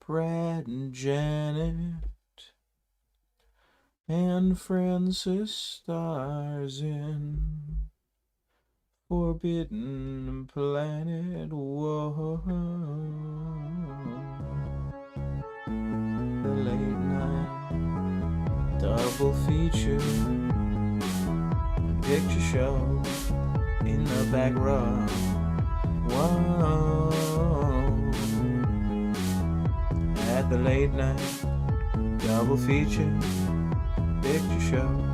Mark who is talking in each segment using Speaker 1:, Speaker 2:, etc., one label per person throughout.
Speaker 1: Pratt and Janet and Francis stars in Forbidden Planet. Whoa. The late night double feature picture show in the back row. Whoa. At the late night double feature picture show.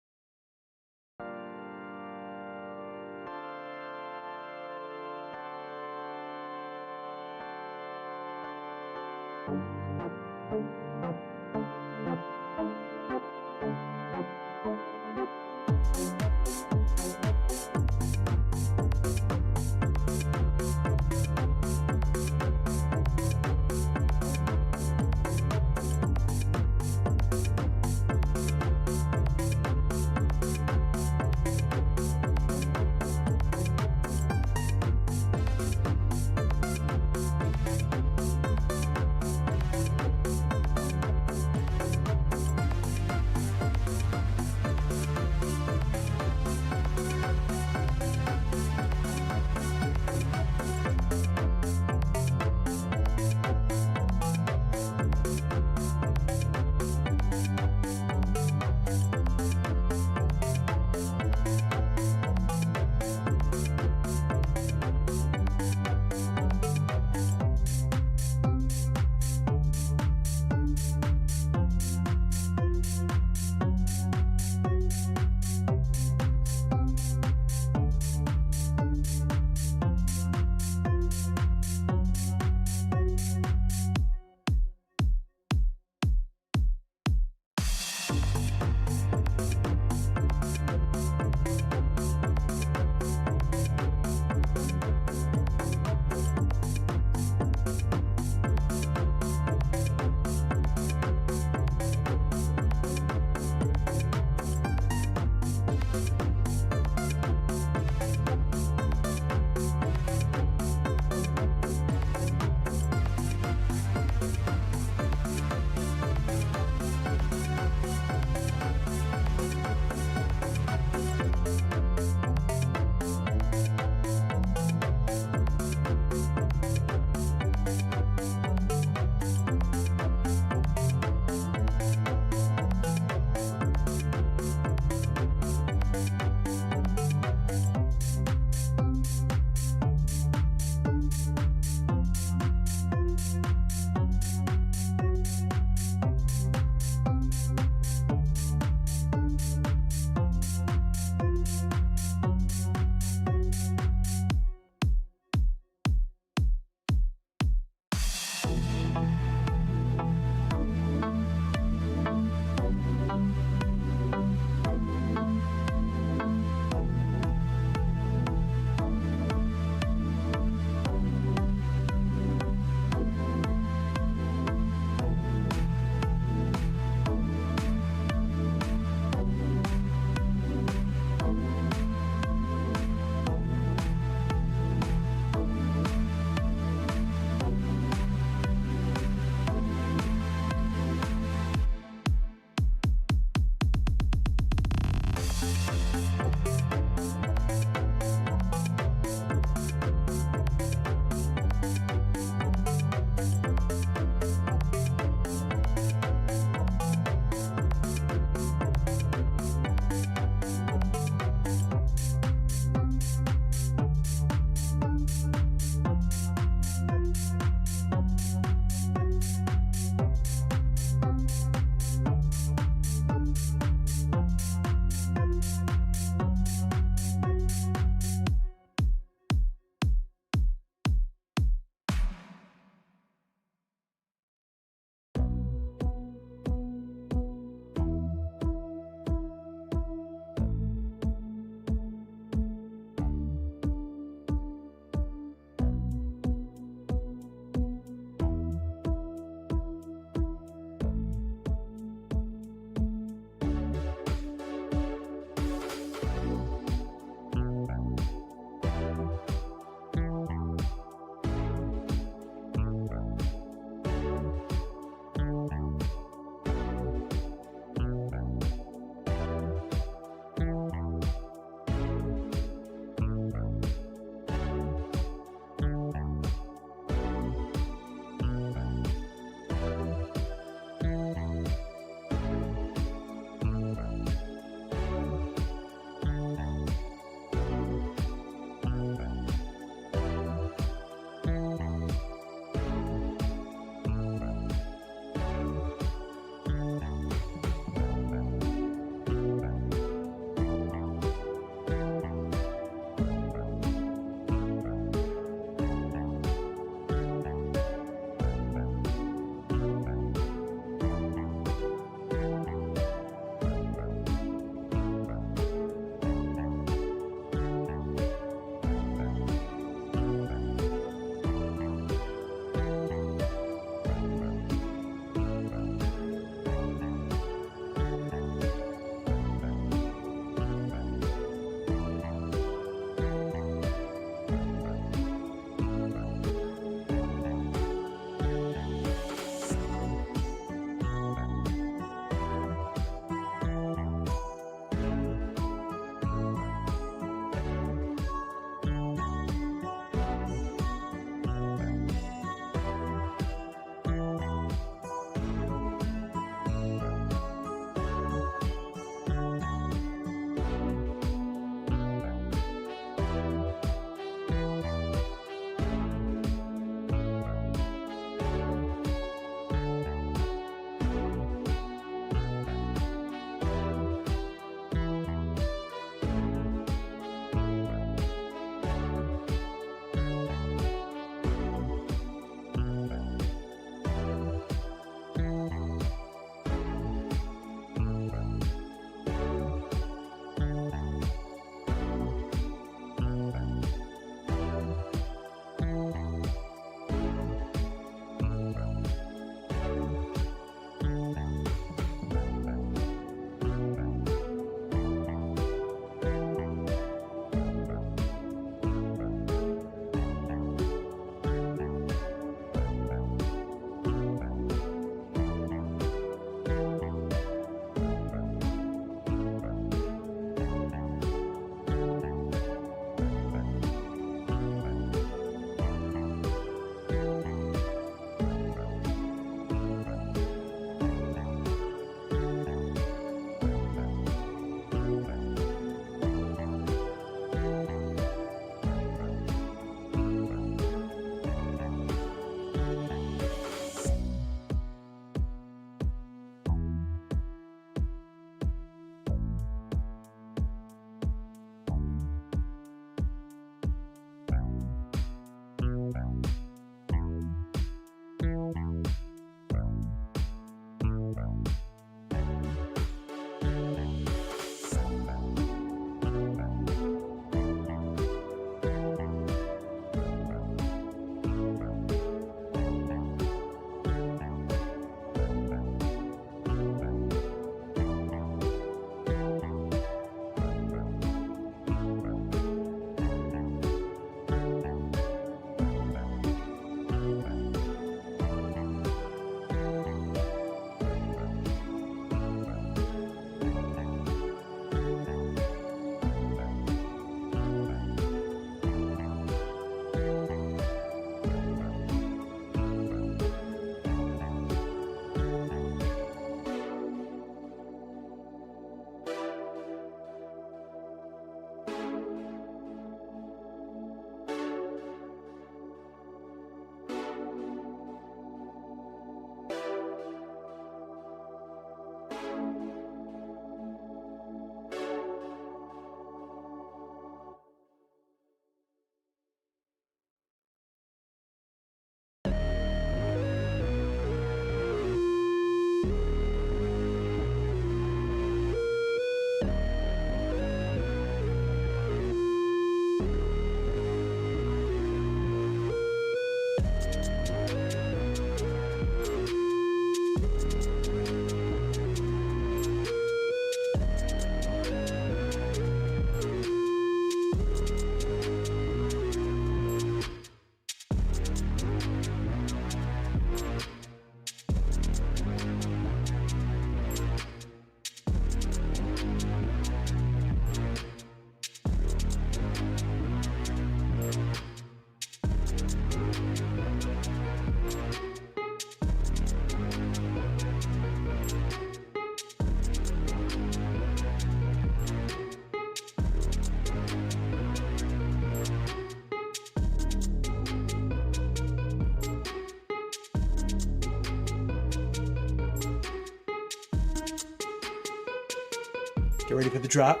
Speaker 2: Get ready for the drop.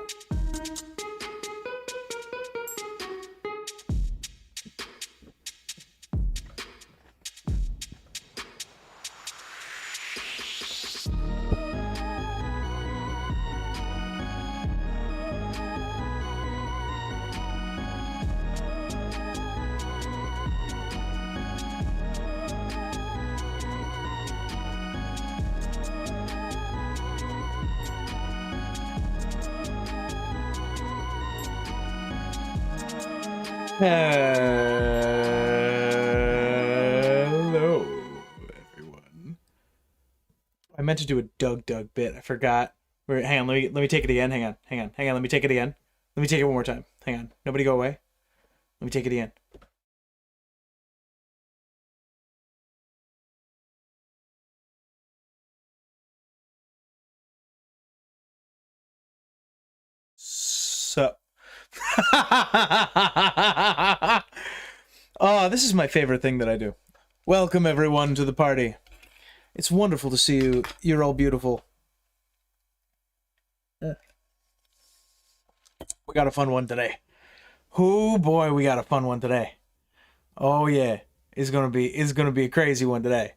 Speaker 2: Hello, everyone. I meant to do a Doug bit. I forgot. Wait, hang on. Let me take it again. Hang on. Let me take it again. Let me take it one more time. Hang on. Nobody go away. Let me take it again. So. Oh, this is my favorite thing that I do. Welcome everyone to the party. It's wonderful to see you. You're all beautiful. We got a fun one today. Oh boy, we got a fun one today. Oh yeah, it's gonna be a crazy one today.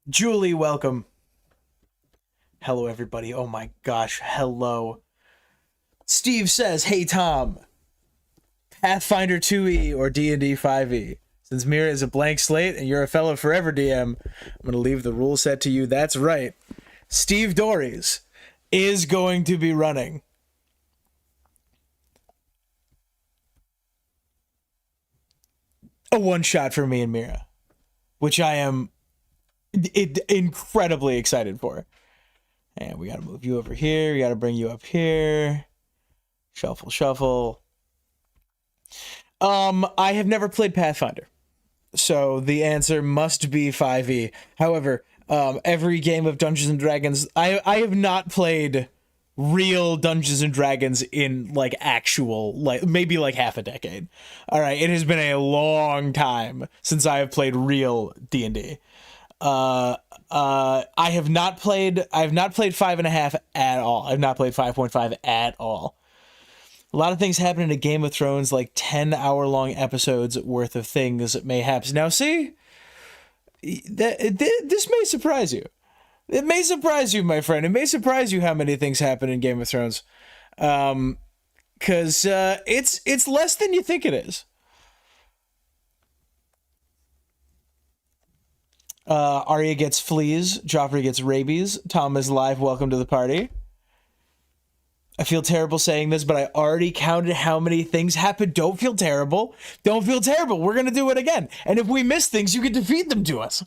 Speaker 2: Julie, welcome. Hello everybody. Oh my gosh, hello. Steve says, "Hey Tom, Pathfinder 2e or D&D 5e? Since Mira is a blank slate and you're a fellow forever DM, I'm going to leave the rule set to you." That's right. Steve Dorries is going to be running a one-shot for me and Mira, which I am incredibly excited for. And we got to move you over here. We got to bring you up here. Shuffle, shuffle. I have never played Pathfinder, so the answer must be 5e. However, every game of Dungeons and Dragons, I have not played real Dungeons and Dragons in like actual, like maybe like half a decade. All right, it has been a long time since I have played real D&D. I have not played 5.5 at all. I've not played 5.5 at all. A lot of things happen in a Game of Thrones, like 10-hour-long episodes worth of things mayhaps. Now, see, this may surprise you. It may surprise you, my friend. It may surprise you how many things happen in Game of Thrones, because it's less than you think it is. Arya gets fleas. Joffrey gets rabies. Tom is live. Welcome to the party. I feel terrible saying this, but I already counted how many things happened. Don't feel terrible. Don't feel terrible. We're going to do it again. And if we miss things, you can defeat them to us.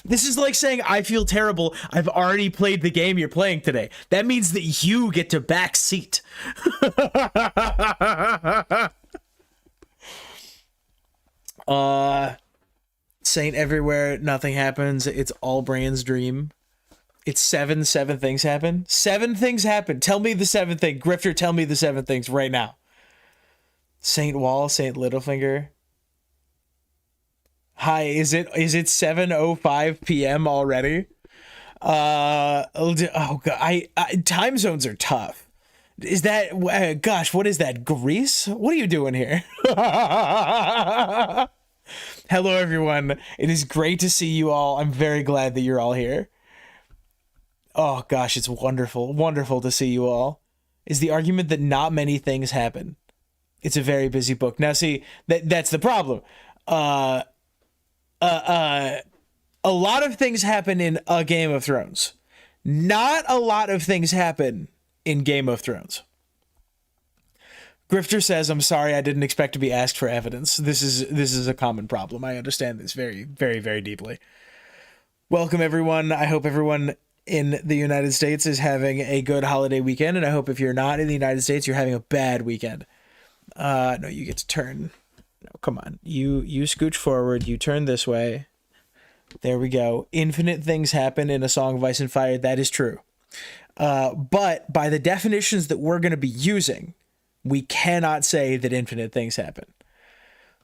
Speaker 2: This is like saying, I feel terrible. I've already played the game you're playing today. That means that you get to back seat. Saint everywhere. Nothing happens. It's all Brian's dream. It's seven things happen. 7 things happen. Tell me the 7th thing. Grifter, tell me the 7 things right now. Saint Wall, Saint Littlefinger. Hi, is it 7:05 p.m. already? Oh god, time zones are tough. Is that gosh, what is that? Greece? What are you doing here? Hello everyone. It is great to see you all. I'm very glad that you're all here. Oh gosh, it's wonderful to see you all. Is the argument that not many things happen. It's a very busy book. Now see, that's the problem. A lot of things happen in A Game of Thrones. Not a lot of things happen in Game of Thrones. Grifter says, "I'm sorry, I didn't expect to be asked for evidence." This is a common problem. I understand this very, very, very deeply. Welcome everyone. I hope everyone in the United States is having a good holiday weekend, and I hope if you're not in the United States, you're having a bad weekend. No, you get to turn. No, come on. You scooch forward. You turn this way. There we go. Infinite things happen in A Song of Ice and Fire. That is true. But by the definitions that we're going to be using, we cannot say that infinite things happen.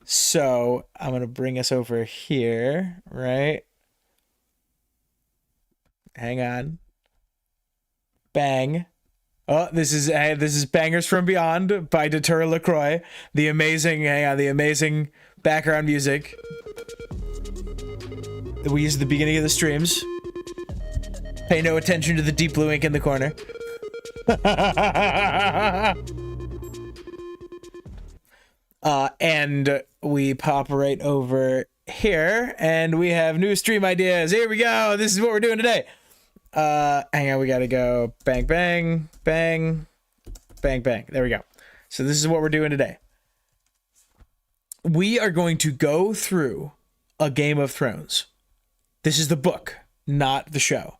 Speaker 2: So I'm going to bring us over here, right? Hang on. Bang. Oh, this is Bangers from Beyond by Deter LaCroix. The amazing background music that we use at the beginning of the streams. Pay no attention to the deep blue ink in the corner. And we pop right over here, and we have new stream ideas. Here we go. This is what we're doing today. Hang on, we gotta go bang, bang, bang, bang, bang. There we go. So this is what we're doing today. We are going to go through a Game of Thrones. This is the book, not the show.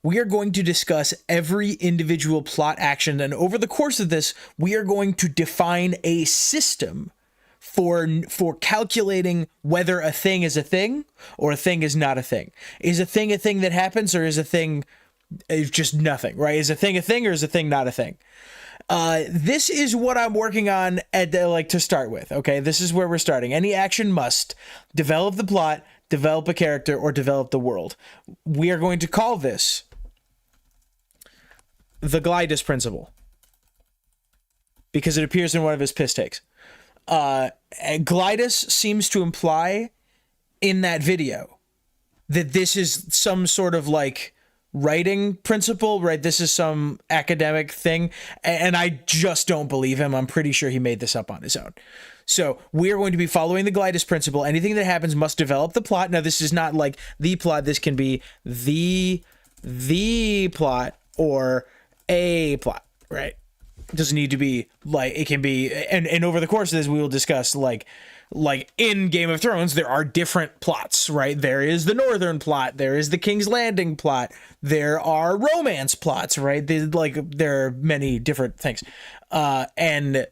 Speaker 2: We are going to discuss every individual plot action, and over the course of this, we are going to define a system for calculating whether a thing is a thing or a thing is not a thing. Is a thing that happens, or is a thing just nothing, right? Is a thing or is a thing not a thing? This is what I'm working on to start with, okay? This is where we're starting. Any action must develop the plot, develop a character, or develop the world. We are going to call this the Glidus principle, because it appears in one of his piss takes. Glidus seems to imply in that video that this is some sort of like writing principle, right? This is some academic thing, and I just don't believe him. I'm pretty sure he made this up on his own. So we are going to be following the Glidus principle. Anything that happens must develop the plot. Now, this is not like the plot. This can be the plot or a plot, right? It doesn't need to be like, it can be, and over the course of this, we will discuss like in Game of Thrones, there are different plots, right? There is the Northern plot, there is the King's Landing plot, there are romance plots, right? There are many different things, and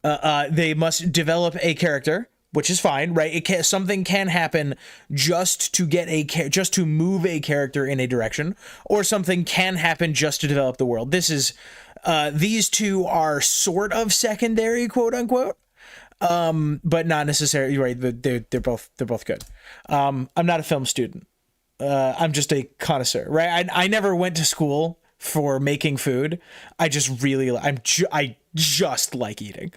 Speaker 2: they must develop a character, which is fine, right? Something can happen just to move a character in a direction, or something can happen just to develop the world. This is these two are sort of secondary, quote unquote, but not necessarily, right? They're both good. I'm not a film student. I'm just a connoisseur, right? I never went to school for making food. I just like eating.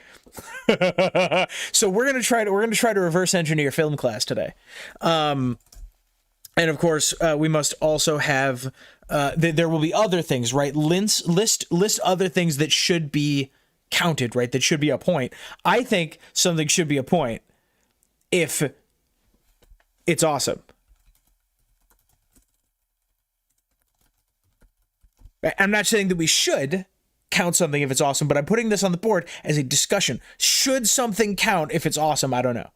Speaker 2: So we're gonna try to reverse engineer film class today. And of course, we must also have there will be other things, right? List other things that should be counted, right? That should be a point. I think something should be a point if it's awesome. I'm not saying that we should count something if it's awesome, but I'm putting this on the board as a discussion. Should something count if it's awesome? I don't know.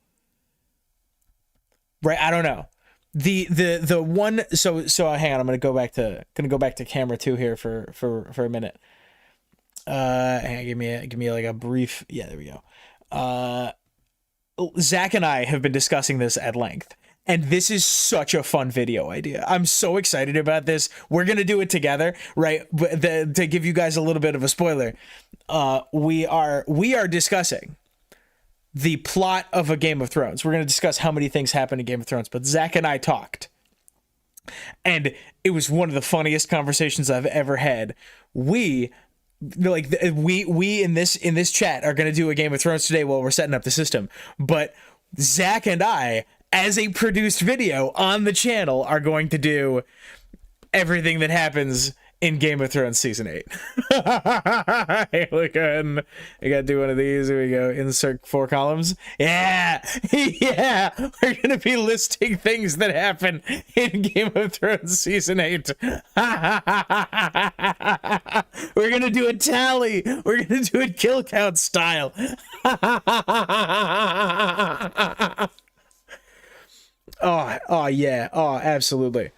Speaker 2: Right? I don't know. The one, so hang on, I'm gonna go back to camera 2 here for a minute. Hang on, give me like a brief, yeah, there we go. Zach and I have been discussing this at length, and this is such a fun video idea. I'm so excited about this. We're gonna do it together, right? But to give you guys a little bit of a spoiler, we are discussing the plot of a Game of Thrones. We're going to discuss how many things happen in Game of Thrones, but Zach and I talked, and it was one of the funniest conversations I've ever had. We in this chat are going to do a Game of Thrones today while we're setting up the system, but Zach and I, as a produced video on the channel, are going to do everything that happens in Game of Thrones season 8. Hey, look, I gotta do one of these. Here we go. Insert 4 columns. Yeah, yeah. We're gonna be listing things that happen in Game of Thrones season 8. We're gonna do a tally. We're gonna do it kill count style. Oh yeah. Oh, absolutely.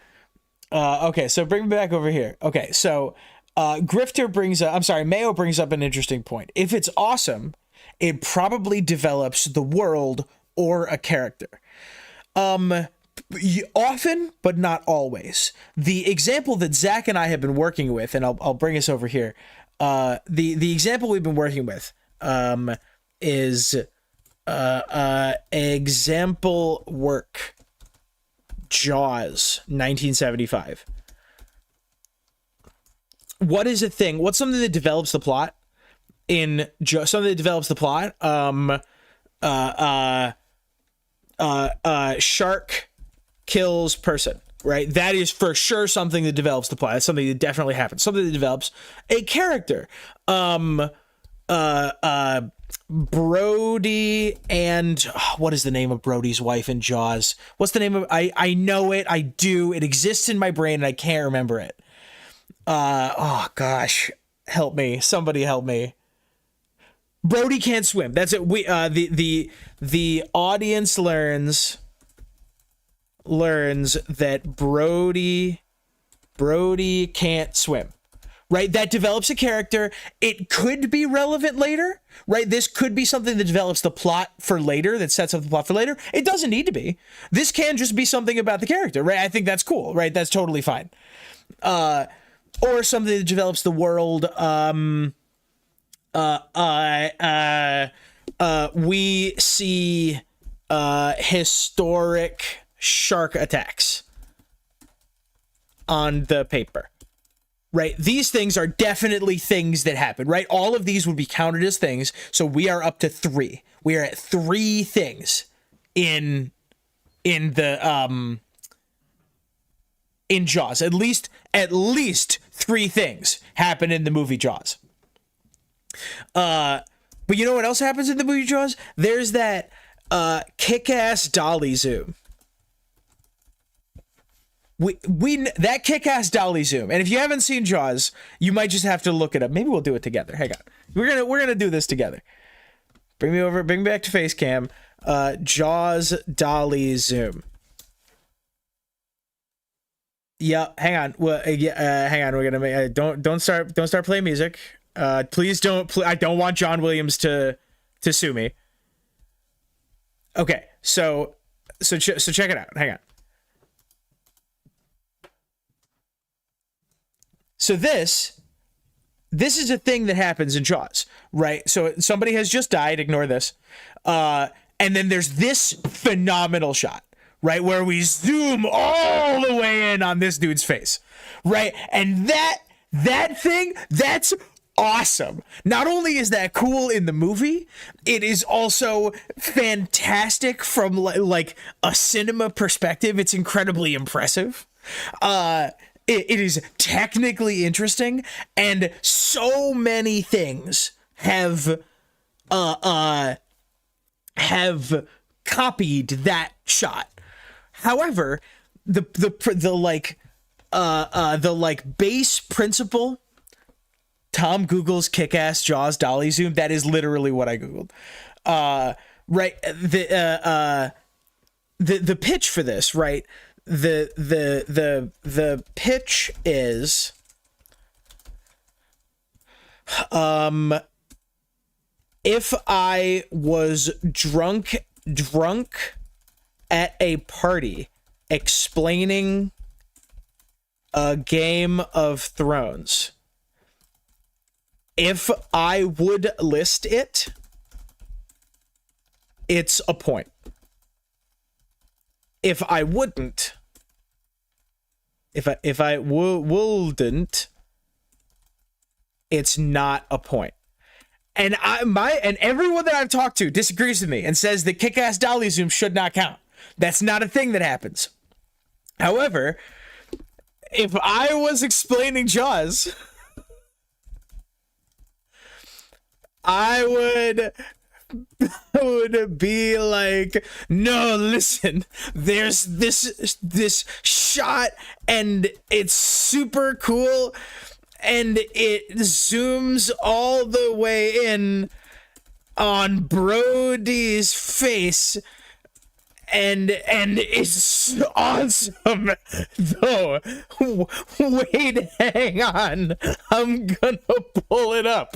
Speaker 2: Okay, so bring me back over here. Okay, so Mayo brings up an interesting point. If it's awesome, it probably develops the world or a character. Often, but not always. The example that Zach and I have been working with, and I'll bring us over here. The example we've been working with is example work. Jaws, 1975. what is a thing? What's something that develops the plot in something that develops the plot? Shark kills person, right? That is for sure something that develops the plot. That's something that definitely happens. Something that develops a character. Brody and what is the name of Brody's wife in Jaws? What's the name of? I know it. I do. It exists in my brain and I can't remember it. Oh gosh, help me! Somebody help me! Brody can't swim. That's it. We the audience learns that Brody can't swim. Right? That develops a character. It could be relevant later, right? This could be something that develops the plot for later, that sets up the plot for later. It doesn't need to be. This can just be something about the character, right? I think that's cool, right? That's totally fine. Or something that develops the world. We see historic shark attacks on the paper. Right? These things are definitely things that happen, right? All of these would be counted as things. So we are up to 3. We are at 3 things in Jaws. At least 3 things happen in the movie Jaws. But you know what else happens in the movie Jaws? There's that kick-ass dolly zoom. That kick-ass dolly zoom, and if you haven't seen Jaws, you might just have to look it up. Maybe we'll do it together. Hang on, we're gonna do this together. Bring me back to face cam. Jaws dolly zoom. Yeah, hang on. Well, hang on. We're gonna make. Don't start playing music. Please don't. I don't want John Williams to sue me. Okay, so check it out. Hang on. So this is a thing that happens in Jaws, right? So somebody has just died, ignore this. And then there's this phenomenal shot, right? Where we zoom all the way in on this dude's face, right? And that thing, that's awesome. Not only is that cool in the movie, it is also fantastic from like a cinema perspective. It's incredibly impressive. It is technically interesting, and so many things have copied that shot. However, the base principle, Tom Google's kick-ass Jaws dolly zoom, that is literally what I Googled. Right, the pitch for this, right? The pitch is if I was drunk at a party explaining a Game of Thrones, if I would list it, it's a point. If I wouldn't, if I wouldn't, it's not a point. And everyone that I've talked to disagrees with me and says that kick-ass dolly zoom should not count. That's not a thing that happens. However, if I was explaining Jaws, I would be like, no, listen, there's this shot and it's super cool and it zooms all the way in on Brody's face and it's awesome. Though, wait, hang on, I'm gonna pull it up.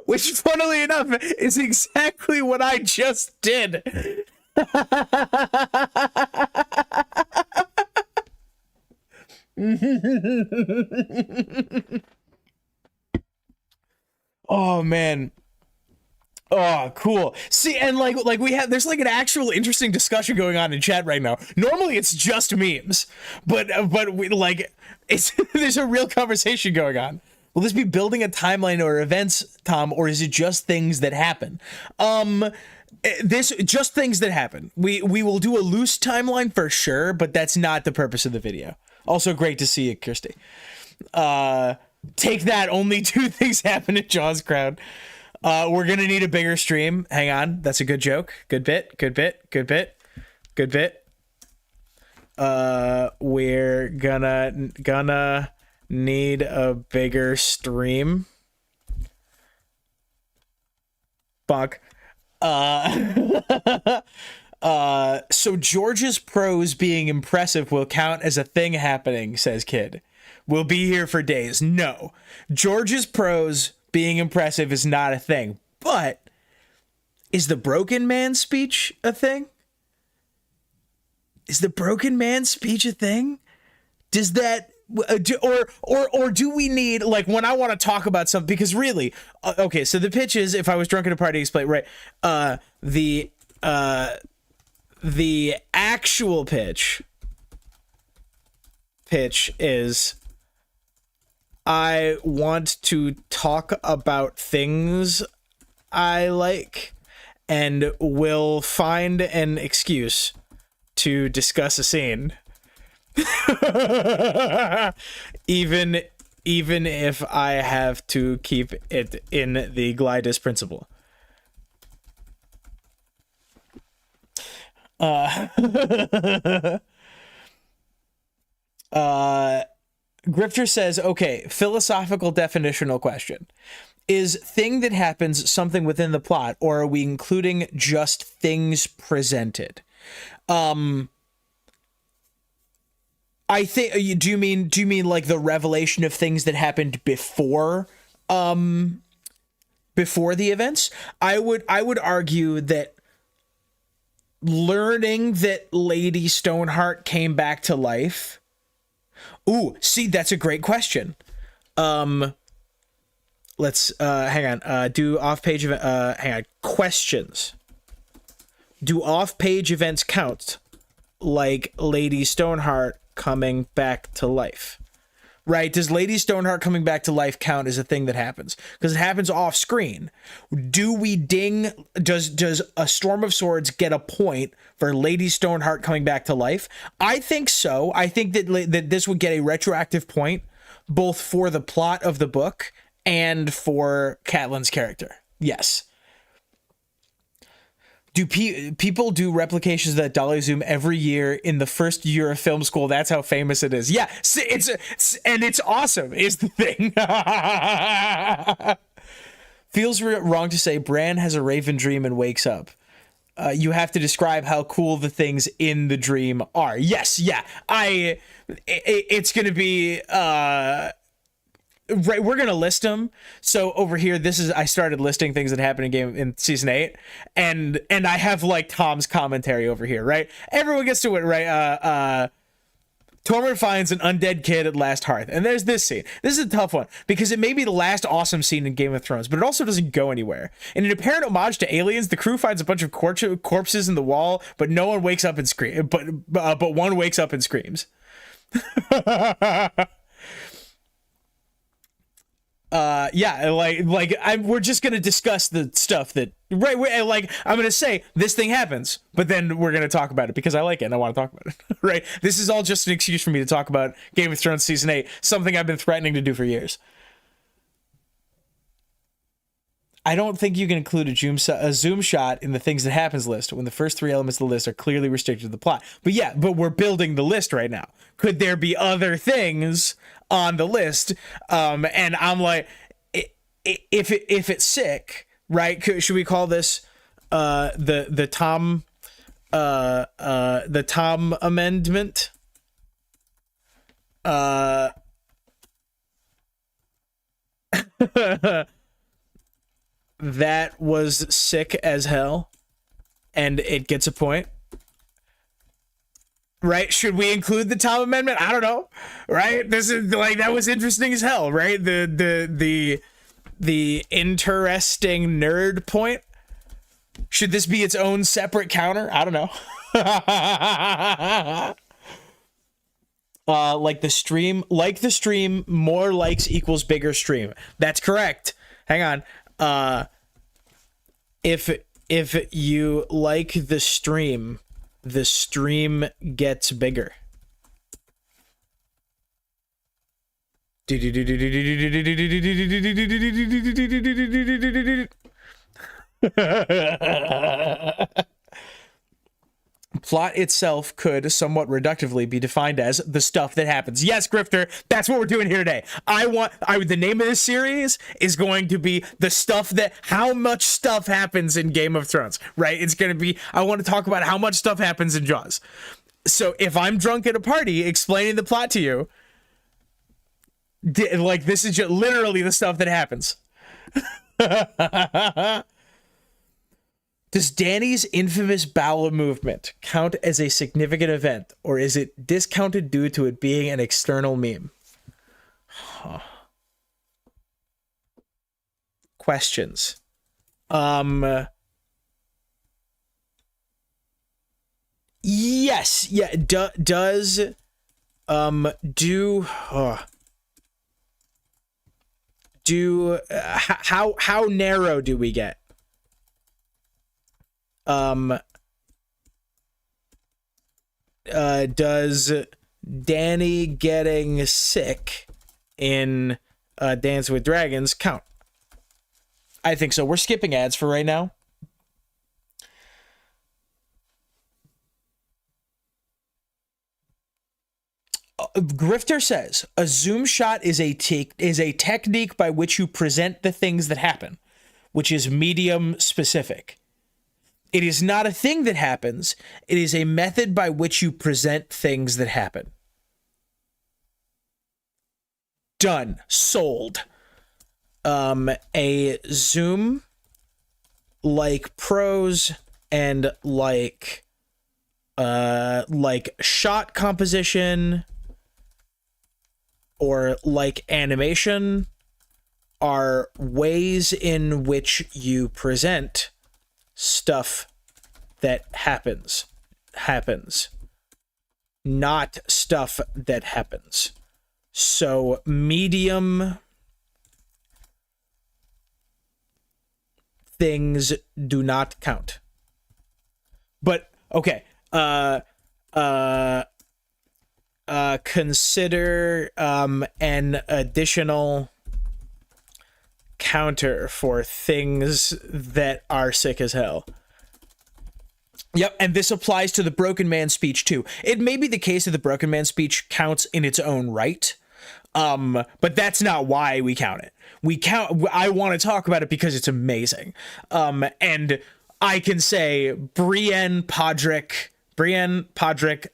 Speaker 2: Which, funnily enough, is exactly what I just did. Oh man, Oh, cool. See, and like we have, there's like an actual interesting discussion going on in chat right now. Normally it's just memes, but we like it's there's a real conversation going on. Will this be building a timeline or events, Tom, or is it just things that happen? This just things that happen. We will do a loose timeline for sure, but that's not the purpose of the video. Also, great to see you, Kirsty. Take that. Only two things happen in Jaws crowd. We're gonna need a bigger stream. Hang on, that's a good joke. Good bit. Good bit. Good bit. Good bit. We're gonna need a bigger stream. Fuck. So George's prose being impressive will count as a thing happening, says Kid. We'll be here for days. No, George's prose being impressive is not a thing. But is the broken man speech a thing? Is the broken man speech a thing? Does that or do we need, like, when I want to talk about something, because really, okay, so the pitch is, if I was drunk at a party, explain, right? The actual pitch is, I want to talk about things I like and will find an excuse to discuss a scene. even if I have to keep it in the Glidus principle. Grifter says, okay, philosophical definitional question. Is thing that happens something within the plot, or are we including just things presented? I think, do you mean like the revelation of things that happened before the events? I would argue that learning that Lady Stoneheart came back to life. Ooh, see, that's a great question. Let's hang on. Do off-page questions. Do off-page events count like Lady Stoneheart coming back to life? Right? Does Lady Stoneheart coming back to life count as a thing that happens? Because it happens off screen. Do we ding? Does a Storm of Swords get a point for Lady Stoneheart coming back to life? I think so. I think that this would get a retroactive point, both for the plot of the book and for Catelyn's character. Yes. Do people do replications of that dolly zoom every year in the first year of film school? That's how famous it is. Yeah, it's awesome is the thing. Feels wrong to say Bran has a raven dream and wakes up. You have to describe how cool the things in the dream are. Yes, yeah. It's going to be... Right, we're gonna list them. So over here, I started listing things that happened in season 8, and I have like Tom's commentary over here. Right, everyone gets to it. Right, Tormund finds an undead kid at last hearth, and there's this scene. This is a tough one because it may be the last awesome scene in Game of Thrones, but it also doesn't go anywhere. In an apparent homage to Aliens, the crew finds a bunch of corpses in the wall, but no one wakes up and screams. But one wakes up and screams. Yeah, we're just gonna discuss the stuff that, right, like, I'm gonna say this thing happens, but then we're gonna talk about it because I like it and I want to talk about it. Right, this is all just an excuse for me to talk about Game of Thrones season 8, something I've been threatening to do for years. I don't think you can include a zoom shot in the things that happens list when the first 3 elements of the list are clearly restricted to the plot. But yeah, we're building the list right now. Could there be other things on the list? And I'm like, if it's sick, right? Should we call this the Tom amendment? That was sick as hell, and it gets a point. Right? Should we include the Tom amendment? I don't know. Right? This is like, that was interesting as hell, right? The interesting nerd point. Should this be its own separate counter? I don't know. Like the stream, more likes equals bigger stream. That's correct. Hang on. If you like the stream gets bigger. Plot itself could somewhat reductively be defined as the stuff that happens. Yes, Grifter, that's what we're doing here today. The name of this series is going to be how much stuff happens in Game of Thrones, right? It's going to be, I want to talk about how much stuff happens in Jaws. So if I'm drunk at a party explaining the plot to you, like, this is just literally the stuff that happens. Does Danny's infamous bowel movement count as a significant event, or is it discounted due to it being an external meme? Huh. Questions. Yes. Yeah. How narrow do we get? Does Danny getting sick in Dance with Dragons count? I think so. We're skipping ads for right now. Grifter says a zoom shot is a technique by which you present the things that happen, which is medium specific. It is not a thing that happens. It is a method by which you present things that happen. Done. Sold. A zoom, like prose and like shot composition or like animation are ways in which you present stuff that happens, not stuff that happens. So medium things do not count. But okay, consider an additional counter for things that are sick as hell. Yep, and this applies to the Broken Man speech too. It may be the case that the Broken Man speech counts in its own right, but that's not why we count it. I want to talk about it because it's amazing. And I can say Brienne, Podrick,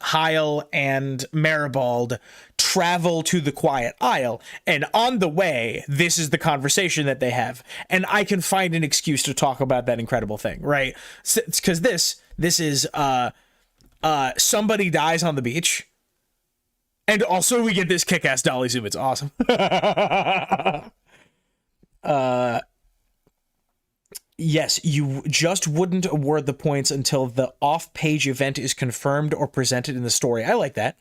Speaker 2: Hyle, and Maribald travel to the Quiet Isle, and on the way, this is the conversation that they have, and I can find an excuse to talk about that incredible thing, right? Because this is somebody dies on the beach, and also we get this kick-ass dolly zoom. It's awesome. Yes, you just wouldn't award the points until the off-page event is confirmed or presented in the story. I like that.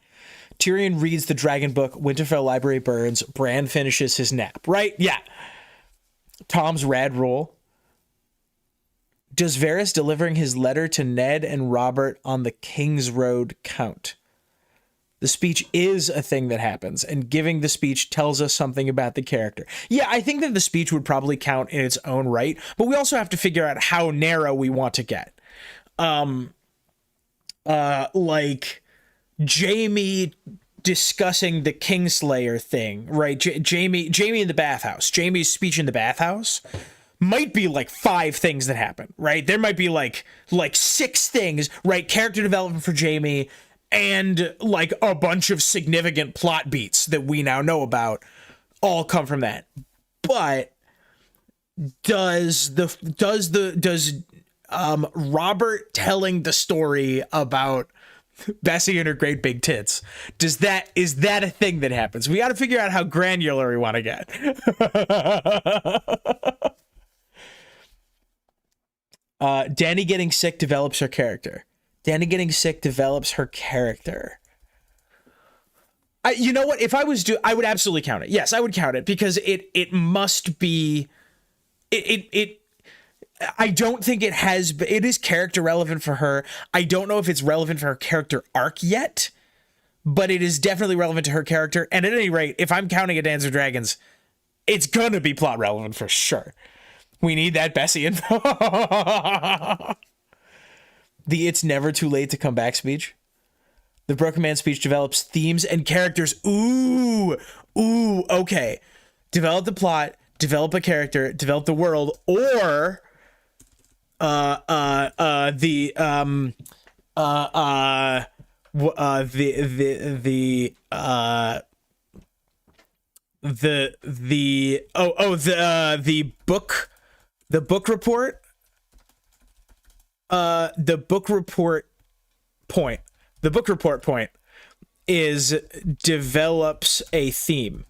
Speaker 2: Tyrion reads the dragon book, Winterfell library burns, Bran finishes his nap. Right? Yeah. Tom's rad rule. Does Varys delivering his letter to Ned and Robert on the King's Road count? The speech is a thing that happens, and giving the speech tells us something about the character. Yeah, I think that the speech would probably count in its own right, but we also have to figure out how narrow we want to get. Like Jaime discussing the Kingslayer thing, right? Jaime in the bathhouse. Jaime's speech in the bathhouse might be like 5 things that happen, right? There might be like 6 things, right? Character development for Jaime, and like a bunch of significant plot beats that we now know about all come from that. But does Robert telling the story about Bessie and her great big tits, is that a thing that happens? We got to figure out how granular we want to get. Danny getting sick develops her character. Danny getting sick develops her character. You know what? If I was I would absolutely count it. Yes, I would count it because it must be. I don't think it is character relevant for her. I don't know if it's relevant for her character arc yet, but it is definitely relevant to her character. And at any rate, if I'm counting a Dance of Dragons, it's gonna be plot relevant for sure. We need that Bessie info. The "it's never too late to come back" speech. The Broken Man speech develops themes and characters. Ooh, okay. Develop the plot, develop a character, develop the world, or the book report. The book report point. The book report point is develops a theme,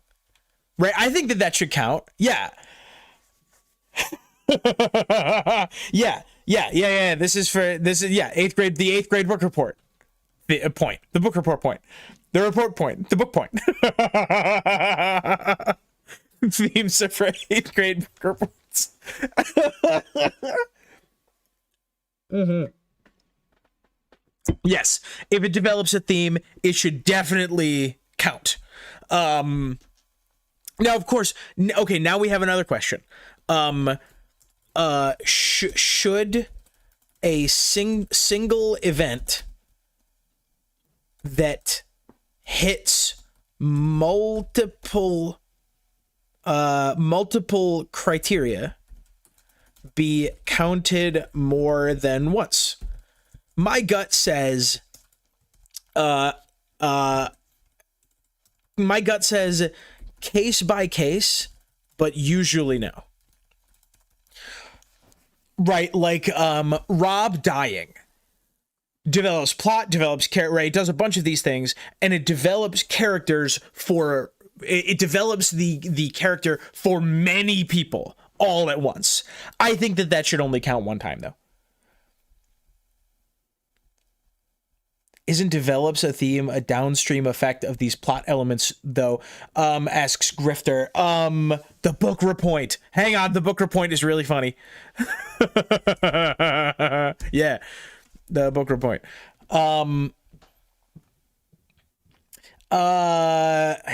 Speaker 2: right? I think that should count. Yeah. Yeah. This is 8th grade, the 8th grade book report. The point. The book report point. The report point. The book point. Themes are for 8th grade book reports. Mm-hmm. Yes, if it develops a theme, it should definitely count. Now, of course, okay, now we have another question. Should a single event that hits multiple criteria be counted more than once? My gut says case by case, but usually no. Right, like Rob dying develops plot, develops character, right? It does a bunch of these things, and it develops characters for it develops the character for many people all at once. I think that should only count one time, though. Isn't develops a theme a downstream effect of these plot elements, though? Asks Grifter. The book report. Hang on, the book report is really funny. Yeah, the book report.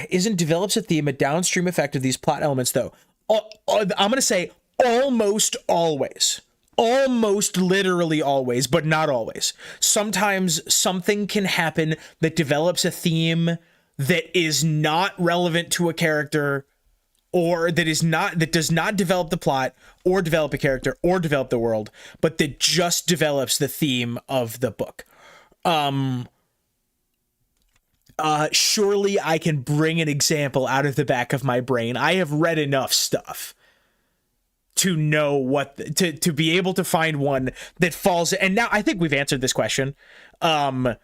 Speaker 2: Isn't develops a theme a downstream effect of these plot elements, though? I'm gonna say almost always. Almost literally always, but not always. Sometimes something can happen that develops a theme that is not relevant to a character, or that does not develop the plot or develop a character or develop the world, but that just develops the theme of the book. Surely I can bring an example out of the back of my brain. I have read enough stuff to know to be able to find one that falls. And now I think we've answered this question. Right.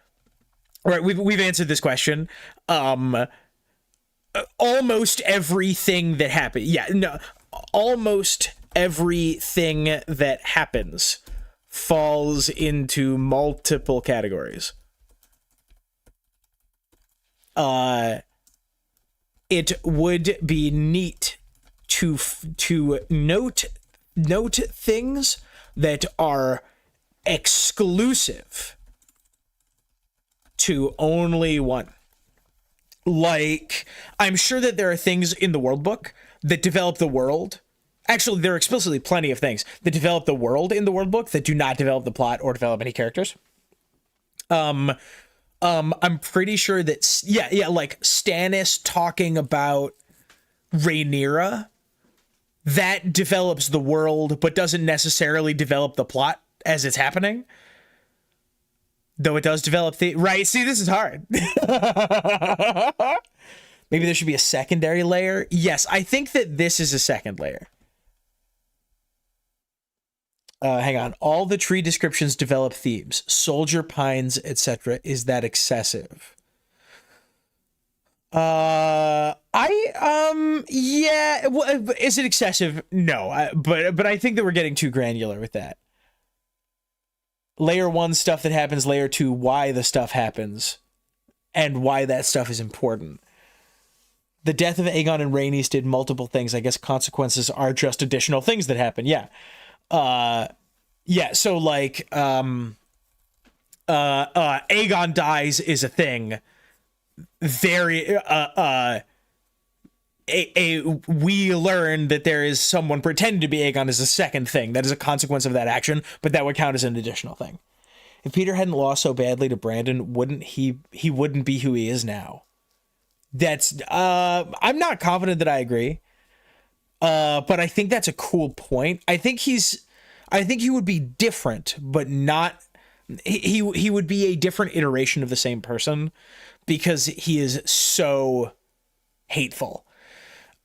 Speaker 2: We've answered this question. Almost everything that happened. Yeah, no, almost everything that happens falls into multiple categories. It would be neat to note things that are exclusive to only one. Like, I'm sure that there are things in the world book that develop the world. Actually, there are explicitly plenty of things that develop the world in the world book that do not develop the plot or develop any characters. I'm pretty sure that like Stannis talking about Rhaenyra, that develops the world but doesn't necessarily develop the plot as it's happening. Though it does develop right. See, this is hard. Maybe there should be a secondary layer. Yes, I think that this is a second layer. Hang on. All the tree descriptions develop themes. Soldier, pines, etc. Is that excessive? Yeah. Is it excessive? No. But I think that we're getting too granular with that. layer 1 stuff that happens, layer 2 why the stuff happens, and why that stuff is important. The death of Aegon and Rhaenys did multiple things. I guess consequences are just additional things that happen. Yeah. Yeah, so like Aegon dies is a thing. We learn that there is someone pretending to be Aegon is a second thing. That is a consequence of that action, but that would count as an additional thing. If Peter hadn't lost so badly to Brandon, wouldn't he wouldn't be who he is now. That's I'm not confident that I agree. But I think that's a cool point. I think he would be different, but not he would be a different iteration of the same person because he is so hateful.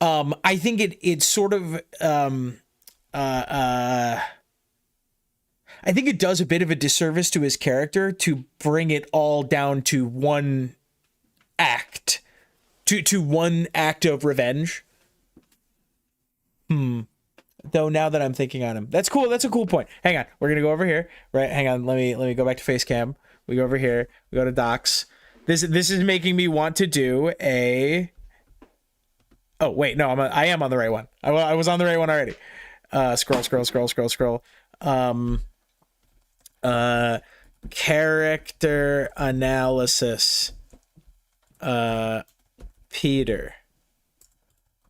Speaker 2: I think it sort of I think it does a bit of a disservice to his character to bring it all down to one act, to one act of revenge. Though now that I'm thinking on him, that's cool. That's a cool point. Hang on, we're gonna go over here. Right, hang on. Let me go back to face cam. We go over here. We go to docs. This is making me want to do a. Oh wait, no, I am on the right one. I was on the right one already. Scroll. Character analysis. Peter.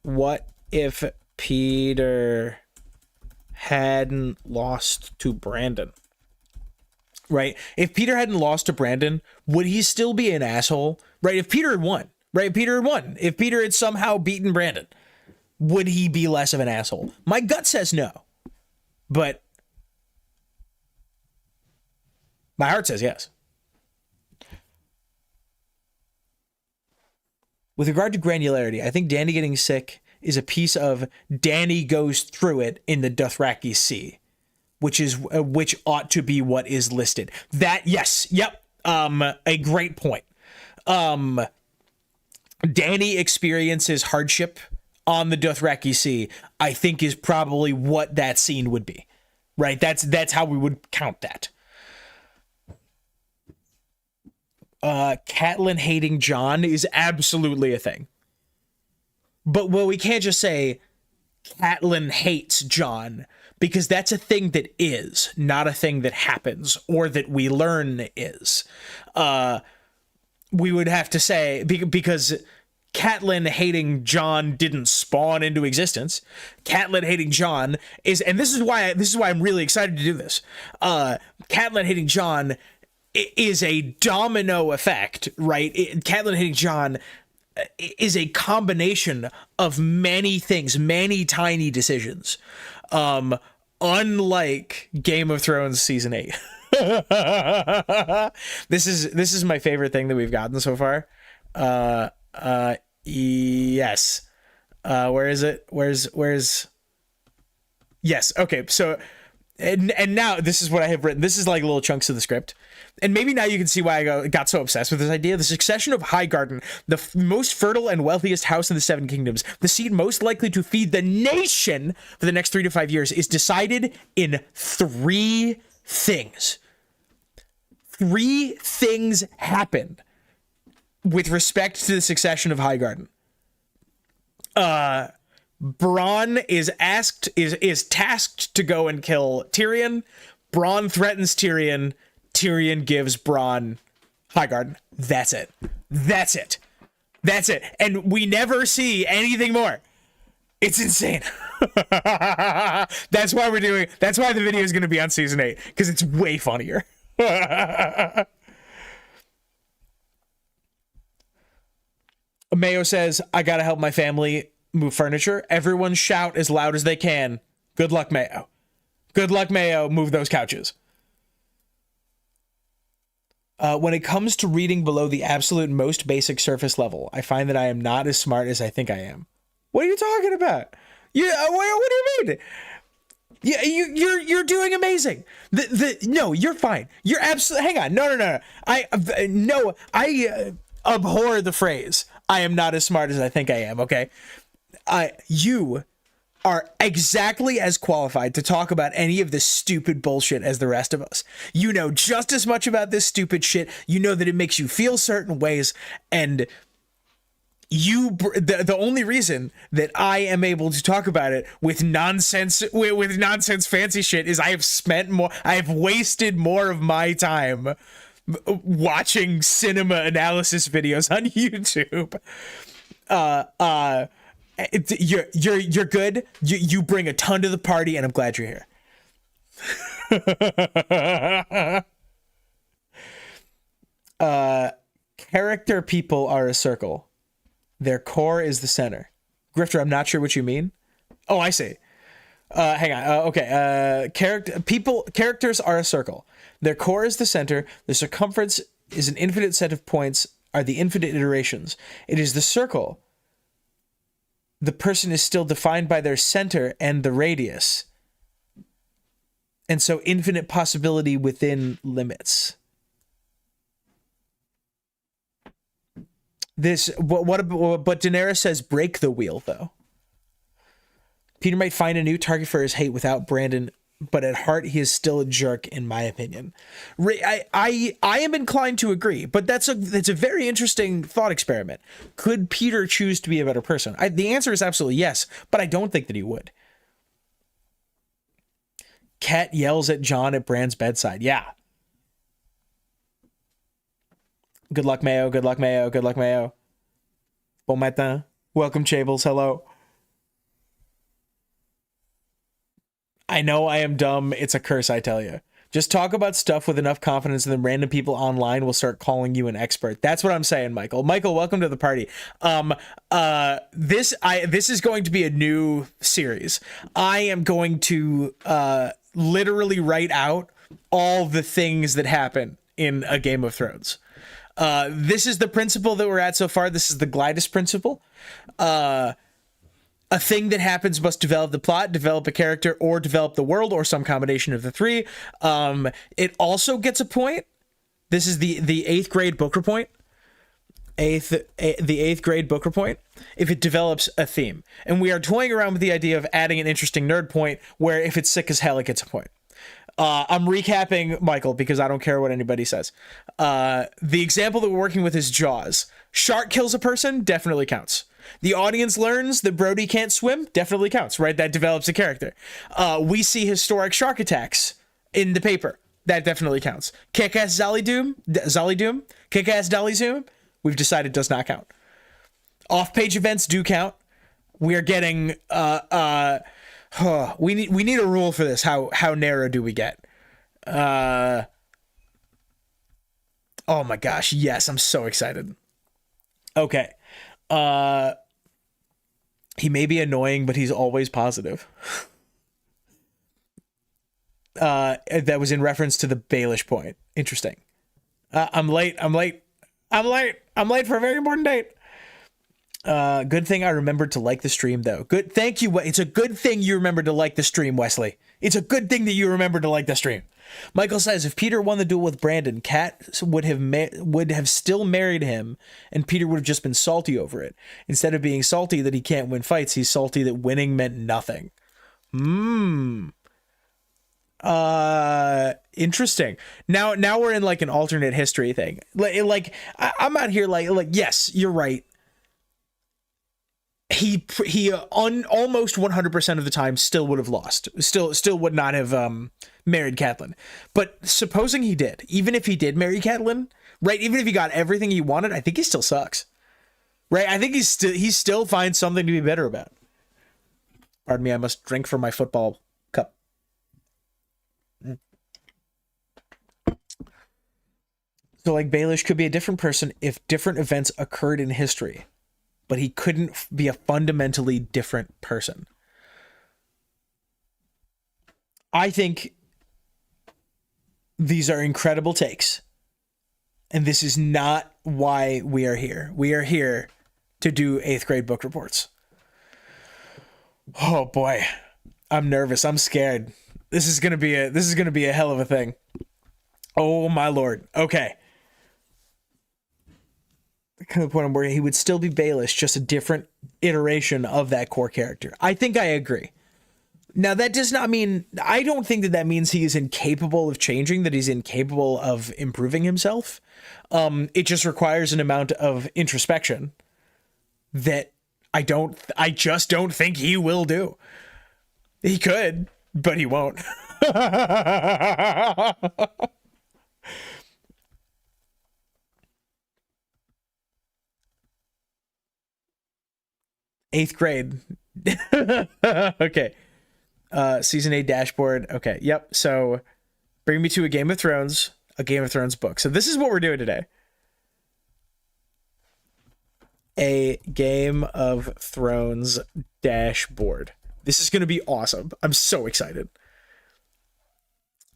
Speaker 2: What if Peter hadn't lost to Brandon? Right? If Peter hadn't lost to Brandon, would he still be an asshole? Right? If Peter had won. Right? If Peter had somehow beaten Brandon, would he be less of an asshole? My gut says no. But my heart says yes. With regard to granularity, I think Dany getting sick is a piece of Dany goes through it in the Dothraki Sea, which ought to be what is listed. That, yes, yep, a great point. Dany experiences hardship on the Dothraki Sea, I think is probably what that scene would be, right? That's how we would count that. Catelyn hating Jon is absolutely a thing. But we can't just say Catelyn hates Jon, because that's a thing that is, not a thing that happens or that we learn is. We would have to say, because Catelyn hating Jon didn't spawn into existence. Catelyn hating Jon is, and this is why I'm really excited to do this. Catelyn hating Jon is a domino effect, right? Catelyn hating Jon is a combination of many things, many tiny decisions. Unlike Game of Thrones season 8. This is my favorite thing that we've gotten so far. Yes. Where is it? Where's yes. Okay. So, and now this is what I have written. This is like little chunks of the script. And maybe now you can see why I got so obsessed with this idea. The succession of Highgarden, the most fertile and wealthiest house in the Seven Kingdoms, the seed most likely to feed the nation for the next 3 to 5 years, is decided in 3 things. 3 things happen with respect to the succession of Highgarden. Bronn is tasked to go and kill Tyrion. Bronn threatens Tyrion. Tyrion gives Bronn Highgarden. That's it. And we never see anything more. It's insane. That's why the video is going to be on season 8, because it's way funnier. Mayo says, I gotta help my family move furniture. Everyone shout as loud as they can. Good luck, Mayo. Good luck, Mayo. Move those couches. When it comes to reading below the absolute most basic surface level, I find that I am not as smart as I think I am. What are you talking about? What do you mean? Yeah, you're doing amazing. No, you're fine. You're absolutely. Hang on. No. I abhor the phrase "I am not as smart as I think I am." Okay, you are exactly as qualified to talk about any of this stupid bullshit as the rest of us. You know just as much about this stupid shit. You know that it makes you feel certain ways, and the only reason that I am able to talk about it with nonsense fancy shit is I have wasted more of my time watching cinema analysis videos on YouTube. You're good. You bring a ton to the party, and I'm glad you're here. Character people are a circle. Their core is the center. Grifter, I'm not sure what you mean. Oh, I see. Hang on. Okay. Characters are a circle. Their core is the center. The circumference is an infinite set of points, are the infinite iterations. It is the circle. The person is still defined by their center and the radius. And so infinite possibility within limits. But Daenerys says break the wheel, though. Peter might find a new target for his hate without Brandon, but at heart he is still a jerk, in my opinion. I am inclined to agree, but that's a very interesting thought experiment. Could Peter choose to be a better person? The answer is absolutely yes, but I don't think that he would. Kat yells at John at Bran's bedside. Yeah. Good luck, Mayo. Good luck, Mayo. Good luck, Mayo. Bon matin. Welcome, Chables. Hello. I know I am dumb. It's a curse, I tell you. Just talk about stuff with enough confidence, and then random people online will start calling you an expert. That's what I'm saying, Michael. Michael, welcome to the party. This is going to be a new series. I am going to literally write out all the things that happen in a Game of Thrones. This is the principle that we're at so far. This is the Glidus principle. A thing that happens must develop the plot, develop a character, or develop the world, or some combination of the three. It also gets a point. This is the 8th grade Booker point. The 8th grade Booker point. If it develops a theme. And we are toying around with the idea of adding an interesting nerd point where if it's sick as hell, it gets a point. I'm recapping Michael because I don't care what anybody says. The example that we're working with is Jaws. Shark kills a person, definitely counts. The audience learns that Brody can't swim, definitely counts, right? That develops a character. We see historic shark attacks in the paper. That definitely counts. Kick-ass Zolly-Doom, Kick-ass Dolly Zoom, we've decided does not count. Off-page events do count. We are getting... we need a rule for this. How narrow do we get? Oh my gosh, yes, I'm so excited. Okay. He may be annoying, but he's always positive. That was in reference to the Baelish point. Interesting. I'm late for a very important date. Good thing I remembered to like the stream, though. Good. Thank you. It's a good thing you remembered to like the stream, Wesley. It's a good thing that you remembered to like the stream. Michael says, if Peter won the duel with Brandon, Kat would have still married him, and Peter would have just been salty over it. Instead of being salty that he can't win fights, he's salty that winning meant nothing. Interesting. Now we're in like an alternate history thing. Like I'm out here like yes, you're right. He almost 100% of the time still would have lost. Still would not have married Catelyn. But supposing he did, even if he did marry Catelyn, right? Even if he got everything he wanted, I think he still sucks, right? I think he still finds something to be better about. Pardon me, I must drink from my football cup. So like Baelish could be a different person if different events occurred in history. But he couldn't be a fundamentally different person. I think these are incredible takes. And this is not why we are here. We are here to do 8th grade book reports. Oh boy. I'm nervous. I'm scared. This is going to be a hell of a thing. Oh my lord. Okay. kind of point where he would still be Baelish, just a different iteration of that core character. I think I agree. Now, that does not mean, I don't think that that means he is incapable of changing, that he's incapable of improving himself. It just requires an amount of introspection that I just don't think he will do. He could, but he won't. Eighth grade. Okay. Season 8 dashboard. Okay. Yep. So bring me to a Game of Thrones book. So this is what we're doing today. A Game of Thrones dashboard. This is going to be awesome. I'm so excited.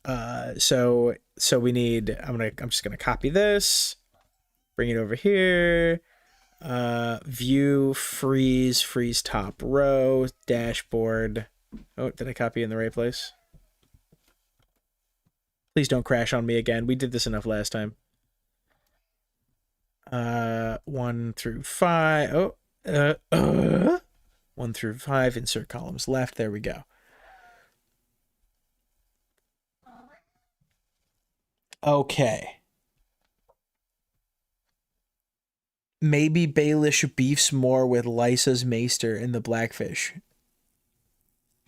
Speaker 2: So we need, I'm just going to copy this, bring it over here. View, freeze top row, dashboard. Oh, did I copy in the right place? Please don't crash on me again. We did this enough last time. 1 through 5. 1 through 5. Insert columns left. There we go. Okay. Maybe Baelish beefs more with Lysa's maester in the Blackfish.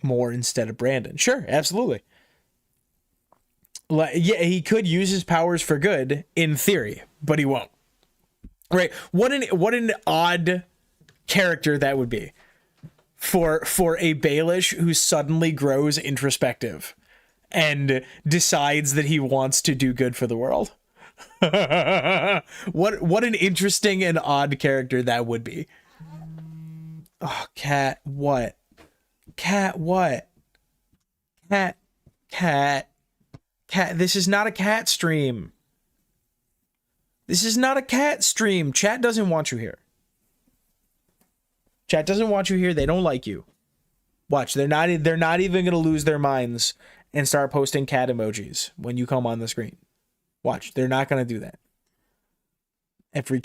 Speaker 2: More instead of Brandon. Sure, absolutely. Yeah, he could use his powers for good in theory, but he won't. Right? What an odd character that would be for a Baelish who suddenly grows introspective and decides that he wants to do good for the world. What an interesting and odd character that would be. Oh, cat what? Cat what? Cat. This is not a cat stream. This is not a cat stream. Chat doesn't want you here. Chat doesn't want you here. They don't like you. Watch, they're not even going to lose their minds and start posting cat emojis when you come on the screen. Watch, they're not going to do that. Every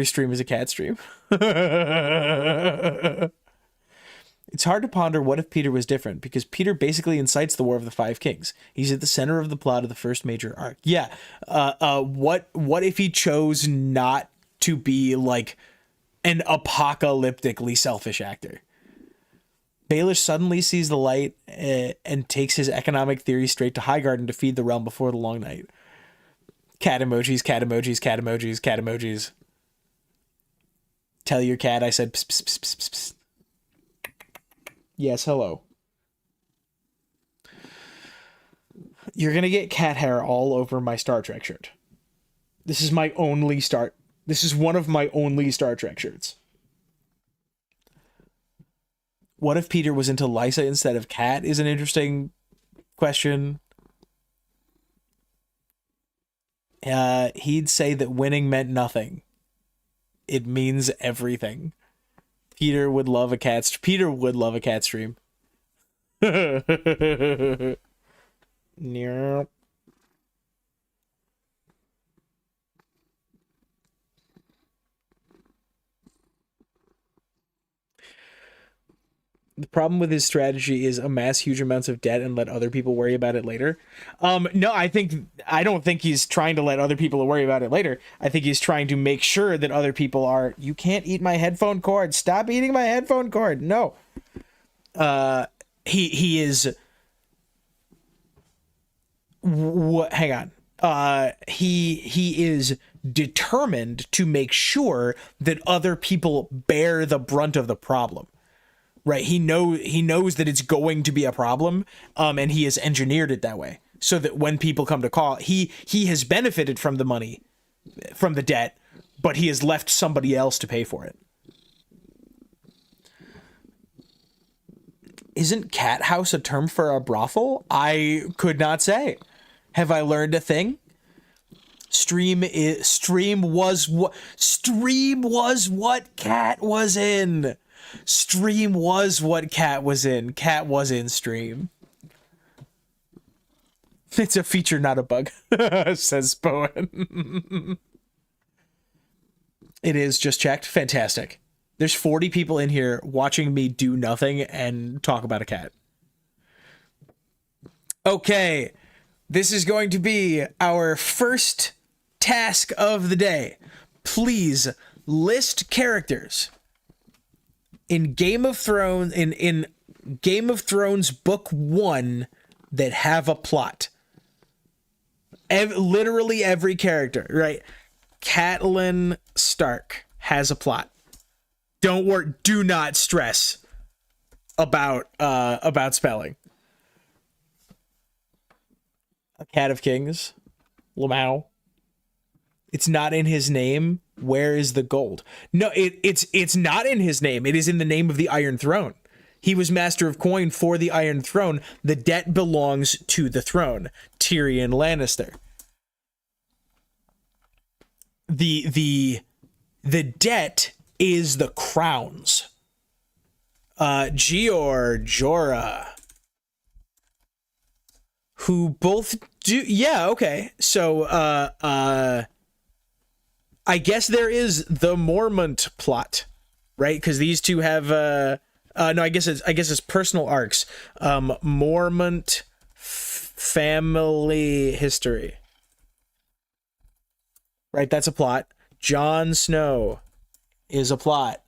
Speaker 2: stream is a cat stream. It's hard to ponder what if Peter was different, because Peter basically incites the War of the Five Kings. He's at the center of the plot of the first major arc. Yeah. What if he chose not to be like an apocalyptically selfish actor? Baelish suddenly sees the light and takes his economic theory straight to Highgarden to feed the realm before the long night. Cat emojis, cat emojis, cat emojis, cat emojis. Tell your cat I said pss, pss, pss, pss, pss, pss. Yes, hello. You're gonna get cat hair all over my Star Trek shirt. This is one of my only Star Trek shirts. What if Peter was into Lysa instead of Cat is an interesting question. He'd say that winning meant nothing. It means everything. Peter would love a cat stream. Near. The problem with his strategy is amass huge amounts of debt and let other people worry about it later. No, I don't think he's trying to let other people worry about it later. I think he's trying to make sure that other people are, you can't eat my headphone cord. Stop eating my headphone cord. No. He is hang on. He is determined to make sure that other people bear the brunt of the problem. Right, he knows that it's going to be a problem, and he has engineered it that way so that when people come to call, he has benefited from the money, from the debt, but he has left somebody else to pay for it. Isn't cat house a term for a brothel? I could not say. Have I learned a thing? Stream was what cat was in. Stream was what cat was in. Cat was in stream. It's a feature, not a bug, says Bowen. It is just checked. Fantastic. There's 40 people in here watching me do nothing and talk about a cat. Okay, this is going to be our first task of the day. Please list characters in Game of Thrones in Game of Thrones Book 1 that have a plot. Literally every character, right? Catelyn Stark has a plot. Don't worry, do not stress about spelling. A Cat of Kings, Lamau. It's not in his name. Where is the gold? No, it's not in his name. It is in the name of the Iron Throne. He was Master of Coin for the Iron Throne. The debt belongs to the throne. Tyrion Lannister. The debt is the crowns. Jorah. Who both do, yeah, okay. So I guess there is the Mormont plot, right? Because these two have no, I guess it's personal arcs. Mormont family history. Right, that's a plot. Jon Snow is a plot.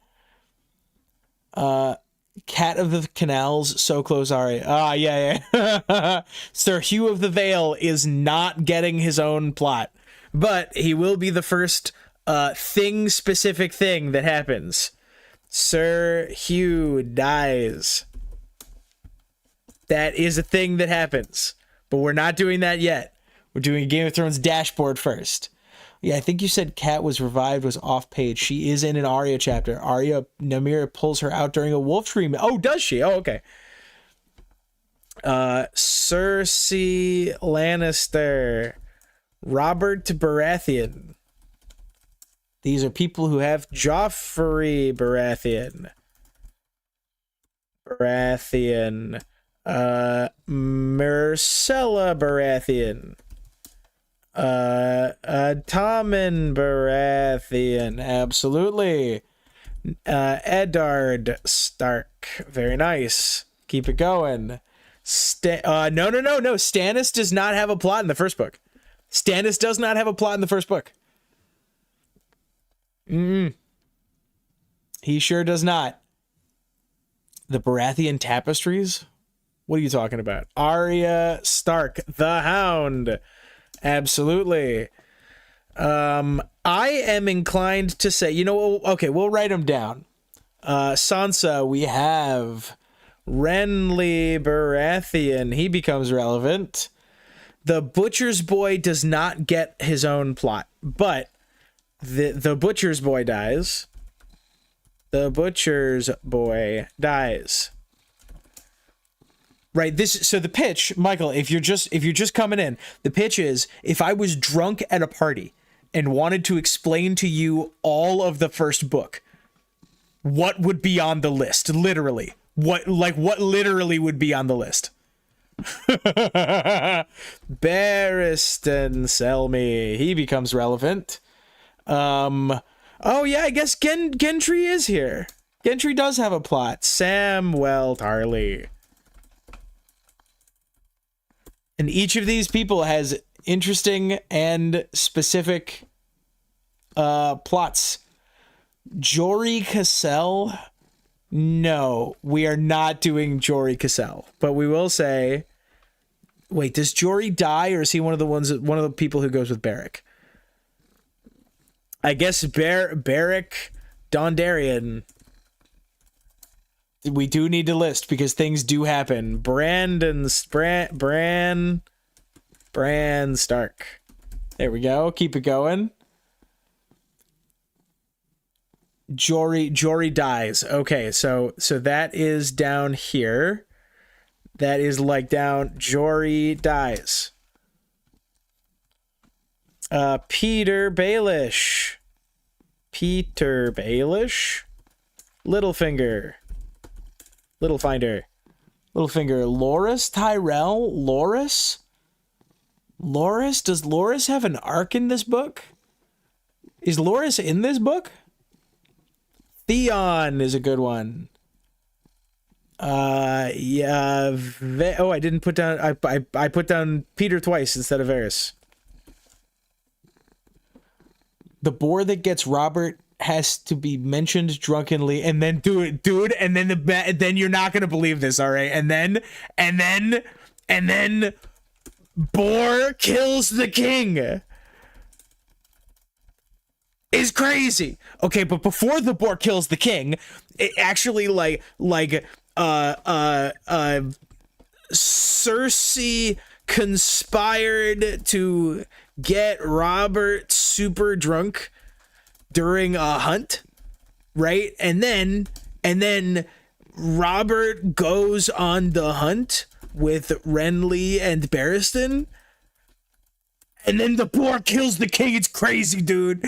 Speaker 2: Cat of the Canals, so close, Ari. Yeah. Sir Hugh of the Vale is not getting his own plot, but he will be the first specific thing that happens. Sir Hugh dies. That is a thing that happens, but we're not doing that yet. We're doing a Game of Thrones dashboard first. Yeah, I think you said Cat was revived, was off page. She is in an Arya chapter. Nymeria pulls her out during a wolf scream. Oh, does she? Oh, okay. Cersei Lannister. Robert Baratheon. These are people who have Joffrey Baratheon. Myrcella Baratheon. Tommen Baratheon, absolutely. Eddard Stark, very nice. Keep it going. No. Stannis does not have a plot in the first book. Stannis does not have a plot in the first book. He sure does not. The Baratheon tapestries? What are you talking about? Arya Stark, the Hound. Absolutely. I am inclined to say, you know, okay, we'll write them down. Sansa, we have Renly Baratheon. He becomes relevant. The Butcher's Boy does not get his own plot, but the Butcher's Boy dies. The Butcher's Boy dies. Right, so the pitch, Michael, if you're just coming in, the pitch is, if I was drunk at a party and wanted to explain to you all of the first book, what would be on the list? Literally. What literally would be on the list? Barristan Selmy, he becomes relevant. Oh yeah, I guess Gendry is here. Gendry does have a plot. Samwell Tarly. And each of these people has interesting and specific plots. Jory Cassell? No, we are not doing Jory Cassell. But we will say, wait, does Jory die, or is he one of the people who goes with Beric? I guess Beric Dondarrion. We do need to list because things do happen. Bran Stark. There we go. Keep it going. Jory dies. Okay, so that is down here. That is like down. Jory dies. Peter Baelish. Littlefinger. Littlefinder. Loras Tyrell. Loras. Does Loras have an arc in this book? Is Loras in this book? Theon is a good one. Yeah. I didn't put down. I put down Peter twice instead of Varys. The boar that gets Robert has to be mentioned drunkenly, and then dude, and then then you're not gonna believe this, all right? And then boar kills the king. Is crazy. Okay, but before the boar kills the king, it actually Cersei conspired to get Robert super drunk during a hunt, right? And then Robert goes on the hunt with Renly and Barristan, and then the boar kills the king. It's crazy, dude.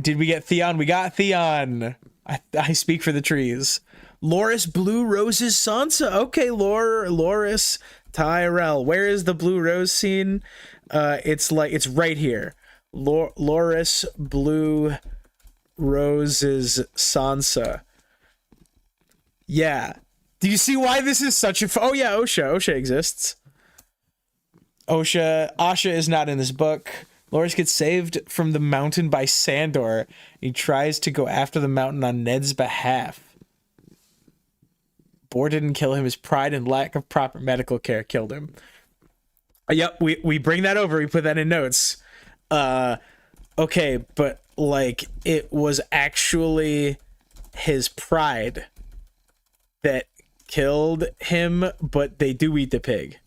Speaker 2: Did we get Theon? We got Theon. I speak for the trees. Loras Blue Roses Sansa. Okay, Loras Tyrell. Where is the Blue Rose scene? It's right here. Loras Blue Roses Sansa. Yeah. Do you see why this is such a... Oh yeah, Osha exists. Asha is not in this book. Loras gets saved from the mountain by Sandor. He tries to go after the mountain on Ned's behalf. Boar didn't kill him. His pride and lack of proper medical care killed him. Yep, we bring that over. We put that in notes. Okay, but it was actually his pride that killed him, but they do eat the pig.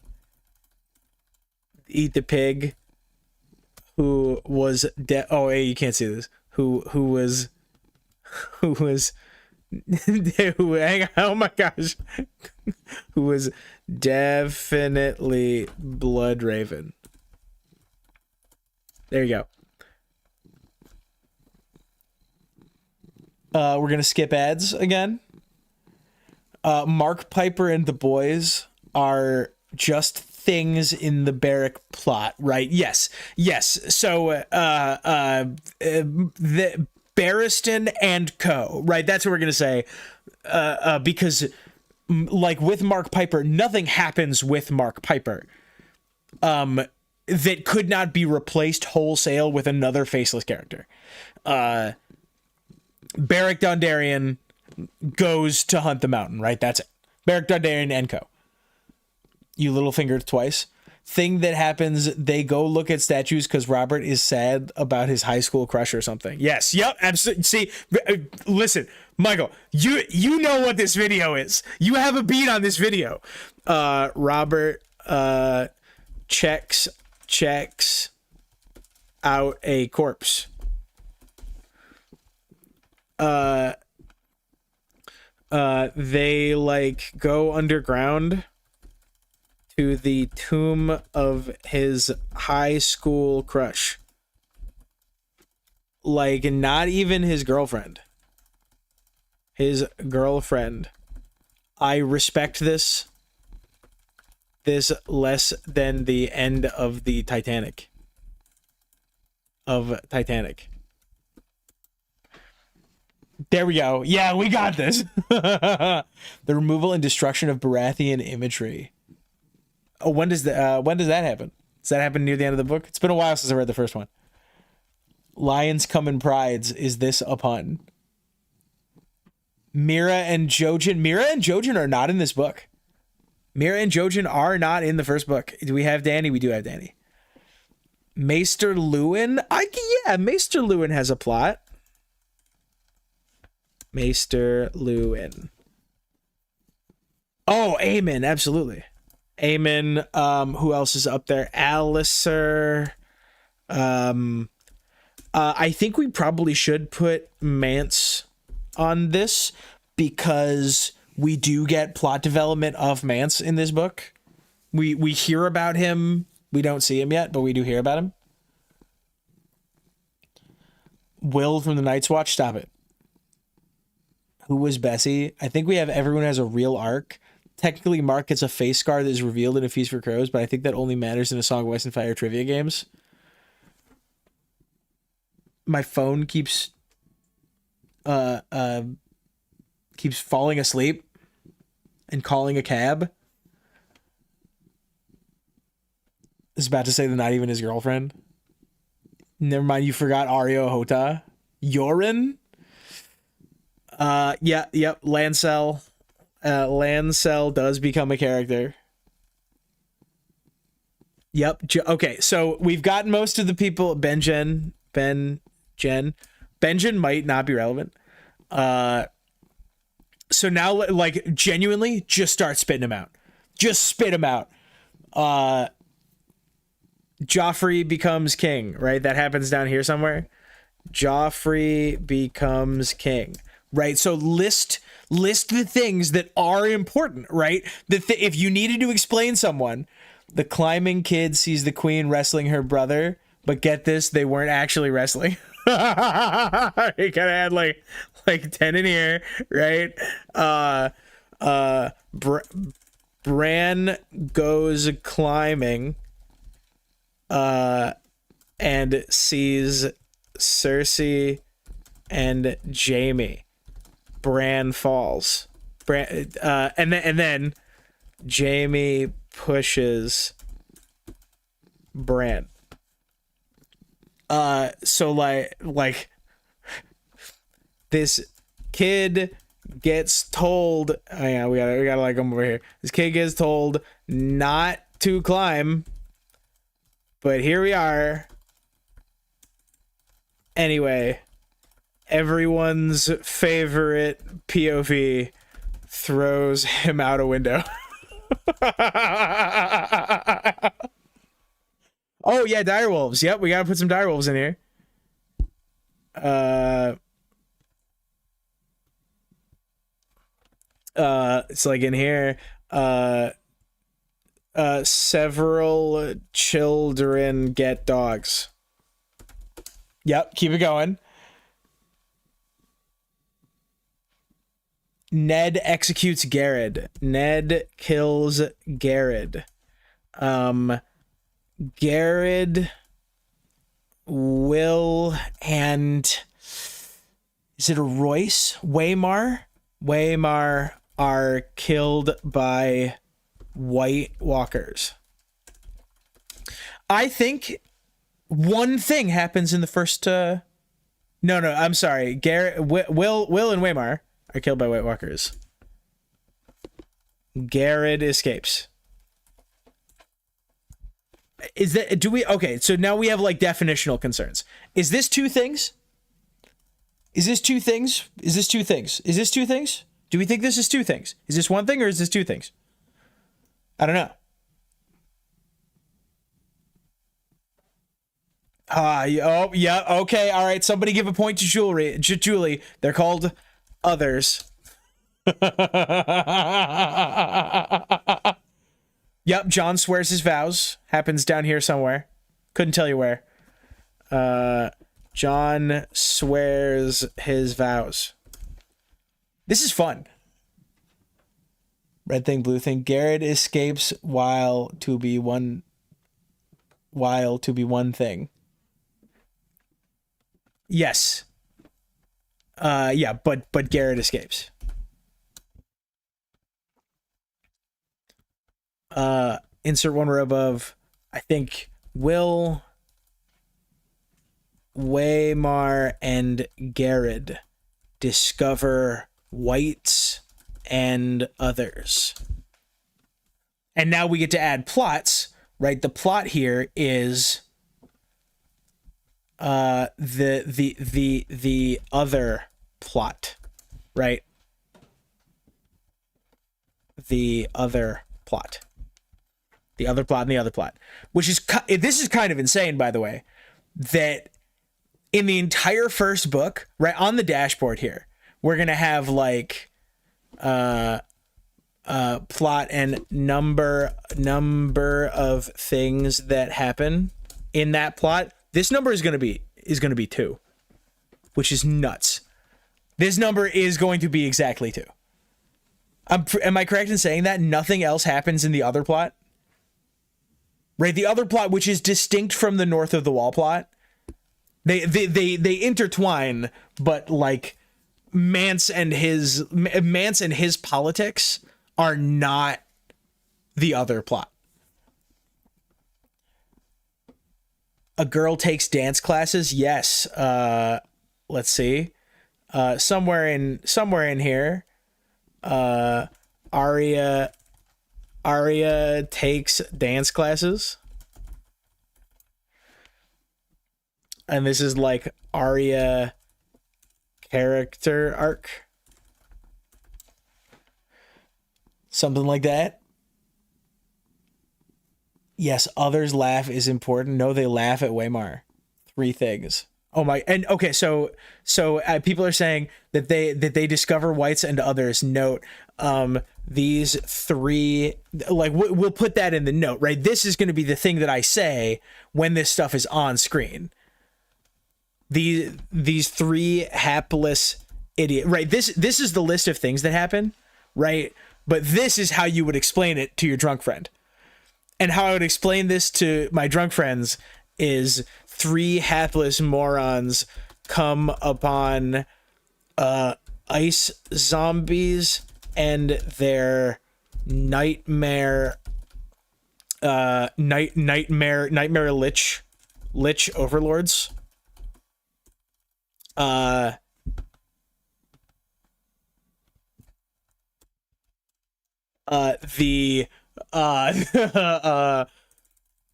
Speaker 2: Eat the pig who was oh, hey, you can't see this. Who was hang on, oh my gosh. Who was definitely Bloodraven. There you go. We're gonna skip ads again. Mark Piper and the boys are just things in the Barrack plot, right? Yes. So the Barristan and co, right? That's what we're gonna say. Because with Mark Piper, nothing happens with Mark Piper that could not be replaced wholesale with another faceless character. Beric Dondarrion goes to hunt the mountain, right? That's it. Beric Dondarrion and co. You little fingered twice. Thing that happens, they go look at statues because Robert is sad about his high school crush or something. Yes, yep, absolutely. See, listen, Michael, you know what this video is. You have a beat on this video. Robert checks out a corpse. They go underground to the tomb of his high school crush. Not even his girlfriend. His girlfriend. I respect this less than the end of the Titanic. There we go. Yeah, we got this. The removal and destruction of Baratheon imagery. Oh, when does that happen? Does that happen near the end of the book? It's been a while since I read the first one. Lions come in prides. Is this a pun? Mira and Jojen are not in this book. Mira and Jojen are not in the first book. Do we have Dany? We do have Dany. Maester Luwin? Maester Luwin has a plot. Maester Luwin. Oh, Aemon, absolutely. Aemon, who else is up there? Alistair. I think we probably should put Mance on this because we do get plot development of Mance in this book. We hear about him. We don't see him yet, but we do hear about him. Will from the Night's Watch, stop it. Who was Bessie? I think we have everyone has a real arc. Technically, Mark gets a face scar that is revealed in A Feast for Crows, but I think that only matters in a Song of Ice and Fire trivia games. my phone keeps falling asleep and calling a cab. I was about to say they're not even his girlfriend. Never mind, you forgot Ario Hota. Yorin? Yep, Lancel. Lancel does become a character. Yep. Okay, so we've got most of the people. Benjen might not be relevant. So now, like, genuinely, just start spitting them out. Just spit them out. Joffrey becomes king, right? That happens down here somewhere. Joffrey becomes king, right? So list the things that are important, right? If you needed to explain someone, the climbing kid sees the queen wrestling her brother, but get this, they weren't actually wrestling. He kind of had like 10 in here, right? Bran goes climbing and sees Cersei and Jaime. Bran falls. And then Jaime pushes Bran. So like this kid gets told, oh yeah, we gotta like come over here. This kid gets told not to climb, but here we are. Anyway, everyone's favorite POV throws him out a window. Oh yeah, direwolves. Yep, we gotta put some direwolves in here. It's like in here. Several children get dogs. Yep, keep it going. Ned executes Garrett. Ned kills Garrett. Garrett, Will, and is it a Royce? Waymar are killed by White Walkers. I think one thing happens in the first. No, I'm sorry. Garrett, Will, and Waymar are killed by White Walkers. Garrett escapes. Is that, okay, so now we have like definitional concerns. Is this two things? Is this two things? Is this two things? Is this two things? Do we think this is two things? Is this one thing or is this two things? I don't know. Oh, yeah, okay, all right. Somebody give a point to Julie. They're called others. Yep, John swears his vows. Happens down here somewhere. Couldn't tell you where. John swears his vows. This is fun. Red thing, blue thing. Garrett escapes while to be one thing. Yes. Yeah, but Garrett escapes. Insert one row above. I think Will, Waymar, and Garrett discover whites and others. And now we get to add plots, right? The plot here is the other plot, right? The other plot. The other plot and the other plot, which is, this is kind of insane, by the way, that in the entire first book, right on the dashboard here, we're going to have like, plot and number of things that happen in that plot. This number is going to be 2, which is nuts. This number is going to be exactly 2. Am I correct in saying that nothing else happens in the other plot? Right, the other plot, which is distinct from the North of the Wall plot, They intertwine, but like Mance and his politics are not the other plot. A girl takes dance classes. Yes. Let's see. Somewhere in here, Arya takes dance classes. And this is like Arya character arc. Something like that. Yes, others laugh is important. No, they laugh at Waymar. 3 things. Oh my, and okay, so people are saying that they discover whites and others. Note, these 3, like we'll put that in the note, right? This is going to be the thing that I say when this stuff is on screen. These 3 hapless idiot, right? This is the list of things that happen, right? But this is how you would explain it to your drunk friend. And how I would explain this to my drunk friends is 3 hapless morons come upon ice zombies and their nightmare lich overlords.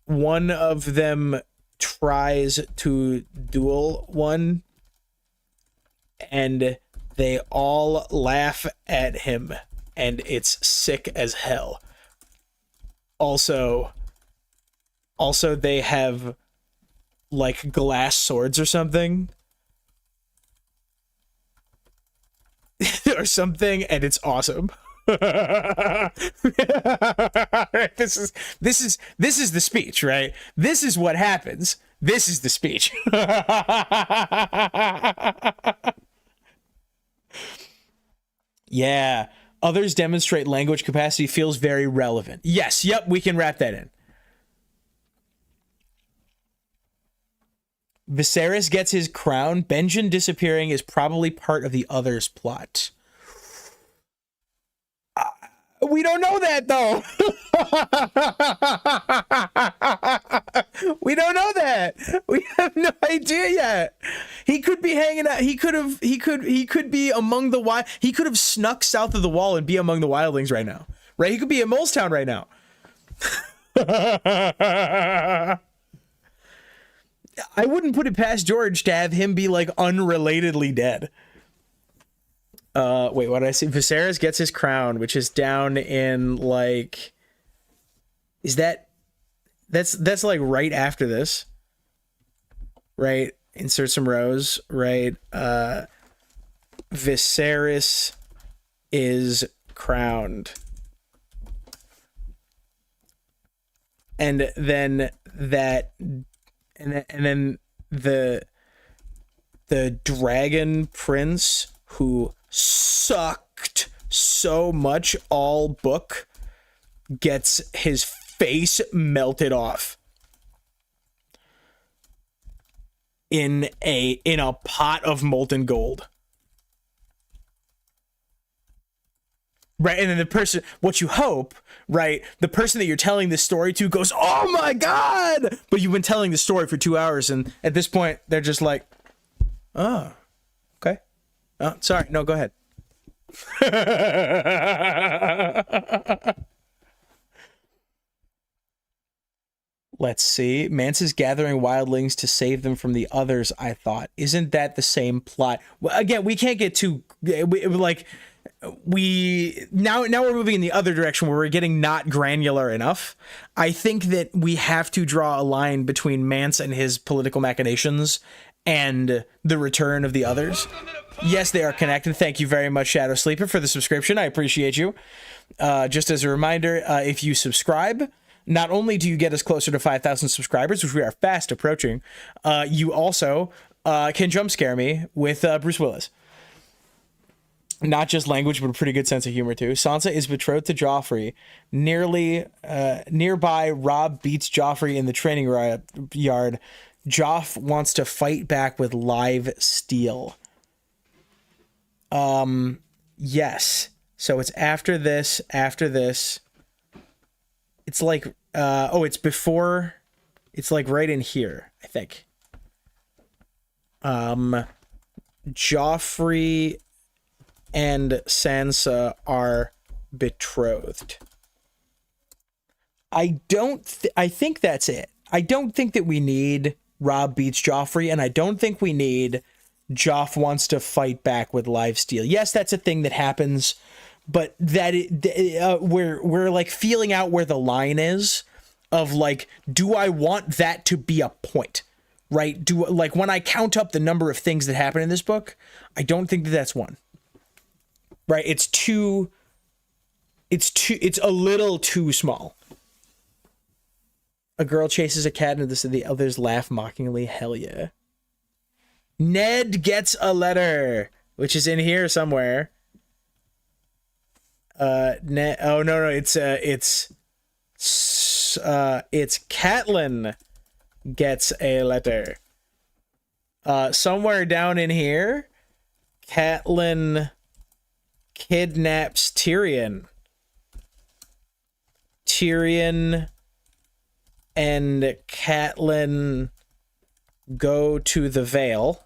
Speaker 2: One of them tries to duel one, and they all laugh at him, and it's sick as hell. Also they have like glass swords or something. Or something, and it's awesome. This is the speech, right? This is what happens. This is the speech. Yeah. Others demonstrate language capacity feels very relevant. Yes. Yep. We can wrap that in. Viserys gets his crown. Benjen disappearing is probably part of the others' plot. We don't know that, though. We don't know that. We have no idea yet. He could be hanging out. He could be among the wild. He could have snuck south of the wall and be among the wildlings right now. Right? He could be in Molestown right now. I wouldn't put it past George to have him be like unrelatedly dead. Wait, what did I see? Viserys gets his crown, which is down in like, is that's like right after this, right? Insert some rows, right? Viserys is crowned. And then the dragon prince who sucked so much all book gets his face melted off in a pot of molten gold. Right, and then the person, what you hope, right, the person that you're telling this story to goes, oh my god! But you've been telling the story for 2 hours, and at this point, they're just like, oh, okay. Oh, sorry, no, go ahead. Let's see. Mance is gathering wildlings to save them from the others, I thought. Isn't that the same plot? Well, again, we can't get too, now we're moving in the other direction where we're getting not granular enough. I think that we have to draw a line between Mance and his political machinations and the return of the others. Yes, they are connected. Thank you very much, Shadow Sleeper, for the subscription. I appreciate you. Just as a reminder, if you subscribe, not only do you get us closer to 5,000 subscribers, which we are fast approaching, you also can jump scare me with Bruce Willis. Not just language, but a pretty good sense of humor, too. Sansa is betrothed to Joffrey. Nearby, Robb beats Joffrey in the training yard. Joff wants to fight back with live steel. Yes. So it's after this. It's like, it's before, it's like right in here, I think. Joffrey and Sansa are betrothed. I think that's it. I don't think that we need Robb beats Joffrey, and I don't think we need Joff wants to fight back with live steel. Yes, that's a thing that happens, but that we're like feeling out where the line is of like, do I want that to be a point? Right? Like when I count up the number of things that happen in this book, I don't think that that's one. Right? It's a little too small. A girl chases a cat and the others laugh mockingly. Hell yeah. Ned gets a letter, which is in here somewhere. Ned, oh no, it's Catelyn gets a letter. Somewhere down in here, Catelyn kidnaps Tyrion. Tyrion and Catelyn go to the Vale.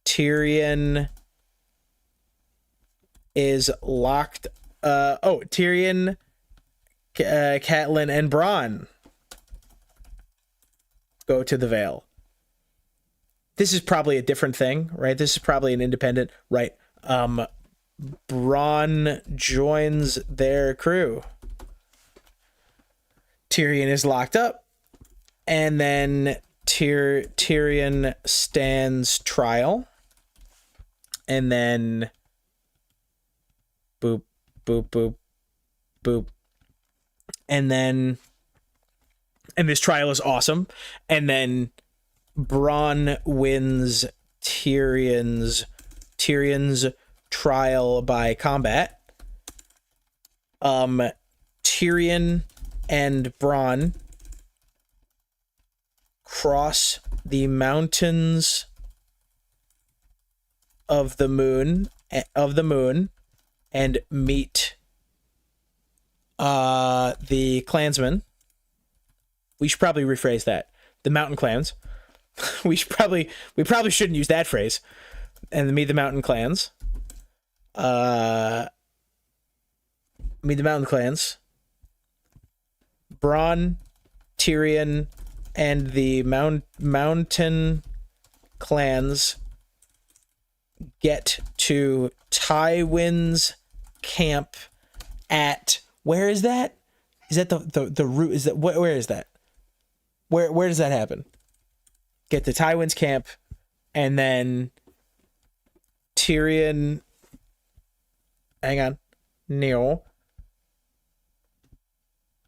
Speaker 2: Tyrion is locked. Tyrion, Catelyn, and Bronn go to the Vale. This is probably a different thing, right? This is probably an independent, right? Bronn joins their crew. Tyrion is locked up, and then Tyrion stands trial, and then boop, boop, boop, boop, and this trial is awesome, and then Bronn wins Tyrion's trial by combat. Tyrion and Bronn cross the mountains of the moon and meet the clansmen. We should probably rephrase that. The mountain clans. we probably shouldn't use that phrase. And meet the mountain clans. Meet the mountain clans. Bronn, Tyrion, and the mountain clans get to Tywin's camp at, where is that? Is that the route? Is that where is that? Where does that happen? Get to Tywin's camp, and then Tyrion. Hang on, Neil.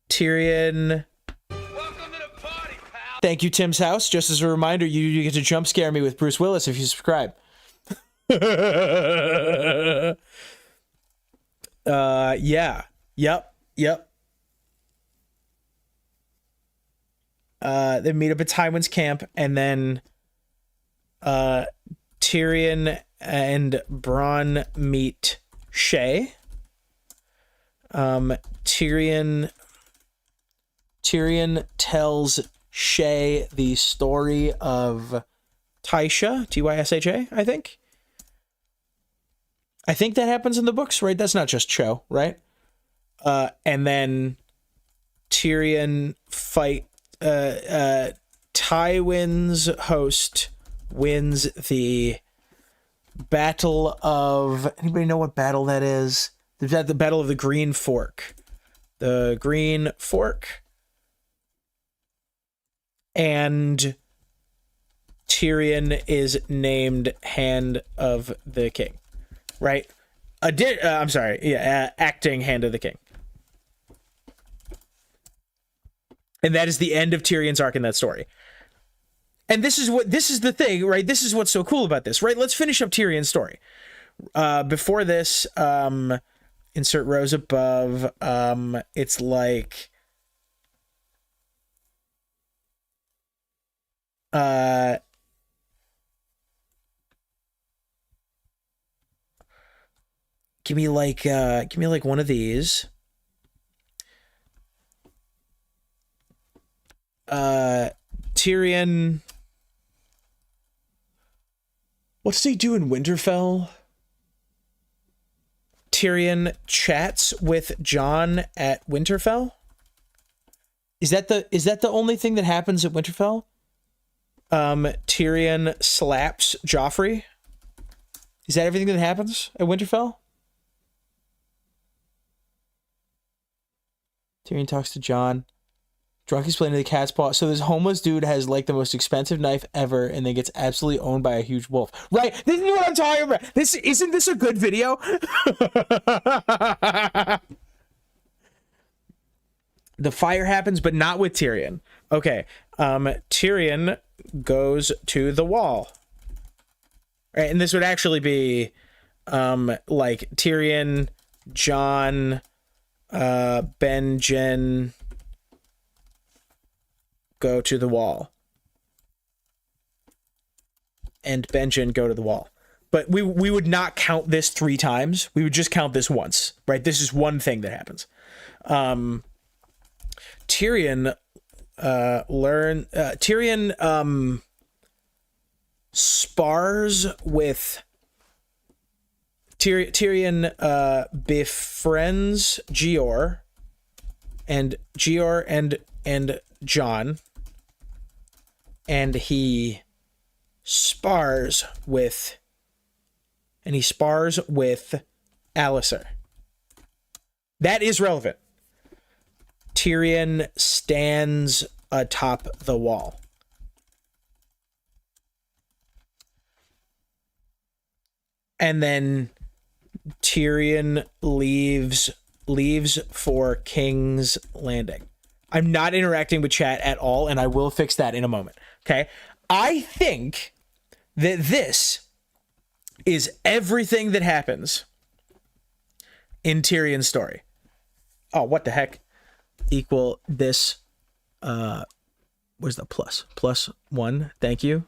Speaker 2: Tyrion. Welcome to the party, pal. Thank you, Tim's House. Just as a reminder, you get to jump scare me with Bruce Willis if you subscribe. Yeah. Yep. They meet up at Tywin's camp, and then Tyrion and Bronn meet Shay. Tyrion tells Shay the story of Tysha, Tysha, I think. I think that happens in the books, right? That's not just show, right? And then Tyrion Tywin's host wins the Battle of... Anybody know what battle that is? The Battle of the Green Fork. The Green Fork. And Tyrion is named Hand of the King. Right? I'm sorry. Yeah, acting Hand of the King. And that is the end of Tyrion's arc in that story. And this is the thing, right? This is what's so cool about this, right? Let's finish up Tyrion's story. Before this, insert rows above. It's like Uh, give me like one of these. Tyrion. What's he do in Winterfell? Tyrion chats with Jon at Winterfell. Is that the only thing that happens at Winterfell? Tyrion slaps Joffrey. Is that everything that happens at Winterfell? Tyrion talks to Jon. Drunk explaining the cat's paw. So this homeless dude has like the most expensive knife ever and then gets absolutely owned by a huge wolf. Right? This is what I'm talking about. Isn't this a good video? The fire happens, but not with Tyrion. Okay. Tyrion goes to the wall. Right, and this would actually be like Tyrion, Jon, Benjen go to the wall. And Benjen go to the wall. But we would not count this 3 times. We would just count this once. Right? This is one thing that happens. Tyrion spars with Tyrion befriends Gior and Jon, and he spars with Alliser. That is relevant. Tyrion stands atop the wall. And then Tyrion leaves for King's Landing. I'm not interacting with chat at all, and I will fix that in a moment. Okay? I think that this is everything that happens in Tyrion's story. Oh, what the heck? Equal this. Where's the plus? +1. Thank you.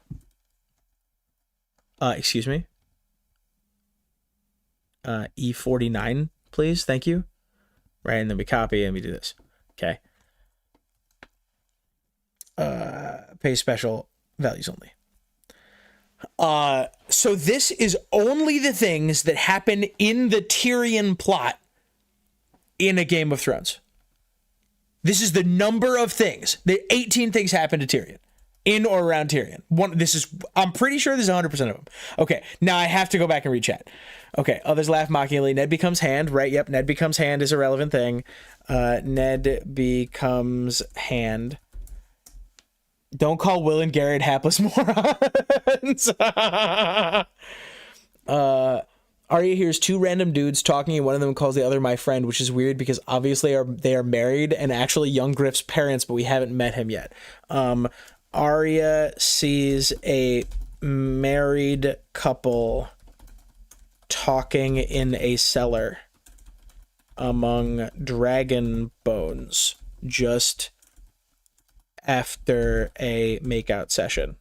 Speaker 2: Excuse me. E49, please. Thank you. Right, and then we copy and we do this. Okay. Pay special values only. So this is only the things that happen in the Tyrion plot in a Game of Thrones. This is the number of things. The 18 things happen to Tyrion. In or around Tyrion. I'm pretty sure this is 100% of them. Okay, now I have to go back and read chat. Okay, others laugh mockingly. Ned becomes hand, right? Yep, Ned becomes hand is a relevant thing. Ned becomes hand. Don't call Will and Garrett hapless morons. Arya hears 2 random dudes talking, and one of them calls the other my friend, which is weird because obviously they are married and actually young Griff's parents, but we haven't met him yet. Arya sees a married couple talking in a cellar among dragon bones just after a makeout session.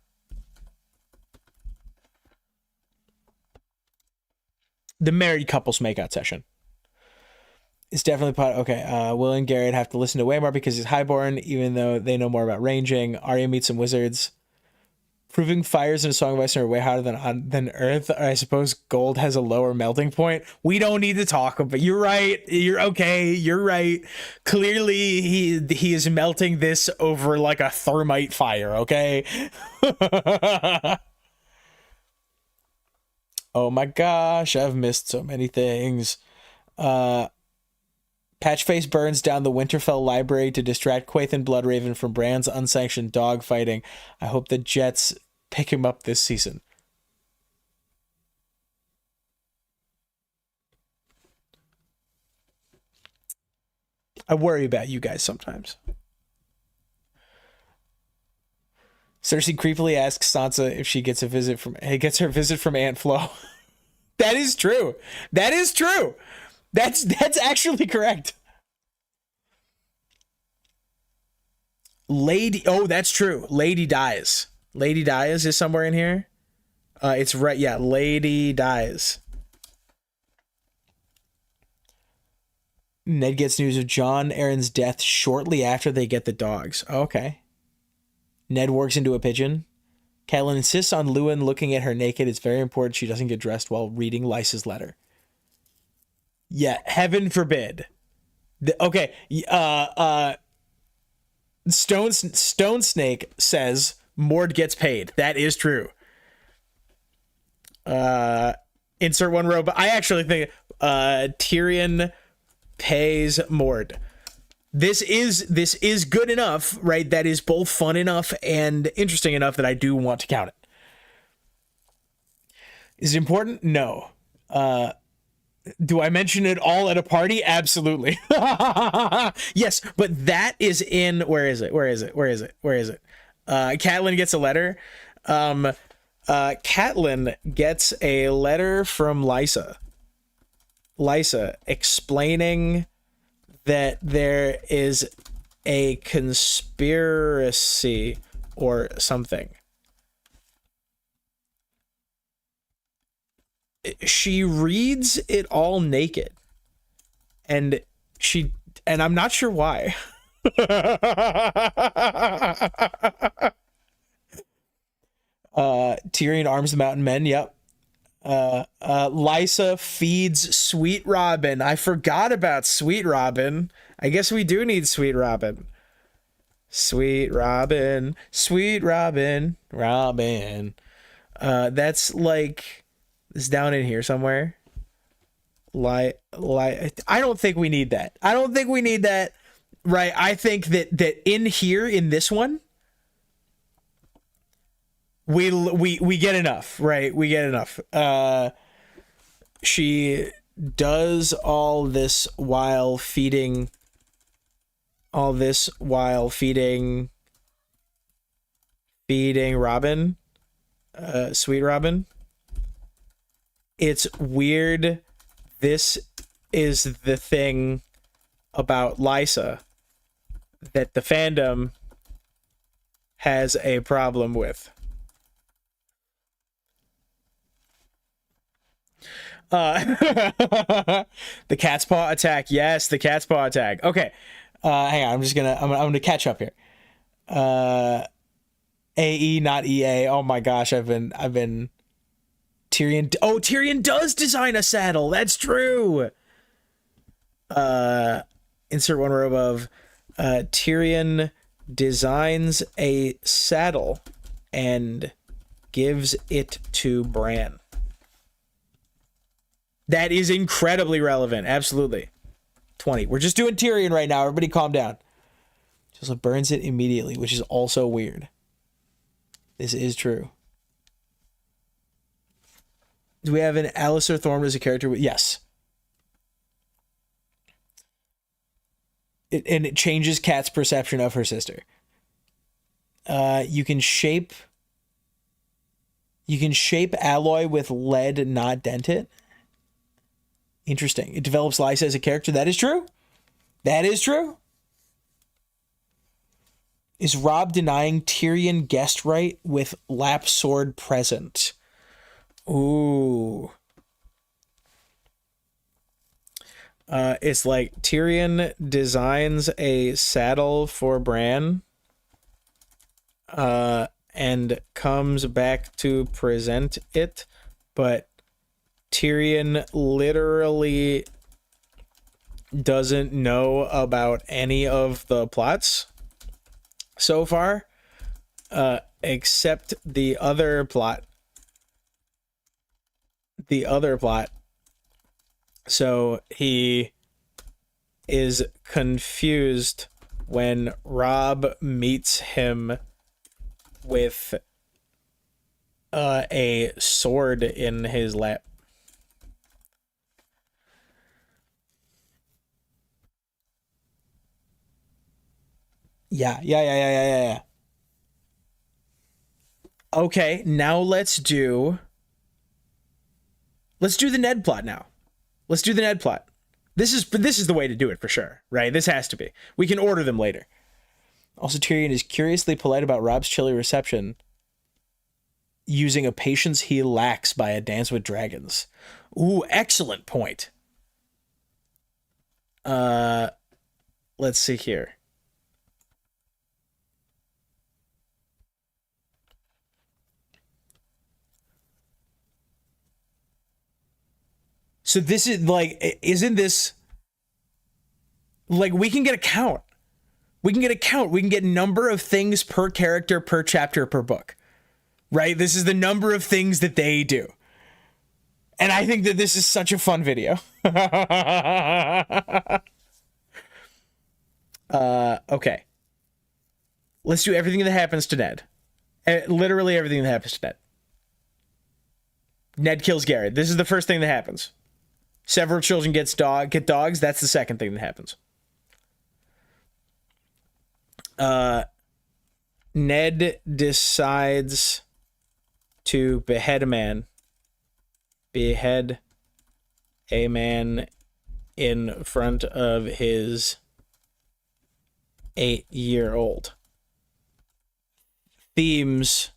Speaker 2: The married couple's makeout session. It's definitely part. Okay, Will and Garrett have to listen to Waymar because he's highborn, even though they know more about ranging. Arya meets some wizards. Proving fires in a Song of Ice are way hotter than Earth. Or I suppose gold has a lower melting point. We don't need to talk about. You're right. You're okay. You're right. Clearly, he is melting this over like a thermite fire. Okay. Oh my gosh, I've missed so many things. Patchface burns down the Winterfell library to distract Quaithe and Bloodraven from Bran's unsanctioned dogfighting. I hope the Jets pick him up this season. I worry about you guys sometimes. Cersei creepily asks Sansa if she gets her visit from Aunt Flo. That is true. That is true. That's actually correct. Lady, oh, that's true. Lady dies. Lady Dies is somewhere in here. It's right. Yeah, Lady Dies. Ned gets news of John Aaron's death shortly after they get the dogs. Okay. Ned works into a pigeon. Catelyn insists on Luwin looking at her naked. It's very important she doesn't get dressed while reading Lysa's letter. Yeah, heaven forbid. Okay. Stone Snake says Mord gets paid. That is true. Insert one row, but I actually think Tyrion pays Mord. This is good enough, right? That is both fun enough and interesting enough that I do want to count it. Is it important? No. Do I mention it all at a party? Absolutely. Yes, but that is in... Where is it? Catelyn gets a letter. Catelyn gets a letter from Lysa. Lysa explaining that there is a conspiracy or something. She reads it all naked, and I'm not sure why. Tyrion arms the mountain men. Yep. Lysa feeds Sweet Robin. I forgot about Sweet Robin. I guess we do need Sweet Robin. Sweet Robin. Robin. That's like... It's down in here somewhere. I don't think we need that. Right? I think that in here, in this one, we get enough, right? We get enough. She does all this while feeding Robin, Sweet Robin. It's weird. This is the thing about Lysa that the fandom has a problem with. The cat's paw attack. Yes, the cat's paw attack. Okay. Hang on. I'm gonna catch up here. AE, not EA. Oh my gosh, I've been Tyrion. Oh, Tyrion does design a saddle. That's true. Insert one row above. Tyrion designs a saddle and gives it to Bran. That is incredibly relevant. Absolutely. 20. We're just doing Tyrion right now. Everybody calm down. She also burns it immediately, which is also weird. This is true. Do we have an Alistair Thorne as a character? Yes. And it changes Kat's perception of her sister. You can shape alloy with lead, not dent it. Interesting. It develops Lysa as a character. That is true. That is true. Is Robb denying Tyrion guest right with lap sword present? Ooh. It's like Tyrion designs a saddle for Bran and comes back to present it, but Tyrion literally doesn't know about any of the plots so far, except the other plot. So he is confused when Robb meets him with a sword in his lap. Yeah. Okay, now let's do the Ned plot now. Let's do the Ned plot. This is the way to do it for sure, right? This has to be. We can order them later. Also, Tyrion is curiously polite about Robb's chilly reception, using a patience he lacks by a Dance with Dragons. Ooh, excellent point. Let's see here. So this is like, isn't this like, we can get a count. We can get a count. We can get number of things per character, per chapter, per book. Right? This is the number of things that they do. And I think that this is such a fun video. Okay. Let's do everything that happens to Ned. Literally everything that happens to Ned. Ned kills Garrett. This is the first thing that happens. Several children get dogs. That's the second thing that happens. Ned decides to behead a man. Behead a man in front of his 8-year-old. Themes,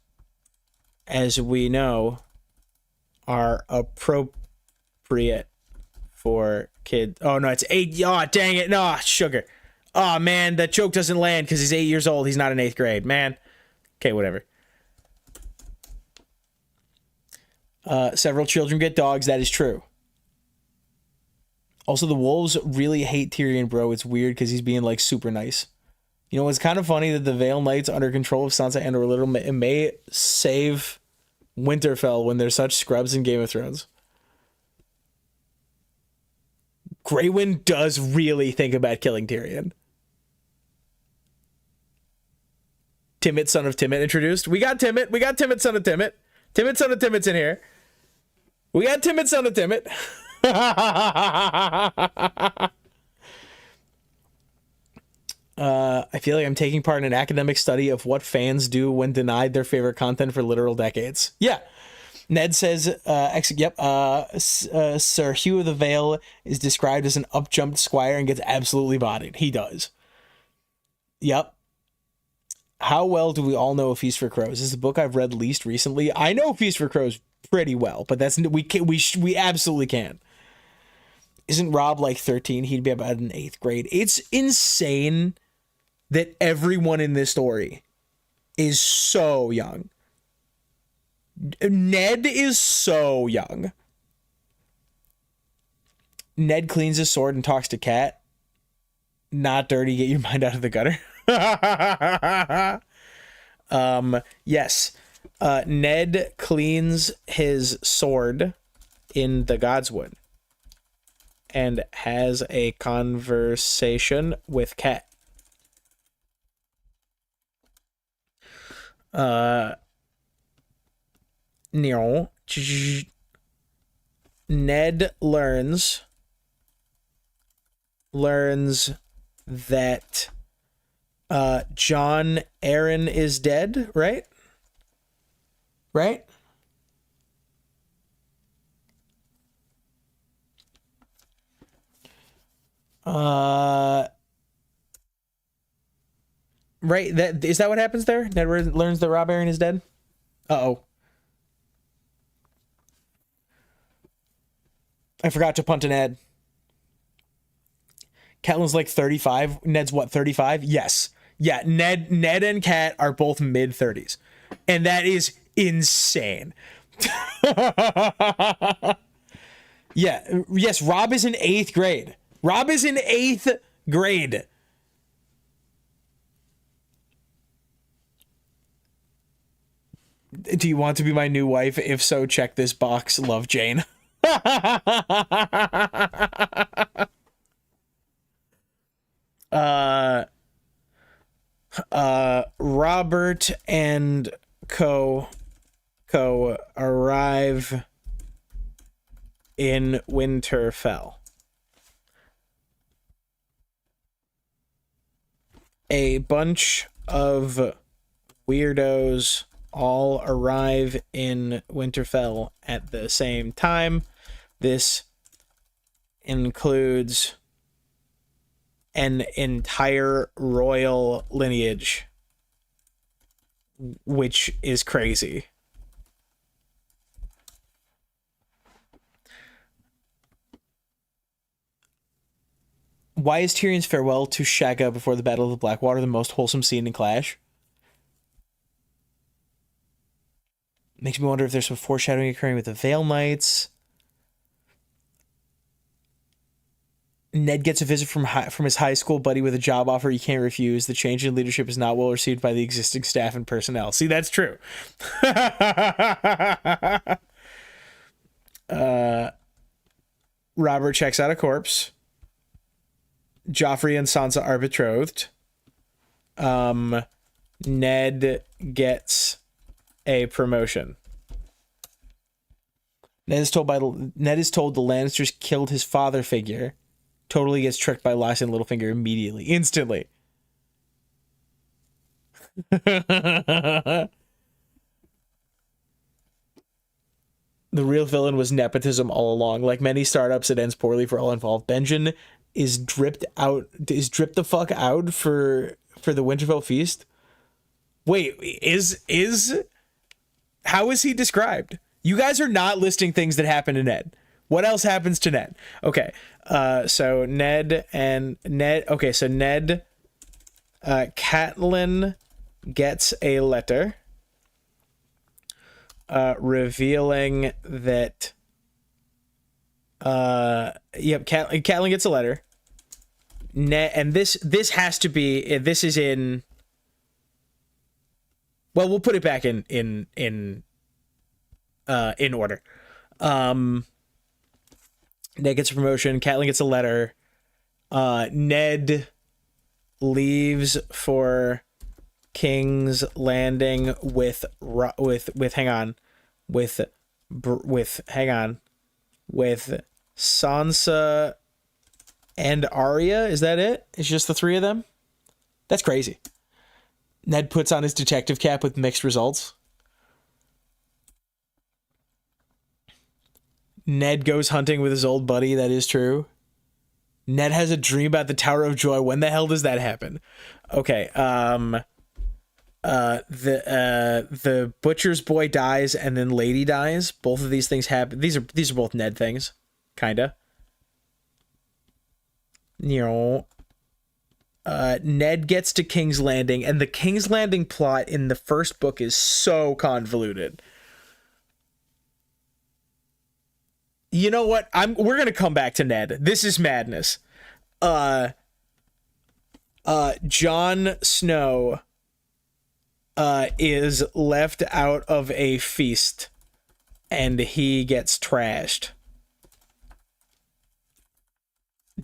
Speaker 2: as we know, are appropriate for kids. Oh no, it's 8. Oh, dang it. No, sugar. Oh man, that joke doesn't land because he's 8 years old. He's not in 8th grade, man. Okay, whatever. Several children get dogs. That is true. Also, the wolves really hate Tyrion, bro. It's weird because he's being like super nice. You know, it's kind of funny that the Vale Knights under control of Sansa and or Little may save Winterfell when they're such scrubs in Game of Thrones. Grey Wind does really think about killing Tyrion. Timett, son of Timett, introduced. We got Timett. We got Timett, son of Timett. Timett, son of Timett's in here. We got Timett, son of Timett. I feel like I'm taking part in an academic study of what fans do when denied their favorite content for literal decades. Yeah. Ned says, Sir Hugh of the Vale is described as an up-jumped squire and gets absolutely bodied. He does. Yep. How well do we all know A Feast for Crows? This is the book I've read least recently. I know Feast for Crows pretty well, but that's we absolutely can. Isn't Rob like 13? He'd be about in 8th grade. It's insane that everyone in this story is so young. Ned is so young. Ned cleans his sword and talks to Cat. Not dirty, get your mind out of the gutter. Yes. Ned cleans his sword in the Godswood and has a conversation with Cat. Ned learns that John Arryn is dead, right? Right? Right, that is that what happens there? Ned learns that Rob Arryn is dead? Uh-oh. I forgot to punt an ad. Catelyn's like 35. Ned's what, 35? Yes. Yeah, Ned and Cat are both mid-30s. And that is insane. Yeah, yes, Rob is in 8th grade. Rob is in 8th grade. Do you want to be my new wife? If so, check this box. Love, Jane. Robert and co arrive in Winterfell. A bunch of weirdos all arrive in Winterfell at the same time. This includes an entire royal lineage, which is crazy. Why is Tyrion's farewell to Shagga before the Battle of the Blackwater the most wholesome scene in Clash? Makes me wonder if there's some foreshadowing occurring with the Vale Knights. Ned gets a visit from his high school buddy with a job offer he can't refuse. The change in leadership is not well received by the existing staff and personnel. See, that's true. Robert checks out a corpse. Joffrey and Sansa are betrothed. Ned gets a promotion. Ned is told the Lannisters killed his father figure. Totally gets tricked by Lysa and Littlefinger immediately, instantly. The real villain was nepotism all along. Like many startups, it ends poorly for all involved. Benjen is dripped the fuck out for the Winterfell feast. Wait, how is he described? You guys are not listing things that happen to Ned. What else happens to Ned? Okay, so Ned, Catelyn gets a letter revealing that Catelyn gets a letter. Ned, and this has to be, this is in, well, we'll put it back in order. Ned gets a promotion. Catelyn gets a letter. Ned leaves for King's Landing with Sansa and Arya. Is that it? It's just the three of them? That's crazy. Ned puts on his detective cap with mixed results. Ned goes hunting with his old buddy. That is true. Ned has a dream about the Tower of Joy. When the hell does that happen? Okay. The butcher's boy dies and then Lady dies. Both of these things happen. These are both Ned things, kinda. Ned gets to King's Landing, and the King's Landing plot in the first book is so convoluted. You know what? We're gonna come back to Ned. This is madness. Jon Snow is left out of a feast, and he gets trashed.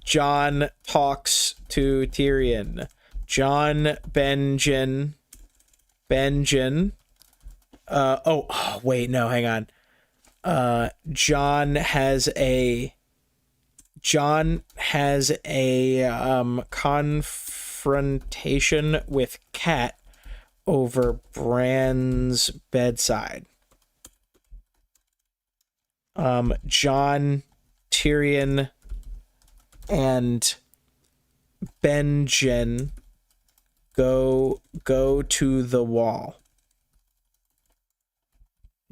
Speaker 2: Jon talks to Tyrion. Benjen. Wait, no, hang on. Jon has a confrontation with Cat over Bran's bedside. Jon, Tyrion, and Benjen go to the wall.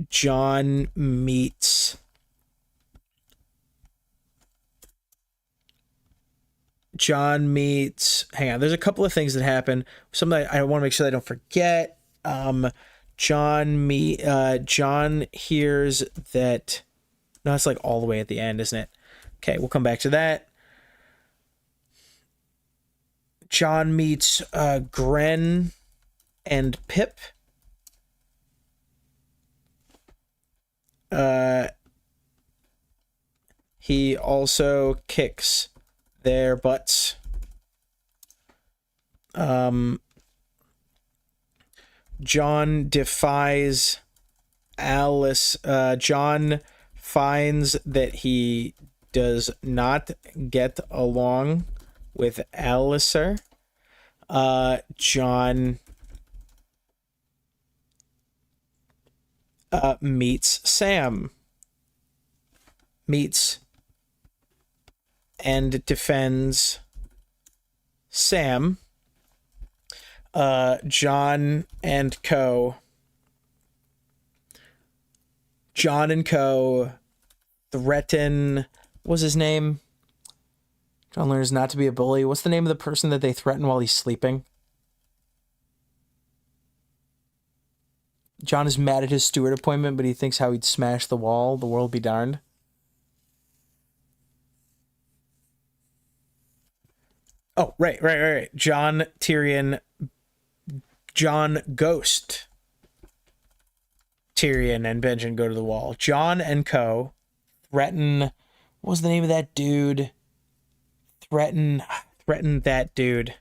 Speaker 2: Jon meets hang on, there's a couple of things that happen. Something I want to make sure I don't forget. Jon hears that, no, it's like all the way at the end, isn't it? Okay, we'll come back to that. Jon meets Gren and Pip. He also kicks their butts. Jon defies Alice. Jon finds that he does not get along with Alistair. Jon meets Sam. Meets and defends Sam. Jon and Co. threaten, what was his name? John learns not to be a bully. What's the name of the person that they threaten while he's sleeping? John is mad at his steward appointment, but he thinks how he'd smash the wall. The world be darned. Oh, right. John, Tyrion, John, Ghost. Tyrion and Benjen go to the wall. John and co. threaten... What was the name of that dude? Threaten that dude.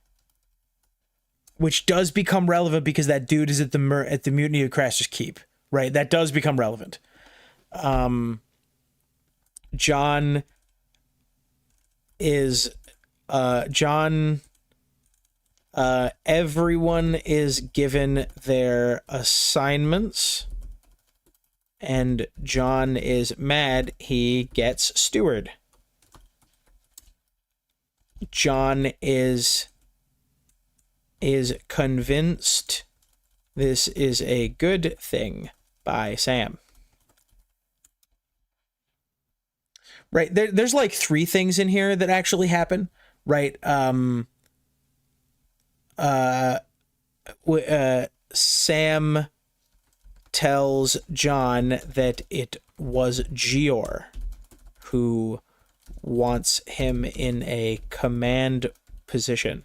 Speaker 2: Which does become relevant because that dude is at the Mutiny of Craster's Keep. Right? That does become relevant. John is... everyone is given their assignments, and John is mad he gets steward. John is convinced this is a good thing by Sam. Right, there's like 3 things in here that actually happen. Right. Sam tells John that it was Gior who wants him in a command position.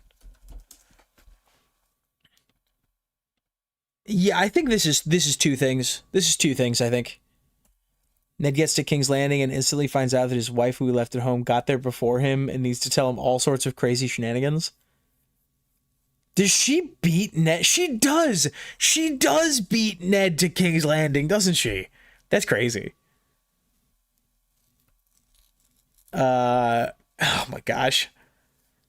Speaker 2: Yeah, I think this is 2 things. This is 2 things, I think. Ned gets to King's Landing and instantly finds out that his wife, who he left at home, got there before him and needs to tell him all sorts of crazy shenanigans. Does she beat Ned? She does. She does beat Ned to King's Landing, doesn't she? That's crazy. Oh my gosh.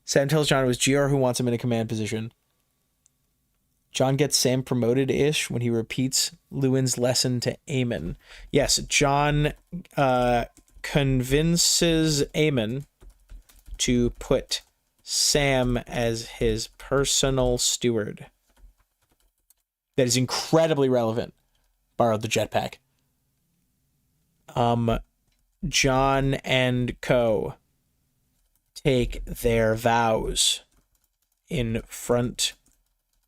Speaker 2: Sam tells John it was Gior who wants him in a command position. John gets Sam promoted-ish when he repeats Lewin's lesson to Aemon. Yes, John convinces Aemon to put Sam as his personal steward. That is incredibly relevant. Borrowed the jetpack. John and co. take their vows in front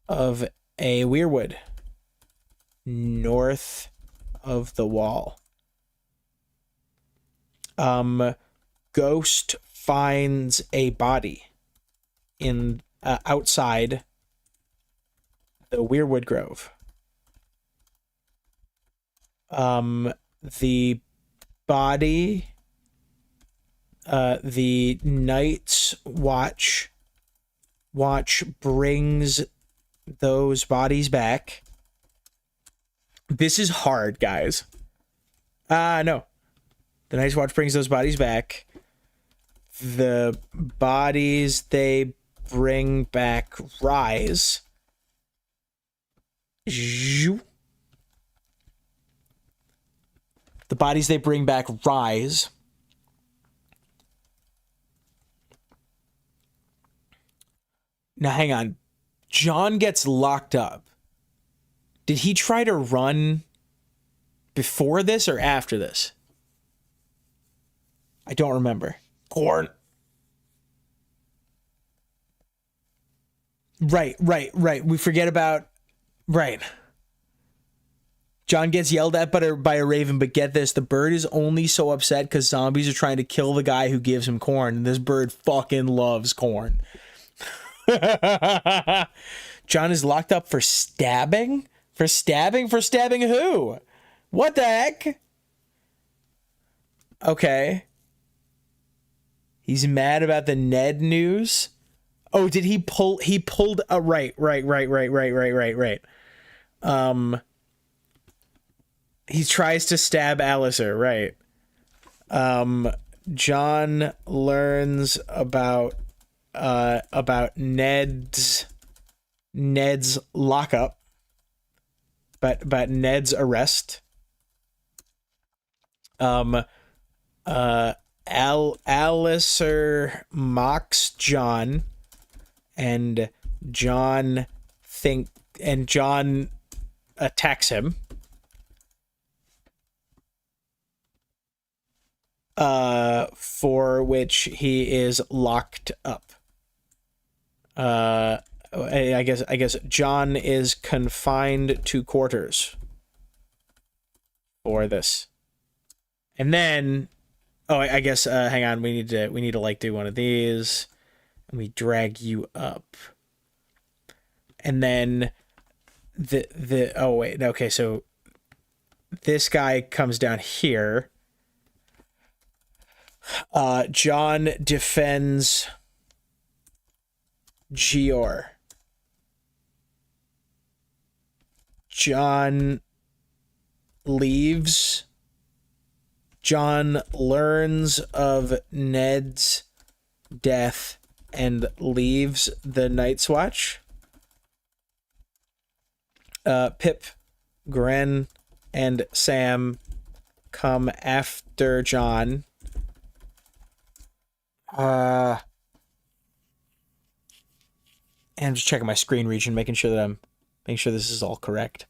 Speaker 2: of a weirwood north of the wall. Ghost finds a body in outside the weirwood grove. The body, the Night's Watch brings those bodies back. This is hard, guys. No. The Night's Watch brings those bodies back. The bodies they bring back rise. The bodies they bring back rise. Now, hang on. John gets locked up. Did he try to run before this or after this? I don't remember. Corn. Right. We forget about... Right. John gets yelled at by a raven, but get this, the bird is only so upset because zombies are trying to kill the guy who gives him corn, and this bird fucking loves corn. John is locked up for stabbing? For stabbing who? What the heck? Okay. He's mad about the Ned news. Oh, did he pull? He pulled a right. He tries to stab Alistair, right? John learns about Ned's lockup, but Ned's arrest. Alistair mocks John, and John attacks him. for which he is locked up. I guess John is confined to quarters for this. And then, I guess hang on, we need to like do one of these, and we drag you up. And then so this guy comes down here. John defends Gior. John leaves. John learns of Ned's death and leaves the Night's Watch. Pip, Gren, and Sam come after John. And I'm just checking my screen region, making sure this is all correct.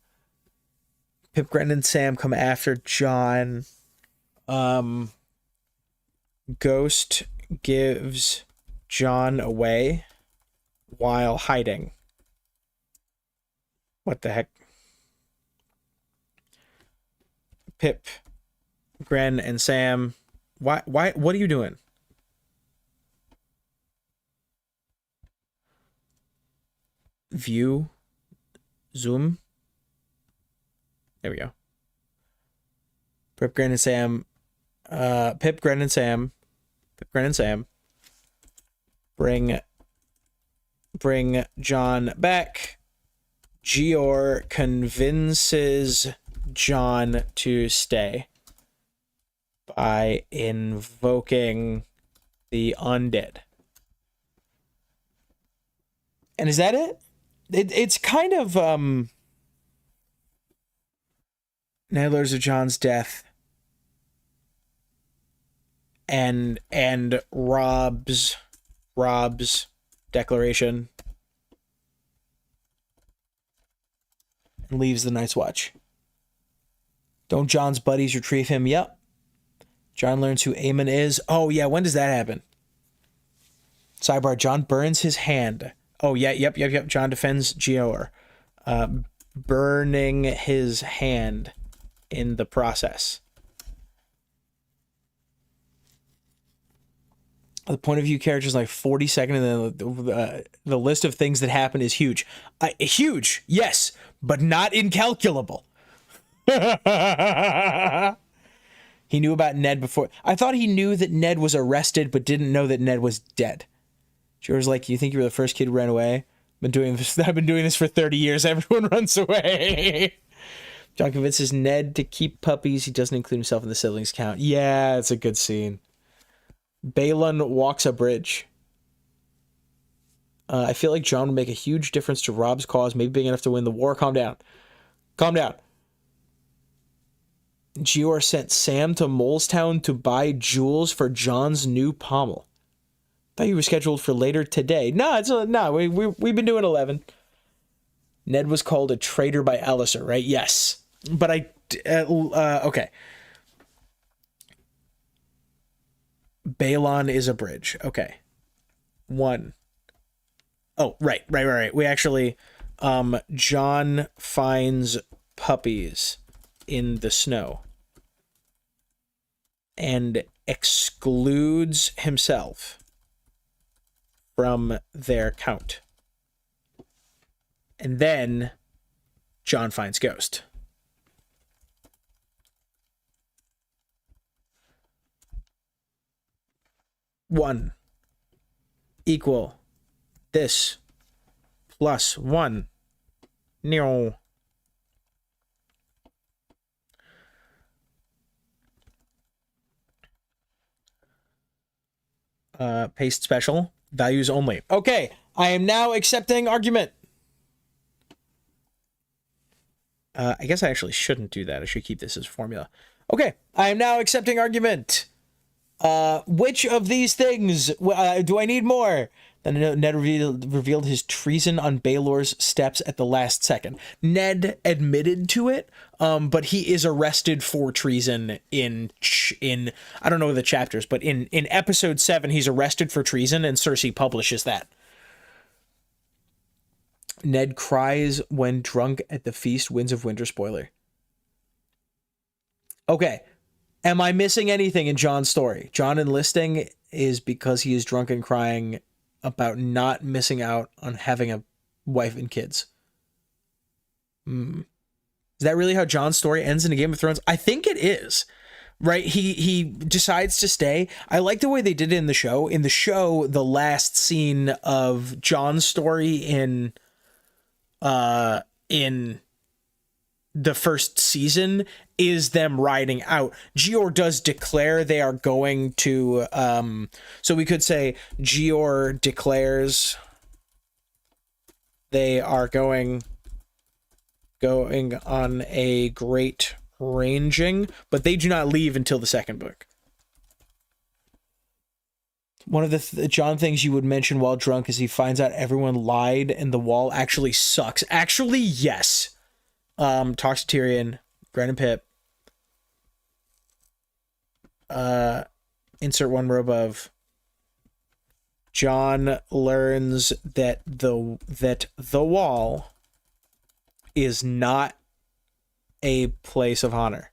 Speaker 2: Pip, Gren, and Sam come after John. Ghost gives John away while hiding. What the heck? Pip, Gren, and Sam. Why, what are you doing? View. Zoom. There we go. Pip, Gren, and Sam. Pip, Gren, and Sam. Pip, Gren, and Sam. Bring John back. Gior convinces John to stay by invoking the undead. And is that it? It's kind of Ned learns of John's death and Rob's declaration and leaves the Night's Watch. Don't John's buddies retrieve him? Yep. John learns who Eamon is. Oh yeah, when does that happen? Sidebar, John burns his hand. Oh yeah, yep. John defends Gior, burning his hand in the process. The point of view character is like 40 seconds, and then the list of things that happen is huge. Huge, yes, but not incalculable. He knew about Ned before. I thought he knew that Ned was arrested, but didn't know that Ned was dead. George's like, you think you were the first kid who ran away? I've been doing this for 30 years. Everyone runs away. John convinces Ned to keep puppies. He doesn't include himself in the siblings count. Yeah, it's a good scene. Balon walks a bridge. I feel like John would make a huge difference to Rob's cause, maybe big enough to win the war. Calm down. Gior sent Sam to Molestown to buy jewels for John's new pommel. Thought you were scheduled for later today. We've been doing 11. Ned was called a traitor by Alistair, right? Yes. But okay. Balon is a bridge. Okay. 1. Oh, right. We actually, John finds puppies in the snow and excludes himself from their count. And then John finds Ghost. One equal this plus 1. No. Paste special. Values only. Okay, I am now accepting argument. I guess I actually shouldn't do that. I should keep this as formula. Okay, I am now accepting argument. Which of these things do I need more? Then Ned revealed his treason on Baelor's steps at the last second. Ned admitted to it, but he is arrested for treason in I don't know the chapters, but in episode 7 he's arrested for treason, and Cersei publishes that. Ned cries when drunk at the feast. Winds of Winter spoiler. Okay. Am I missing anything in Jon's story? Jon enlisting is because he is drunk and crying about not missing out on having a wife and kids. Is that really how Jon's story ends in a Game of Thrones? I think it is. Right? He decides to stay. I like the way they did it in the show. In the show, the last scene of Jon's story in the first season is them riding out. Gior does declare they are going to, so we could say Gior declares they are going on a great ranging, but they do not leave until the second book. One of the Jon things you would mention while drunk is he finds out everyone lied and the wall actually sucks. Actually, yes. Talks to Tyrion, Bran and Pip. Insert one more above. Jon learns that the wall is not a place of honor.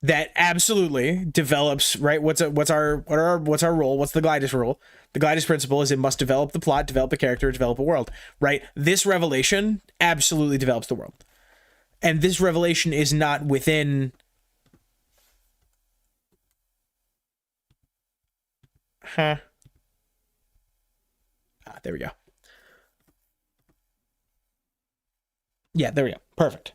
Speaker 2: That absolutely develops, right? What's our role? What's the Glidus rule? The Glidus principle is it must develop the plot, develop a character, develop a world, right? This revelation absolutely develops the world. And this revelation is not within there we go. Yeah, there we go. Perfect.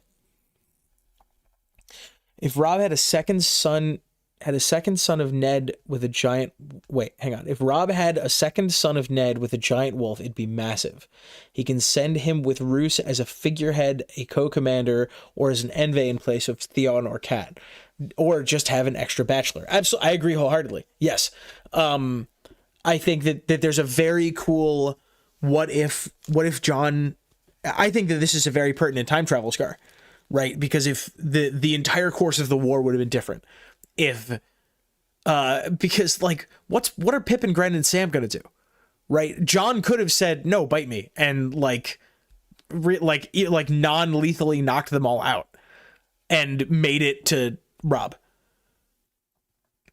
Speaker 2: If Robb had a second son of Ned with a giant... Wait, hang on. If Robb had a second son of Ned with a giant wolf, it'd be massive. He can send him with Roose as a figurehead, a co-commander, or as an envoy in place of Theon or Cat. Or just have an extra bachelor. Absolutely, I agree wholeheartedly. Yes. I think that there's a very cool... What if Jon... I think that this is a very pertinent time travel scar. Right? Because if the entire course of the war would have been different. Because like, what are Pip and Gren and Sam going to do? Right? Jon could have said, no, bite me. And like non-lethally knocked them all out and made it to Robb.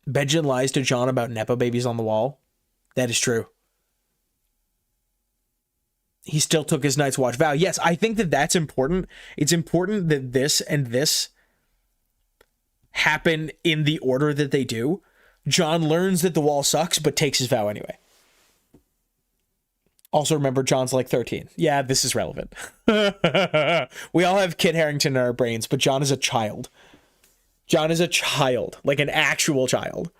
Speaker 2: Benjen lies to Jon about Nepo babies on the wall. That is true. He still took his Night's Watch vow. Yes, I think that that's important. It's important that this and this happen in the order that they do. Jon learns that the wall sucks, but takes his vow anyway. Also remember, Jon's like 13. Yeah, this is relevant. We all have Kit Harington in our brains, but Jon is a child. Jon is a child, like an actual child.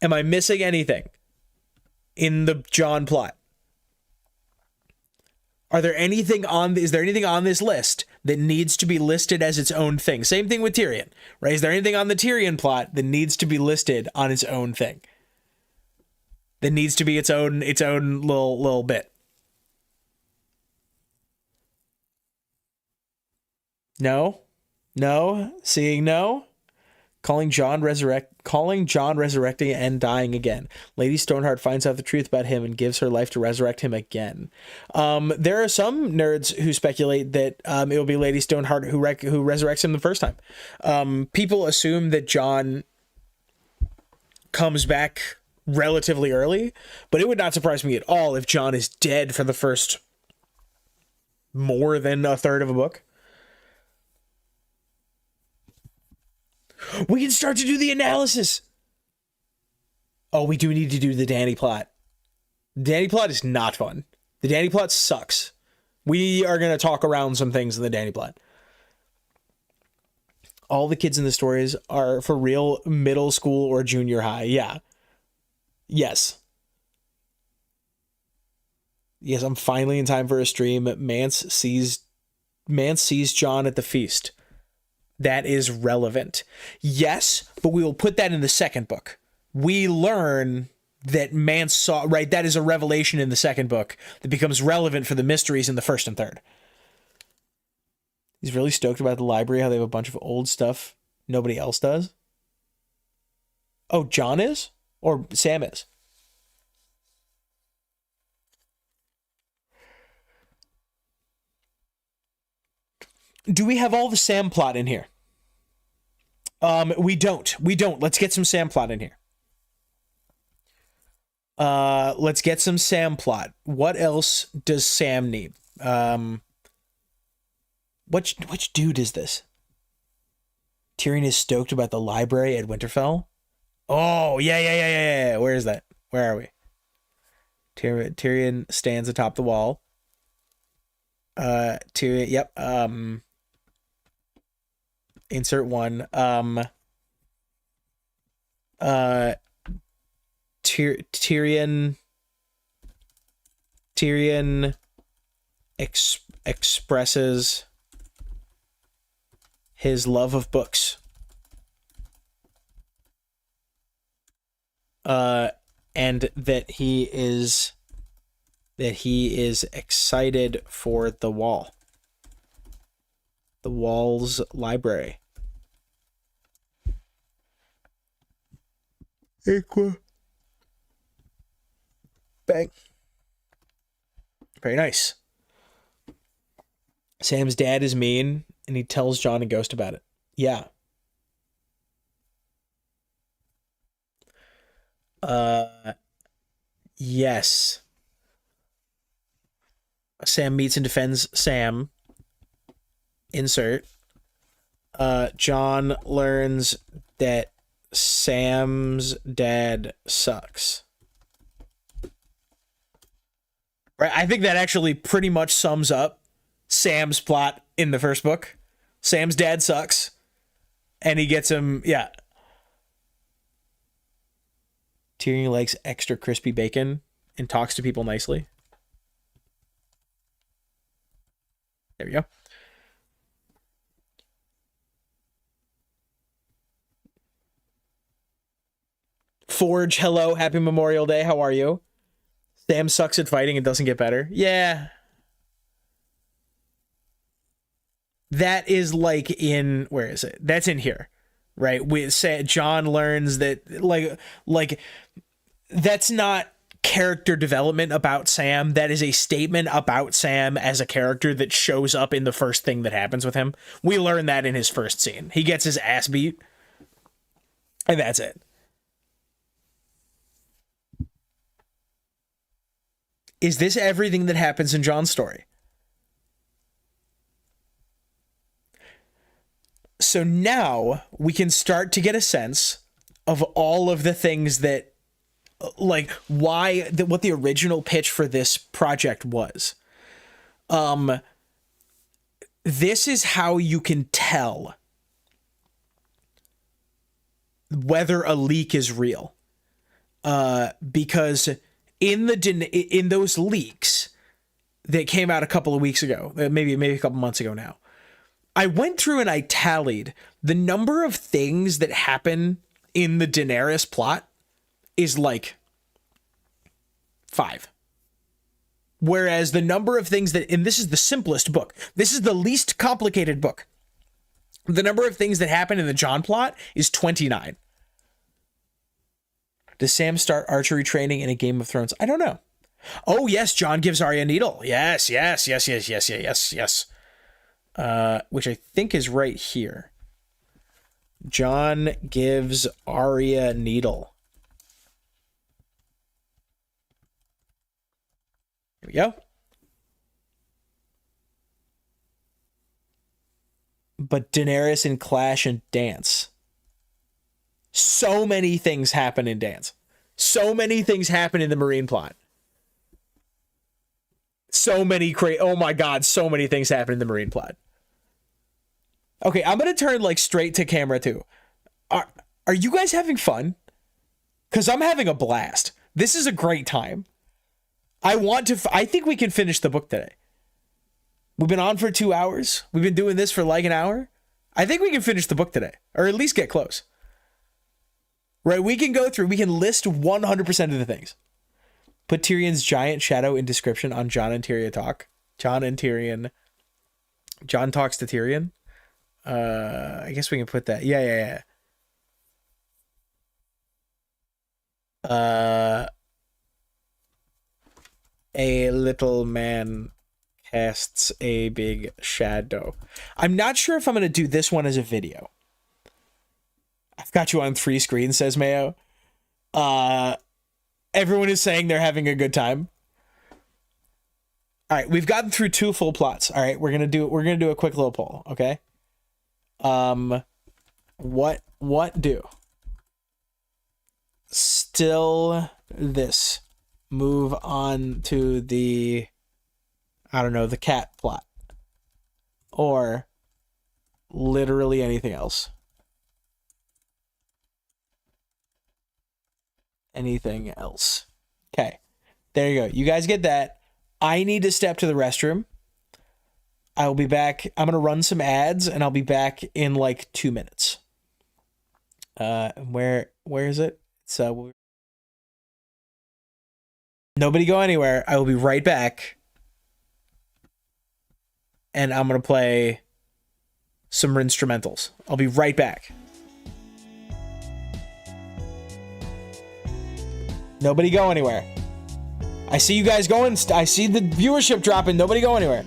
Speaker 2: Am I missing anything in the Jon plot? Is there anything on this list that needs to be listed as its own thing? Same thing with Tyrion, right? Is there anything on the Tyrion plot that needs to be listed on its own thing? That needs to be its own little bit? No? Seeing no? Calling Jon resurrecting and dying again. Lady Stoneheart finds out the truth about him and gives her life to resurrect him again. There are some nerds who speculate that it will be Lady Stoneheart who resurrects him the first time. People assume that Jon comes back relatively early, but it would not surprise me at all if Jon is dead for the first more than a third of a book. We can start to do the analysis. Oh, we do need to do the Dany plot. The Dany plot is not fun. The Dany plot sucks. We are going to talk around some things in the Dany plot. All the kids in the stories are for real middle school or junior high. Yeah. Yes. Yes, I'm finally in time for a stream. Mance sees Jon at the feast. that is relevant. Yes, but we will put that in the second book. We learn that man saw, right? That is a revelation in the second book that becomes relevant for the mysteries in the first and third. He's really stoked about the library, how they have a bunch of old stuff nobody else does. Oh, John is? Or Sam is? Do we have all the Sam plot in here? We don't. Let's get some Sam plot in here. Let's get some Sam plot. What else does Sam need? Which dude is this? Tyrion is stoked about the library at Winterfell. Oh, yeah. Where is that? Where are we? Tyrion stands atop the wall. Tyrion, yep. Insert one. Tyrion expresses his love of books. And that he is excited for the wall. The Wall's library. Equa. Bang. Very nice. Sam's dad is mean, and he tells Jon and Ghost about it. Yeah. Yes. Sam meets and defends Sam. Insert. Jon learns that Sam's dad sucks. Right, I think that actually pretty much sums up Sam's plot in the first book. Sam's dad sucks, and he gets him, yeah. Tyrion likes extra crispy bacon and talks to people nicely. There we go. Forge, hello, happy Memorial Day, how are you? Sam sucks at fighting and doesn't get better. Yeah. That is like in, where is it? That's in here, right? Jon learns that, like, that's not character development about Sam. That is a statement about Sam as a character that shows up in the first thing that happens with him. We learn that in his first scene. He gets his ass beat, and that's it. Is this everything that happens in Jon's story? So now we can start to get a sense of all of the things that, like, what the original pitch for this project was. This is how you can tell whether a leak is real. Because in those leaks that came out a couple of weeks ago, maybe a couple months ago now, I went through and I tallied the number of things that happen in the Daenerys plot is like 5. Whereas the number of things that, and this is the simplest book, this is the least complicated book, the number of things that happen in the Jon plot is 29. Does Sam start archery training in a Game of Thrones? I don't know. Oh, yes, Jon gives Arya a needle. Yes. Which I think is right here. Jon gives Arya needle. Here we go. But Daenerys in Clash and Dance. So many things happen in Dance. So many things happen in the Marine plot. So many oh my god, so many things happen in the Marine plot. Okay, I'm gonna turn like straight to camera too. Are you guys having fun? Because I'm having a blast. This is a great time. I think we can finish the book today. We've been on for 2 hours. We've been doing this for like an hour. I think we can finish the book today, or at least get close. Right? We can go through, we can list 100% of the things. Put Tyrion's giant shadow in description on Jon and Tyrion talk. Jon talks to Tyrion. I guess we can put that. Yeah. A little man casts a big shadow. I'm not sure if I'm going to do this one as a video. I've got you on 3 screens, says Mayo. Everyone is saying they're having a good time. All right, we've gotten through 2 full plots. All right, we're gonna do a quick little poll, okay? What do? Still this. Move on to the, I don't know, the cat plot. Or literally anything else. Anything else. Okay. There you go. You guys get that. I need to step to the restroom. I will be back. I'm going to run some ads and I'll be back in like 2 minutes. Where is it? So nobody go anywhere. I will be right back. And I'm going to play some instrumentals. I'll be right back. Nobody go anywhere. I see you guys going. I see the viewership dropping. Nobody go anywhere.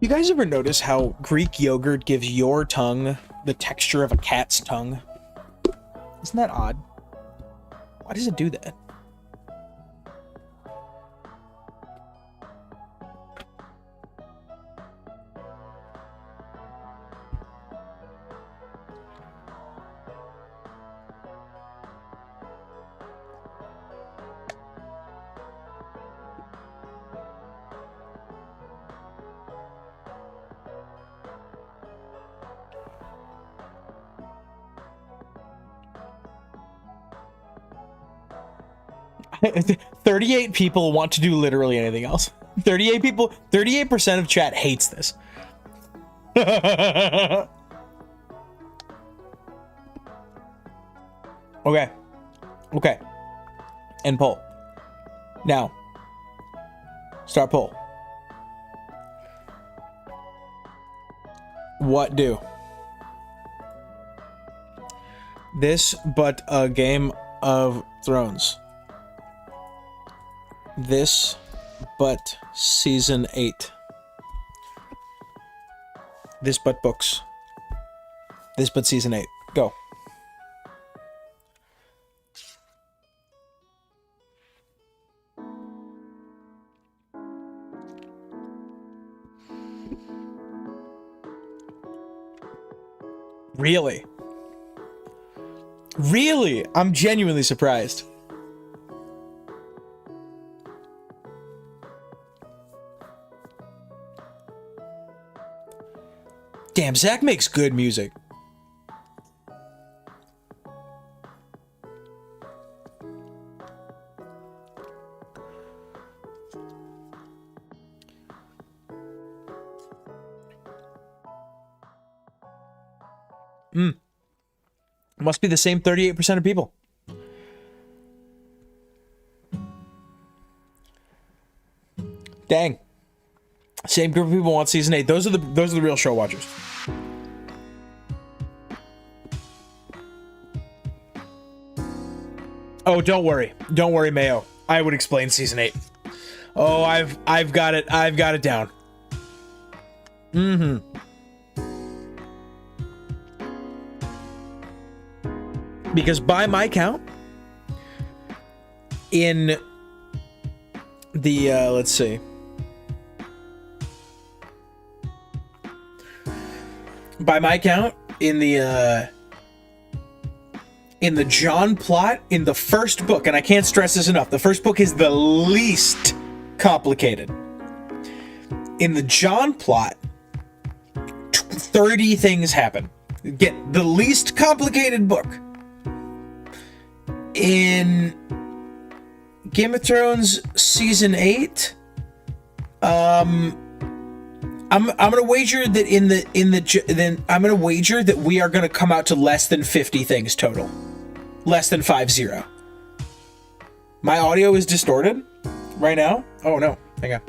Speaker 2: You guys ever notice how Greek yogurt gives your tongue the texture of a cat's tongue? Isn't that odd? Why does it do that? It 38 people want to do literally anything else. 38 people, 38% of chat hates this. Okay. Okay. End poll. Now. Start poll. What do? This but a Game of Thrones. This but season 8. This but books. This but season 8. Go. Really? Really? I'm genuinely surprised. Damn, Zach makes good music. Must be the same 38% of people. Dang. Same group of people want season 8. Those are the real show watchers. Oh, don't worry. Don't worry, Mayo. I would explain season 8. Oh, I've got it. I've got it down. Because by my count, in the let's see. By my count, in the John plot in the first book, and I can't stress this enough, the first book is the least complicated. In the John plot, 30 things happen. Get the least complicated book. In Game of Thrones season 8, I'm gonna wager that I'm gonna wager that we are gonna come out to less than 50 things total. Less than 50. My audio is distorted right now. Oh no, hang on.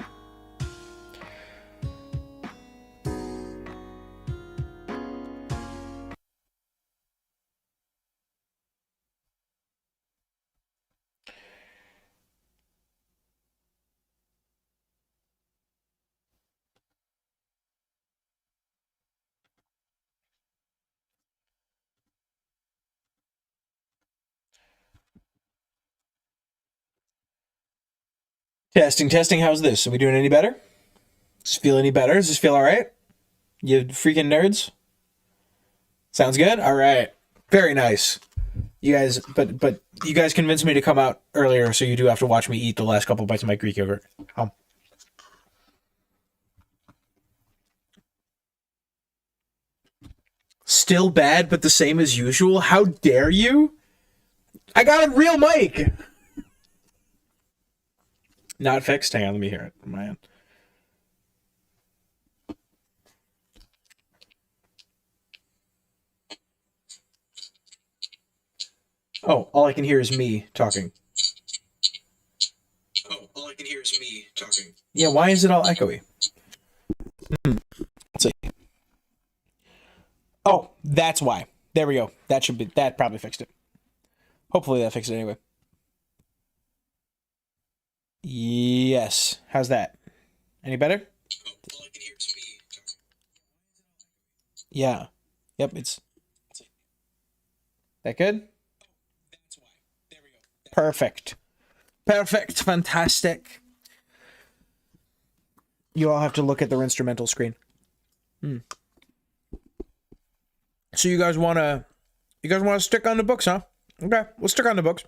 Speaker 2: Testing. How's this? Are we doing any better? Does this feel any better? Does this feel all right? You freaking nerds? Sounds good? All right. Very nice. You guys, but you guys convinced me to come out earlier, so you do have to watch me eat the last couple bites of my Greek yogurt. Still bad, but the same as usual? How dare you? I got a real mic! Not fixed? Hang on, let me hear it from my end. Oh, all I can hear is me talking. Yeah, why is it all echoey? Let's see. Oh, that's why. There we go. That probably fixed it. Hopefully that fixed it anyway. Yes. How's that? Any better? Oh, all I can hear is me Yeah. Yep, it's that good? Perfect. Perfect. Fantastic. You all have to look at their instrumental screen. So you guys wanna stick on the books, huh? Okay, we'll stick on the books.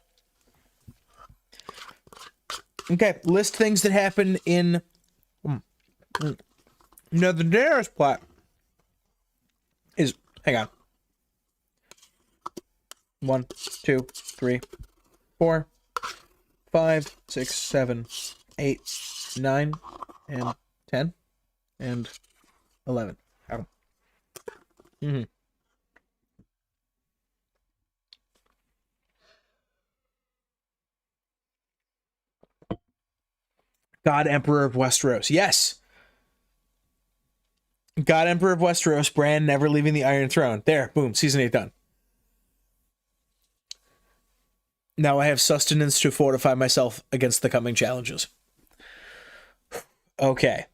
Speaker 2: Okay, list things that happen in Now the Daenerys plot is, hang on. 1, 2, 3, 4, 5, 6, 7, 8, 9, and 10, and 11. Oh. God Emperor of Westeros. Yes. God Emperor of Westeros, Bran never leaving the Iron Throne. There, boom, season 8 done. Now I have sustenance to fortify myself against the coming challenges. Okay.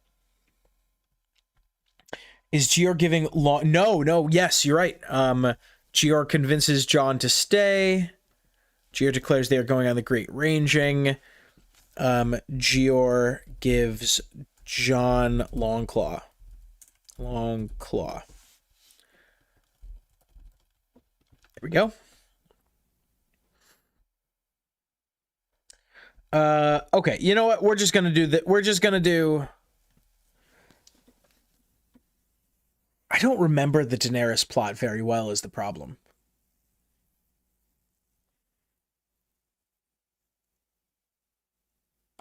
Speaker 2: Is Gior giving long? No, yes, you're right. Gior convinces Jon to stay. Gior declares they are going on the Great Ranging. Gior gives Jon Longclaw. Longclaw. There we go. Okay, you know what? We're just gonna do that. We're just gonna do. I don't remember the Daenerys plot very well, is the problem.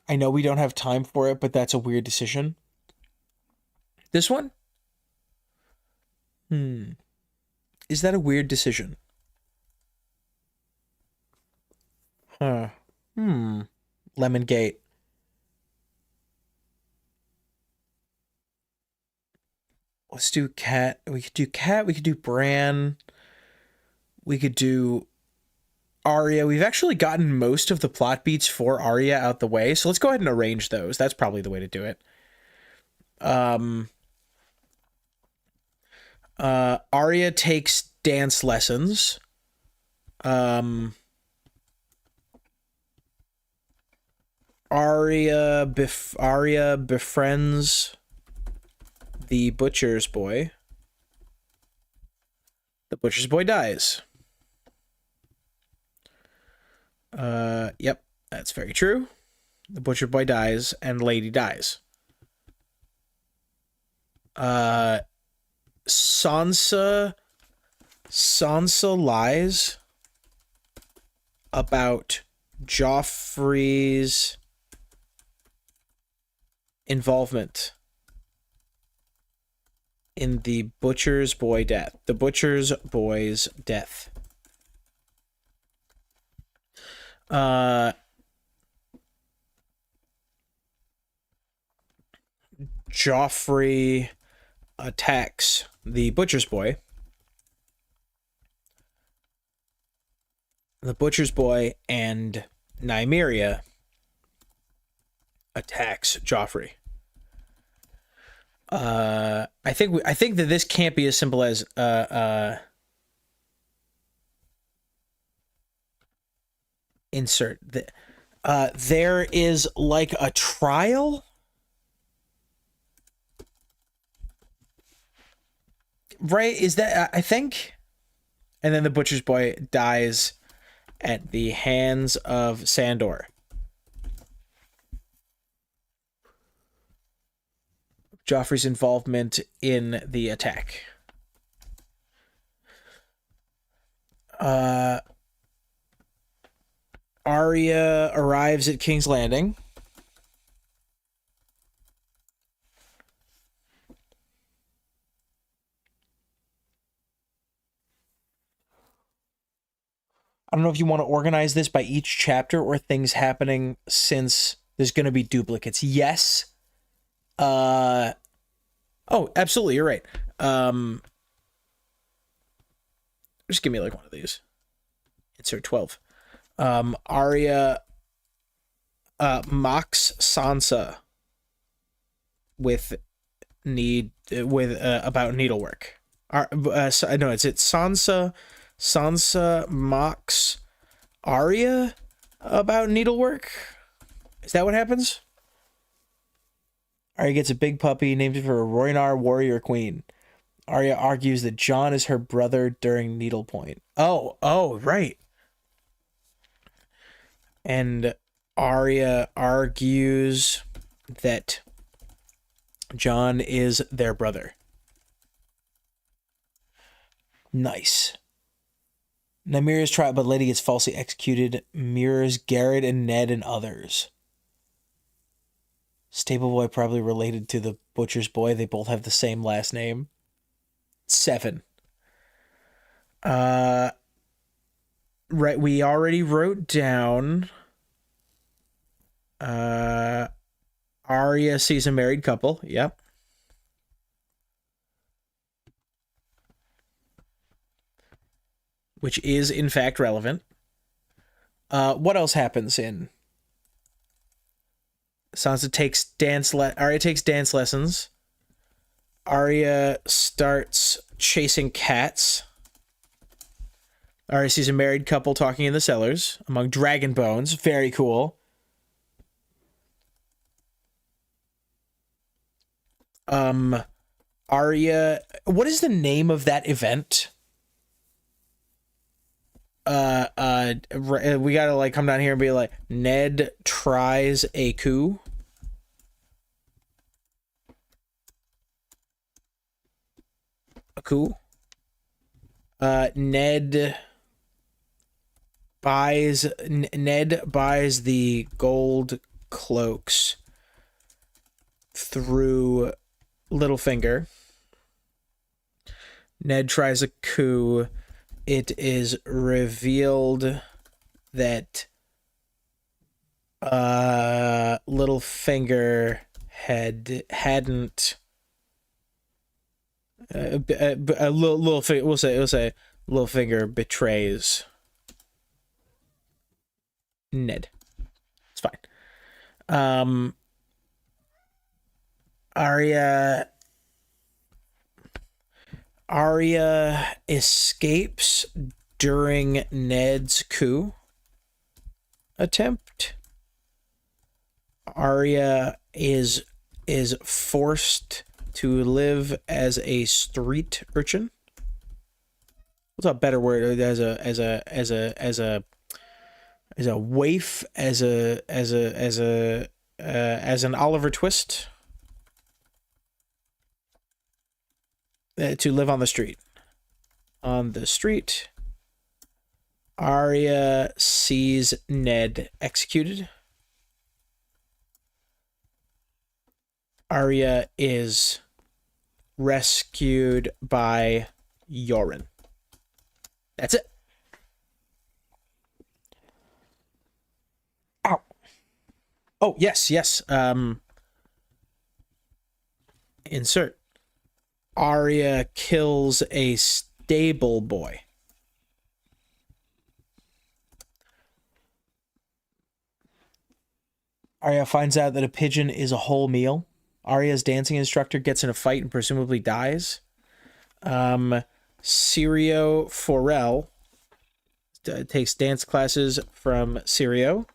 Speaker 2: I know we don't have time for it, but that's a weird decision. This one? Is that a weird decision? Huh. Lemon Gate. Let's do Cat. We could do Cat. We could do Bran. We could do Arya. We've actually gotten most of the plot beats for Arya out the way, so let's go ahead and arrange those. That's probably the way to do it. Arya takes dance lessons. Arya befriends the butcher's boy. The butcher's boy dies. Yep, that's very true. The butcher boy dies and lady dies. Sansa lies about Joffrey's involvement in the butcher's boy's death. Joffrey attacks the butcher's boy. The butcher's boy and Nymeria attacks Joffrey. I think that this can't be as simple as insert the there is like a trial, right? Is that I think, and then the butcher's boy dies at the hands of Sandor. Joffrey's involvement in the attack. Arya arrives at King's Landing. I don't know if you want to organize this by each chapter or things happening since there's going to be duplicates. Yes. Oh, absolutely. You're right. Just give me like one of these. Insert 12. Arya mocks Sansa with about needlework. No, it's Sansa. Sansa mocks Arya about needlework. Is that what happens? Arya gets a big puppy named for a Rhoynar warrior queen. Arya argues that Jon is her brother during needlepoint. Oh, right. And Arya argues that Jon is their brother. Nice. Nymeria tried, but Lady gets falsely executed. Mirrors Garrett and Ned and others. Stable Boy probably related to the Butcher's Boy. They both have the same last name. 7. Right, we already wrote down Arya sees a married couple. Yep. Which is in fact relevant. What else happens in Sansa takes Arya takes dance lessons. Arya starts chasing cats. Arya sees a married couple talking in the cellars among dragon bones. Very cool. Arya, what is the name of that event? We gotta like come down here and be like, Ned tries a coup. A coup. Ned buys the gold cloaks through Littlefinger. Ned tries a coup. It is revealed that Littlefinger hadn't we'll say Littlefinger betrays Ned. It's fine. Arya escapes during Ned's coup attempt. Arya is forced to live as a street urchin. What's a better word? As a waif, as an Oliver Twist. To live on the street. On the street, Arya sees Ned executed. Arya is rescued by Yoren. That's it. Ow. Oh, yes. Insert. Arya kills a stable boy. Arya finds out that a pigeon is a whole meal. Arya's dancing instructor gets in a fight and presumably dies. Syrio Forel takes dance classes from Syrio.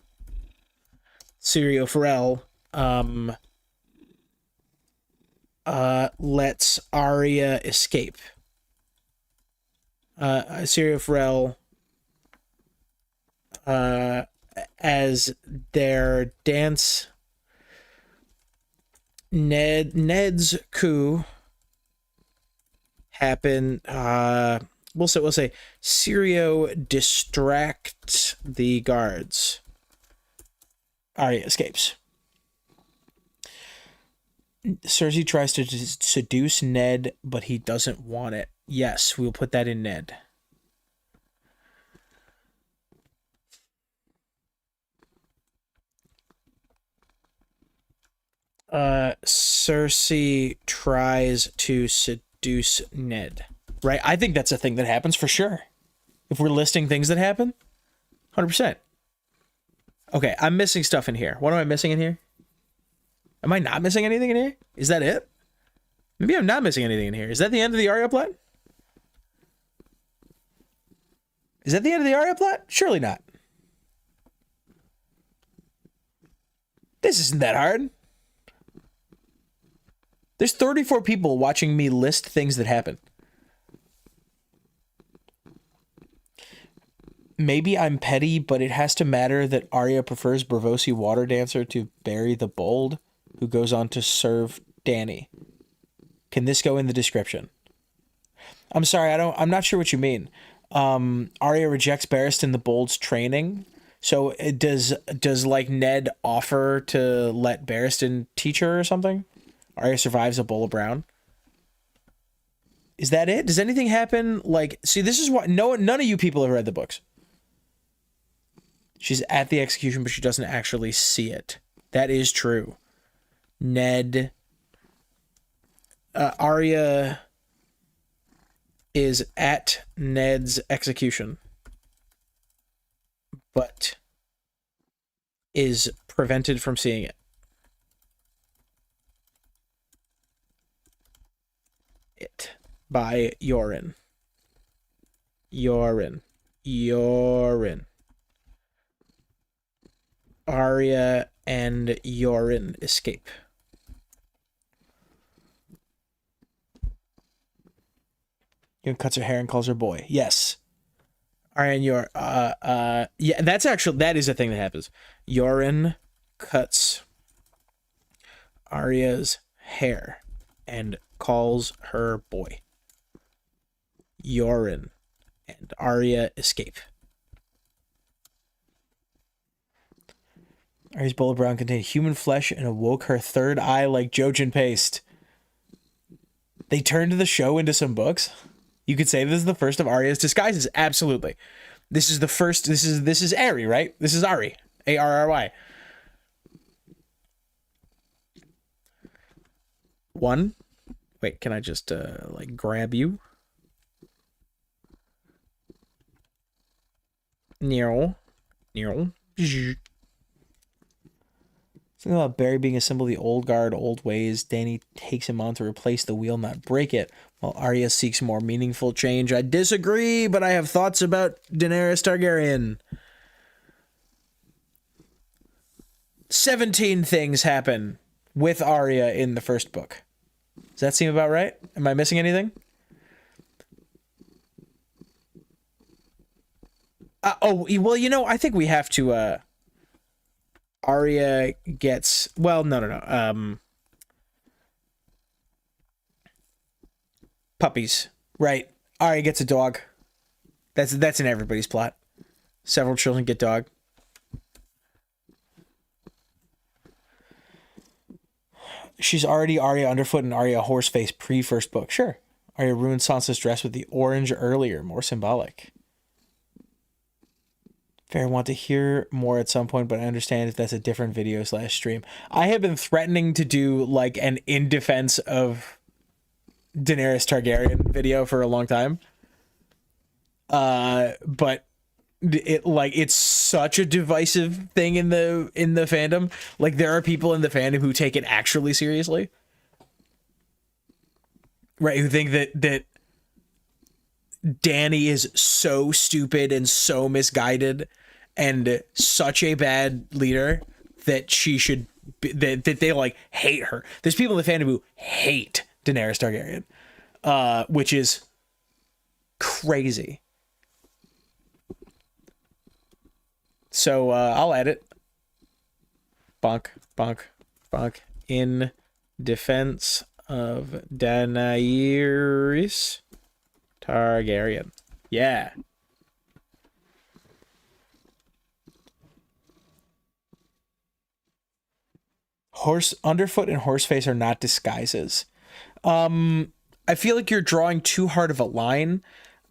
Speaker 2: Syrio Forel lets Arya escape. Syrio Forel, as their dance, Ned's coup happen. We'll say Syrio distracts the guards. Arya escapes. Cersei tries to seduce Ned, but he doesn't want it. Yes, we'll put that in Ned. Cersei tries to seduce Ned. Right? I think that's a thing that happens for sure. If we're listing things that happen, 100%. Okay, I'm missing stuff in here. What am I missing in here? Am I not missing anything in here? Is that it? Maybe I'm not missing anything in here. Is that the end of the Arya plot? Is that the end of the Arya plot? Surely not. This isn't that hard. There's 34 people watching me list things that happen. Maybe I'm petty, but it has to matter that Arya prefers Braavosi water dancer to Barry the Bold, who goes on to serve Dany. Can this go in the description? I'm sorry, I'm not sure what you mean. Arya rejects Barristan the Bold's training. So it does like Ned offer to let Barristan teach her or something? Arya survives a bowl of brown. Is that it? Does anything happen? Like, see, this is what none of you people have read the books. She's at the execution, but she doesn't actually see it. That is true. Ned, Arya is at Ned's execution, but is prevented from seeing it. By Yoren. Arya and Yoren escape. Yoren cuts her hair and calls her boy. Yes. Arya and yeah, that is a thing that happens. Yoren cuts Arya's hair and calls her boy. Yoren and Arya escape. Arya's bowl of brown contained human flesh and awoke her third eye like Jojen paste. They turned the show into some books. You could say this is the first of Arya's disguises. Absolutely. This is the first. This is Ari, right? This is Ari. Arry. One. Wait, can I just like grab you? Something about Barry being a symbol of the old guard, old ways. Dany takes him on to replace the wheel, not break it, while Arya seeks more meaningful change. I disagree, but I have thoughts about Daenerys Targaryen. 17 things happen with Arya in the first book. Does that seem about right? Am I missing anything? Well, you know, I think we have to, Arya gets, well, no. Puppies. Right. Arya gets a dog. That's in everybody's plot. Several children get dog. She's already Arya Underfoot and Arya Horseface pre-first book. Sure. Arya ruined Sansa's dress with the orange earlier. More symbolic. Fair, want to hear more at some point, but I understand if that's a different video / stream. I have been threatening to do like an in defense of Daenerys Targaryen video for a long time. But it's such a divisive thing in the fandom. Like, there are people in the fandom who take it actually seriously. Right, who think that Dany is so stupid and so misguided and such a bad leader that she should be, that they like hate her. There's people in the fandom who hate Daenerys Targaryen, which is crazy. So I'll add it. Bonk. In defense of Daenerys Targaryen. Yeah. Underfoot and Horseface are not disguises. I feel like you're drawing too hard of a line.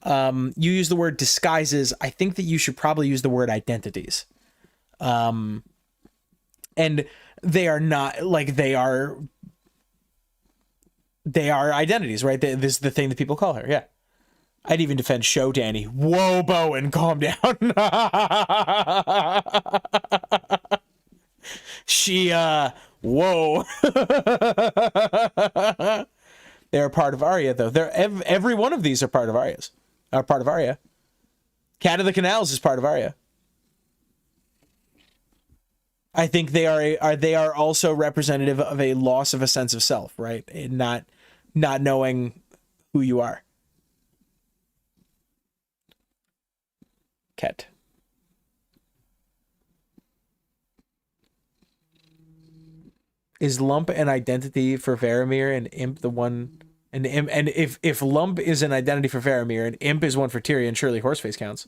Speaker 2: You use the word disguises. I think that you should probably use the word identities. And they are not, like, they are identities, right? This is the thing that people call her. Yeah. I'd even defend Show Dany. Whoa, Bowen, calm down. She, whoa. They're part of Arya, though. Every one of these are part of Arya. Cat of the Canals is part of Arya. I think they are also representative of a loss of a sense of self, right? And not knowing who you are. Cat. Is Lump an identity for Faramir and Imp the one? And if Lump is an identity for Faramir and Imp is one for Tyrion, surely Horseface counts.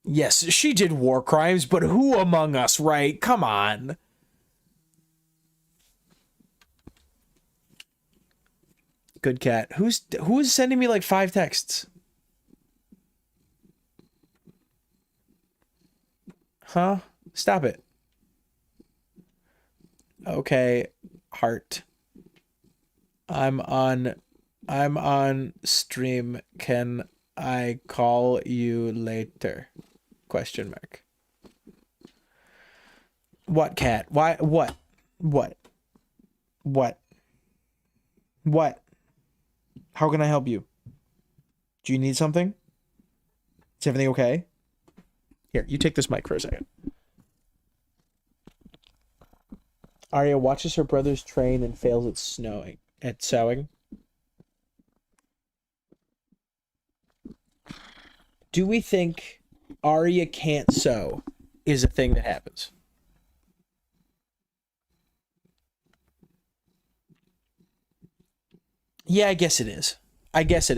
Speaker 2: Yes, she did war crimes, but who among us, right? Come on. Good cat. Who's sending me like 5 texts? Huh? Stop it. Okay, heart. I'm on stream. Can I call you later? Question mark. What, cat? Why? What? What? What? What? How can I help you? Do you need something? Is everything okay? Here, you take this mic for a second. Arya watches her brother's train and fails at sewing. Do we think Arya can't sew is a thing that happens? Yeah, I guess it is. I guess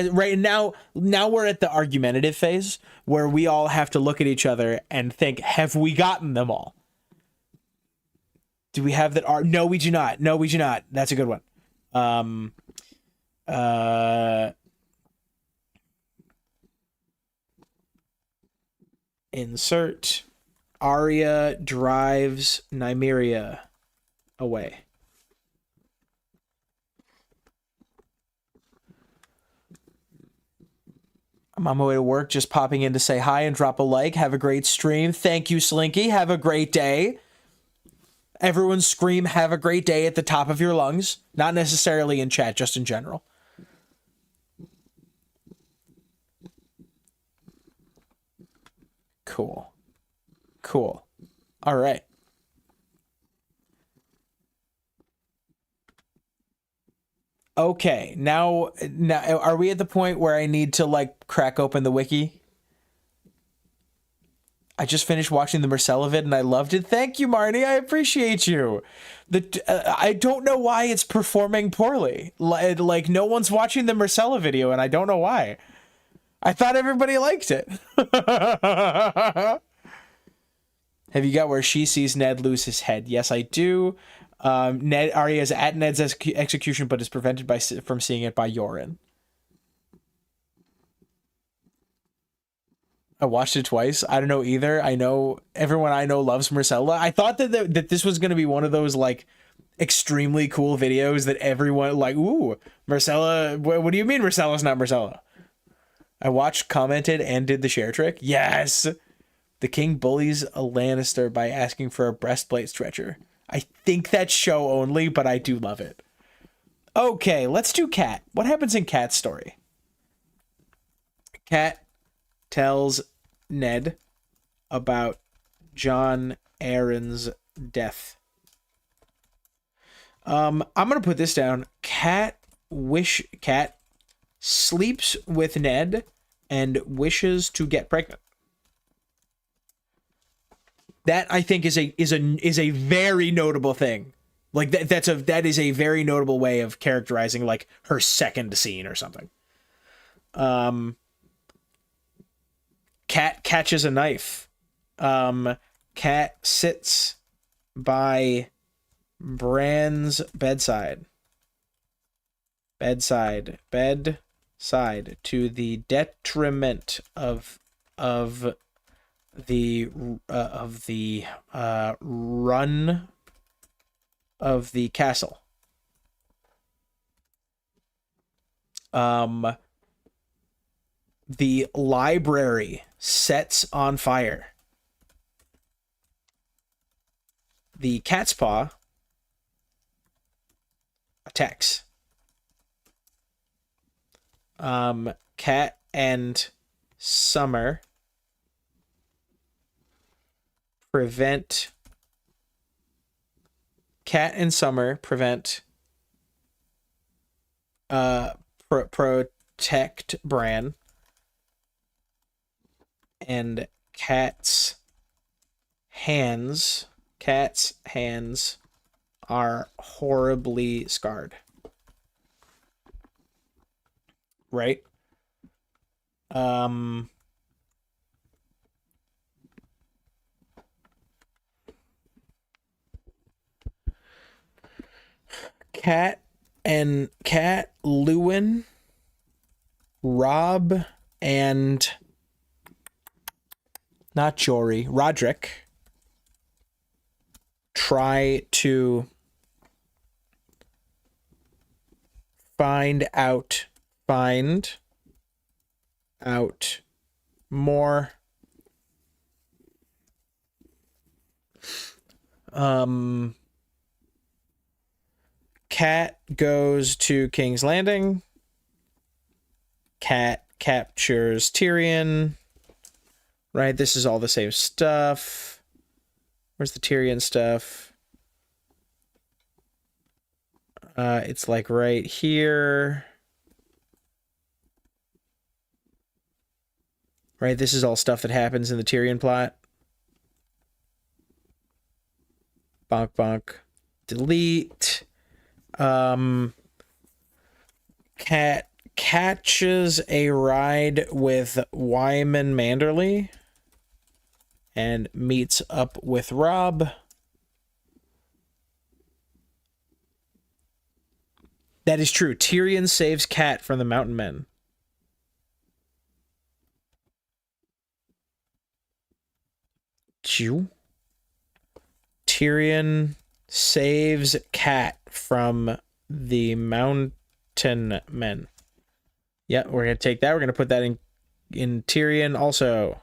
Speaker 2: right now we're at the argumentative phase where we all have to look at each other and think, have we gotten them all? Do we have that? No, we do not. No, we do not. That's a good one. Insert. Arya drives Nymeria away. I'm on my way to work, just popping in to say hi and drop a like. Have a great stream. Thank you, Slinky. Have a great day. Everyone scream, have a great day at the top of your lungs. Not necessarily in chat, just in general. Cool. Cool. All right. Okay, now are we at the point where I need to like crack open the wiki? I just finished watching the Marcella vid and I loved it. Thank you, Marnie. I appreciate you. I don't know why it's performing poorly. Like no one's watching the Marcella video and I don't know why. I thought everybody liked it. Have you got where she sees Ned lose his head? Yes, I do. Arya is at Ned's execution, but is prevented from seeing it by Yoren. I watched it twice. I don't know either. I know everyone I know loves Marcella. I thought that this was going to be one of those like extremely cool videos that everyone like, ooh, Marcella. What do you mean Marcella's not Marcella? I watched, commented, and did the share trick. Yes. The king bullies a Lannister by asking for a breastplate stretcher. I think that's show only, but I do love it. Okay, let's do Cat. What happens in Cat's story? Cat tells Ned about Jon Arryn's death. I'm gonna put this down. Cat sleeps with Ned and wishes to get pregnant. That I think is a very notable thing. Like that is a very notable way of characterizing like her second scene or something. Cat catches a knife. Cat sits by Bran's bedside to the detriment of the run of the castle. The library sets on fire. The cat's paw attacks. Cat and Summer prevent protect Bran, and Cat's hands are horribly scarred. Right? Cat, Lewin, Rob, and not Jory, Roderick try to find out more Cat goes to King's Landing. Cat captures Tyrion. Right, this is all the same stuff. Where's the Tyrion stuff? It's like right here. Right, this is all stuff that happens in the Tyrion plot. Bonk, bonk. Delete. Cat catches a ride with Wyman Manderley and meets up with Rob. That is true. Tyrion saves Cat from the Mountain Men. Tyrion saves Cat from the Mountain Men. Yeah, we're going to take that. We're going to put that in Tyrion also.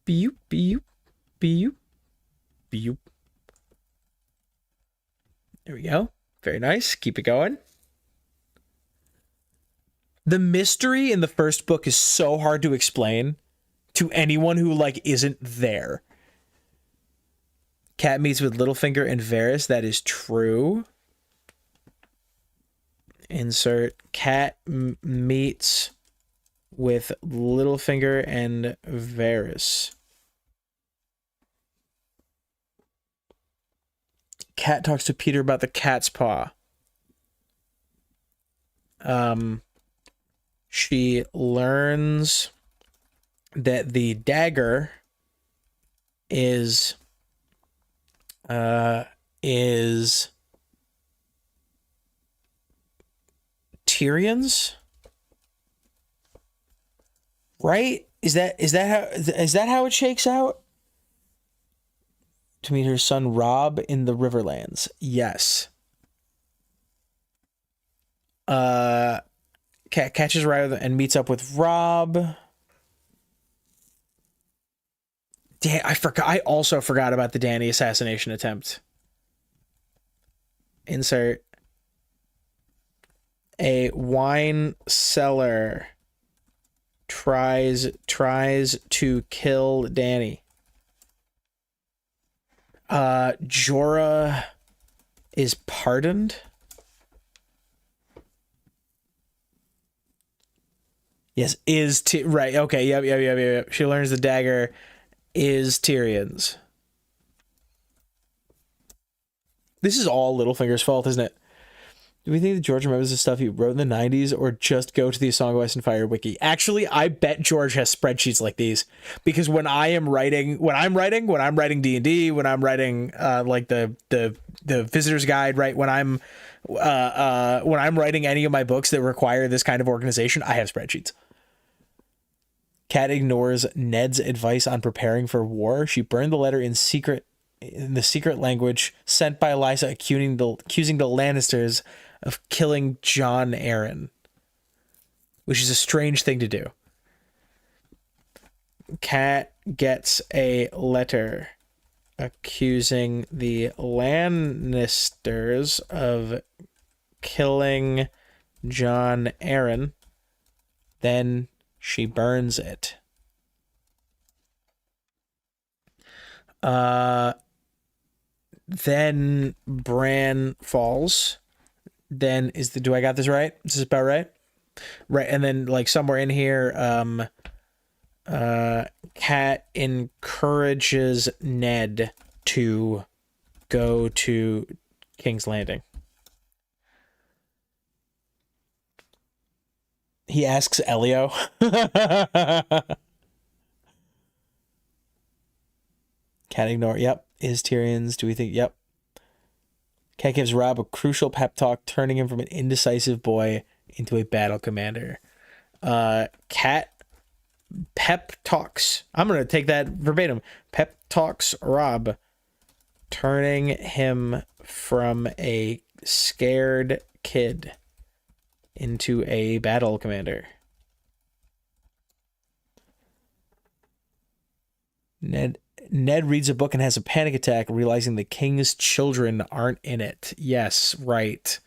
Speaker 2: Beep, beep, beep, beep. There we go. Very nice. Keep it going. The mystery in the first book is so hard to explain to anyone who, like, isn't there. Cat meets with Littlefinger and Varys. That is true. Insert Cat meets with Littlefinger and Varys. Cat talks to Peter about the cat's paw. She learns that the dagger is Tyrion's, right? Is that how it shakes out? To meet her son Rob in the Riverlands. Yes. Cat catches Ryder and meets up with Rob. Damn, I also forgot about the Dany assassination attempt. Insert a wine cellar tries to kill Dany. Jorah is pardoned. Yes, right. Okay, yep. She learns the dagger is Tyrion's. This is all Littlefinger's fault, isn't it? Do we think that George remembers the stuff he wrote in the 90s, or just go to the Song of Ice and Fire wiki? Actually, I bet George has spreadsheets like these, because when I'm writing D&D, when I'm writing like the Visitor's Guide, right? When I'm writing any of my books that require this kind of organization, I have spreadsheets. Cat ignores Ned's advice on preparing for war. She burned the letter in the secret language sent by Eliza, accusing the Lannisters of killing Jon Arryn, which is a strange thing to do. Cat gets a letter accusing the Lannisters of killing John Aaron. Then she burns it. Then Bran falls. Then do I got this right? Is this about right? Right, and then like somewhere in here, Cat encourages Ned to go to King's Landing. He asks Elio. Cat ignore. Yep. Is Tyrion's. Do we think? Yep. Cat gives Robb a crucial pep talk, turning him from an indecisive boy into a battle commander. Cat pep talks. I'm going to take that verbatim. Pep talks Robb, turning him from a scared kid into a battle commander. Ned reads a book and has a panic attack, realizing the king's children aren't in it. Yes, right.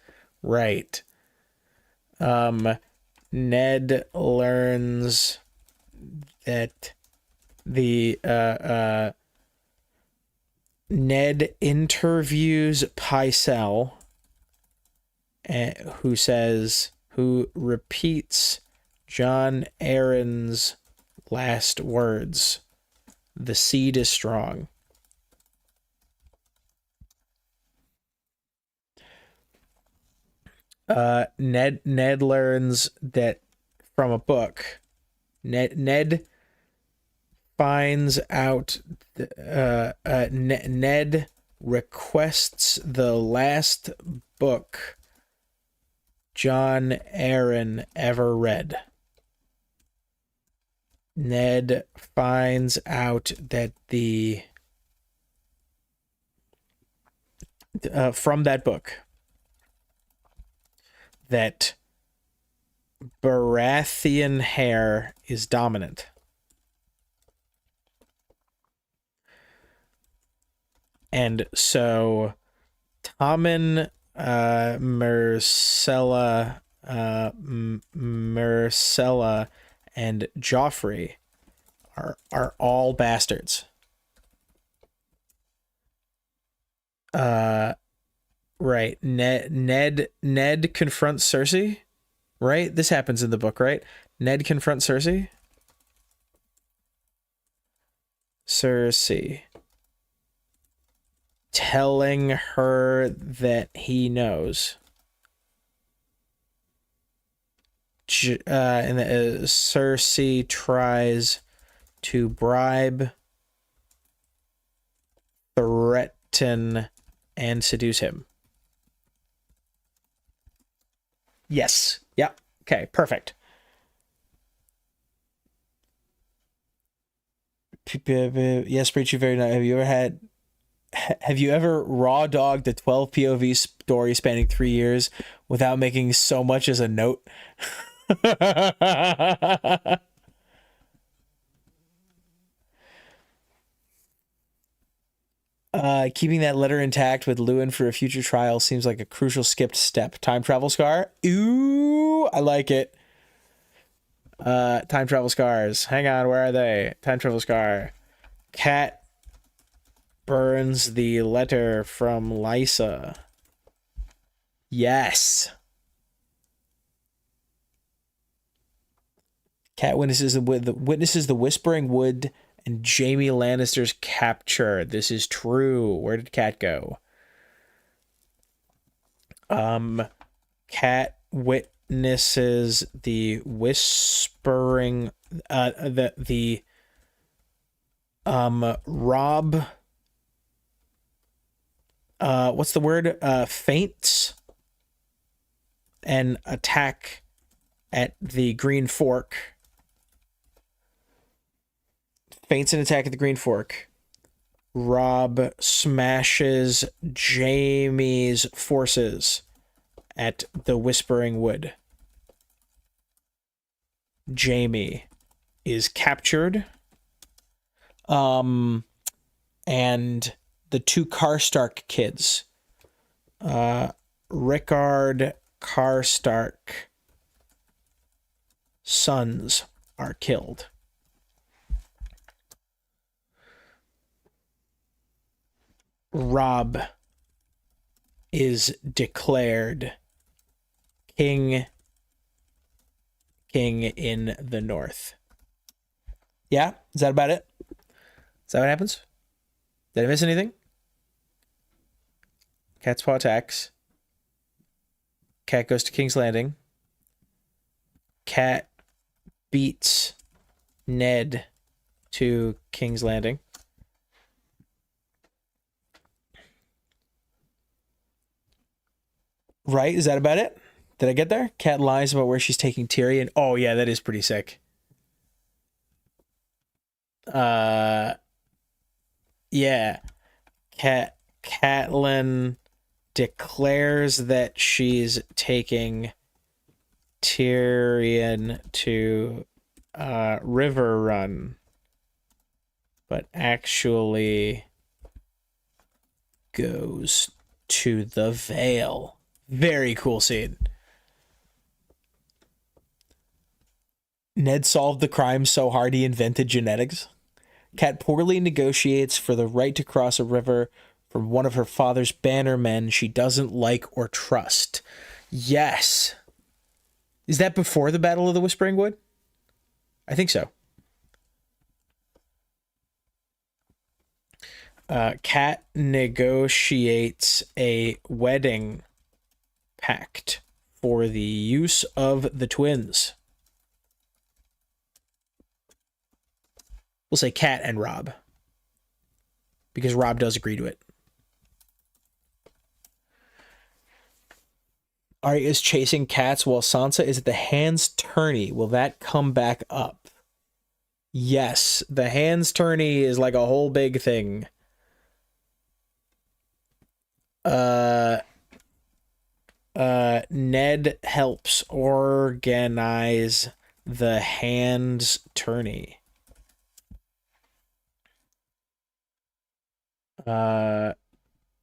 Speaker 2: Ned learns that Ned interviews Pycelle, who repeats John Aaron's last words. The seed is strong. Ned learns that from a book. Ned finds out. Ned requests the last book John Aaron ever read. Ned finds out that from that book that Baratheon hair is dominant. And so Tommen, Myrcella, and Joffrey are all bastards. Right. Ned confronts Cersei, right? This happens in the book, right? Ned confronts Cersei. Telling her that he knows. And Cersei tries to bribe, threaten, and seduce him. Yes. Yeah. Okay. Perfect. Yes, Preacher, very nice. Have you ever raw dogged a 12 POV story spanning 3 years without making so much as a note? Keeping that letter intact with Lewin for a future trial seems like a crucial skipped step. Time travel scar? Ooh, I like it. Time travel scars. Hang on, where are they? Time travel scar. Cat burns the letter from Lysa. Yes. Cat witnesses the Whispering Wood and Jaime Lannister's capture. This is true. Where did Cat go? Cat witnesses the Whispering Robb what's the word? Faints an attack at the Green Fork. Faints an attack at the Green Fork. Robb smashes Jaime's forces at the Whispering Wood. Jaime is captured. And the two Karstark kids, Rickard Karstark sons are killed. Robb is declared king in the north. Yeah? Is that about it? Is that what happens? Did I miss anything? Cat's paw attacks. Cat goes to King's Landing. Cat beats Ned to King's Landing. Right? Is that about it? Did I get there? Cat lies about where she's taking Tyrion. Oh, yeah, that is pretty sick. Yeah. Catelyn declares that she's taking Tyrion to River Run, but actually goes to the Vale. Very cool scene. Ned solved the crime so hard he invented genetics. Cat poorly negotiates for the right to cross a river from one of her father's bannermen she doesn't like or trust. Yes. Is that before the Battle of the Whispering Wood? I think so. Cat negotiates a wedding pact for the use of the twins. We'll say Cat and Robb, because Robb does agree to it. Arya is chasing cats while Sansa is at the hands tourney. Will that come back up? Yes, the hands tourney is like a whole big thing. Ned helps organize the hands tourney.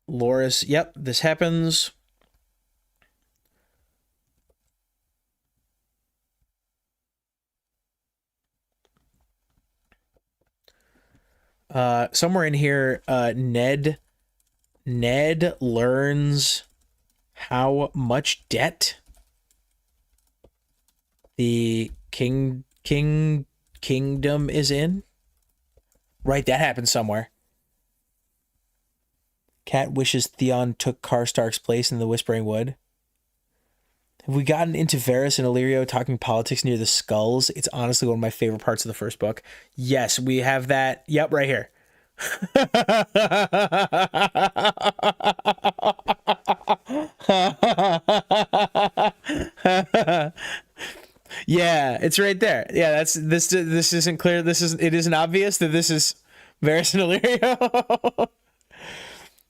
Speaker 2: Loras, yep, this happens. Somewhere in here, Ned learns how much debt the kingdom is in. Right, that happens somewhere. Cat wishes Theon took Karstark's place in the Whispering Wood. Have we gotten into Varys and Illyrio talking politics near the skulls? It's honestly one of my favorite parts of the first book. Yes, we have that. Yep, right here. Yeah, it's right there. Yeah, that's this isn't clear. It isn't obvious that this is Varys and Illyrio.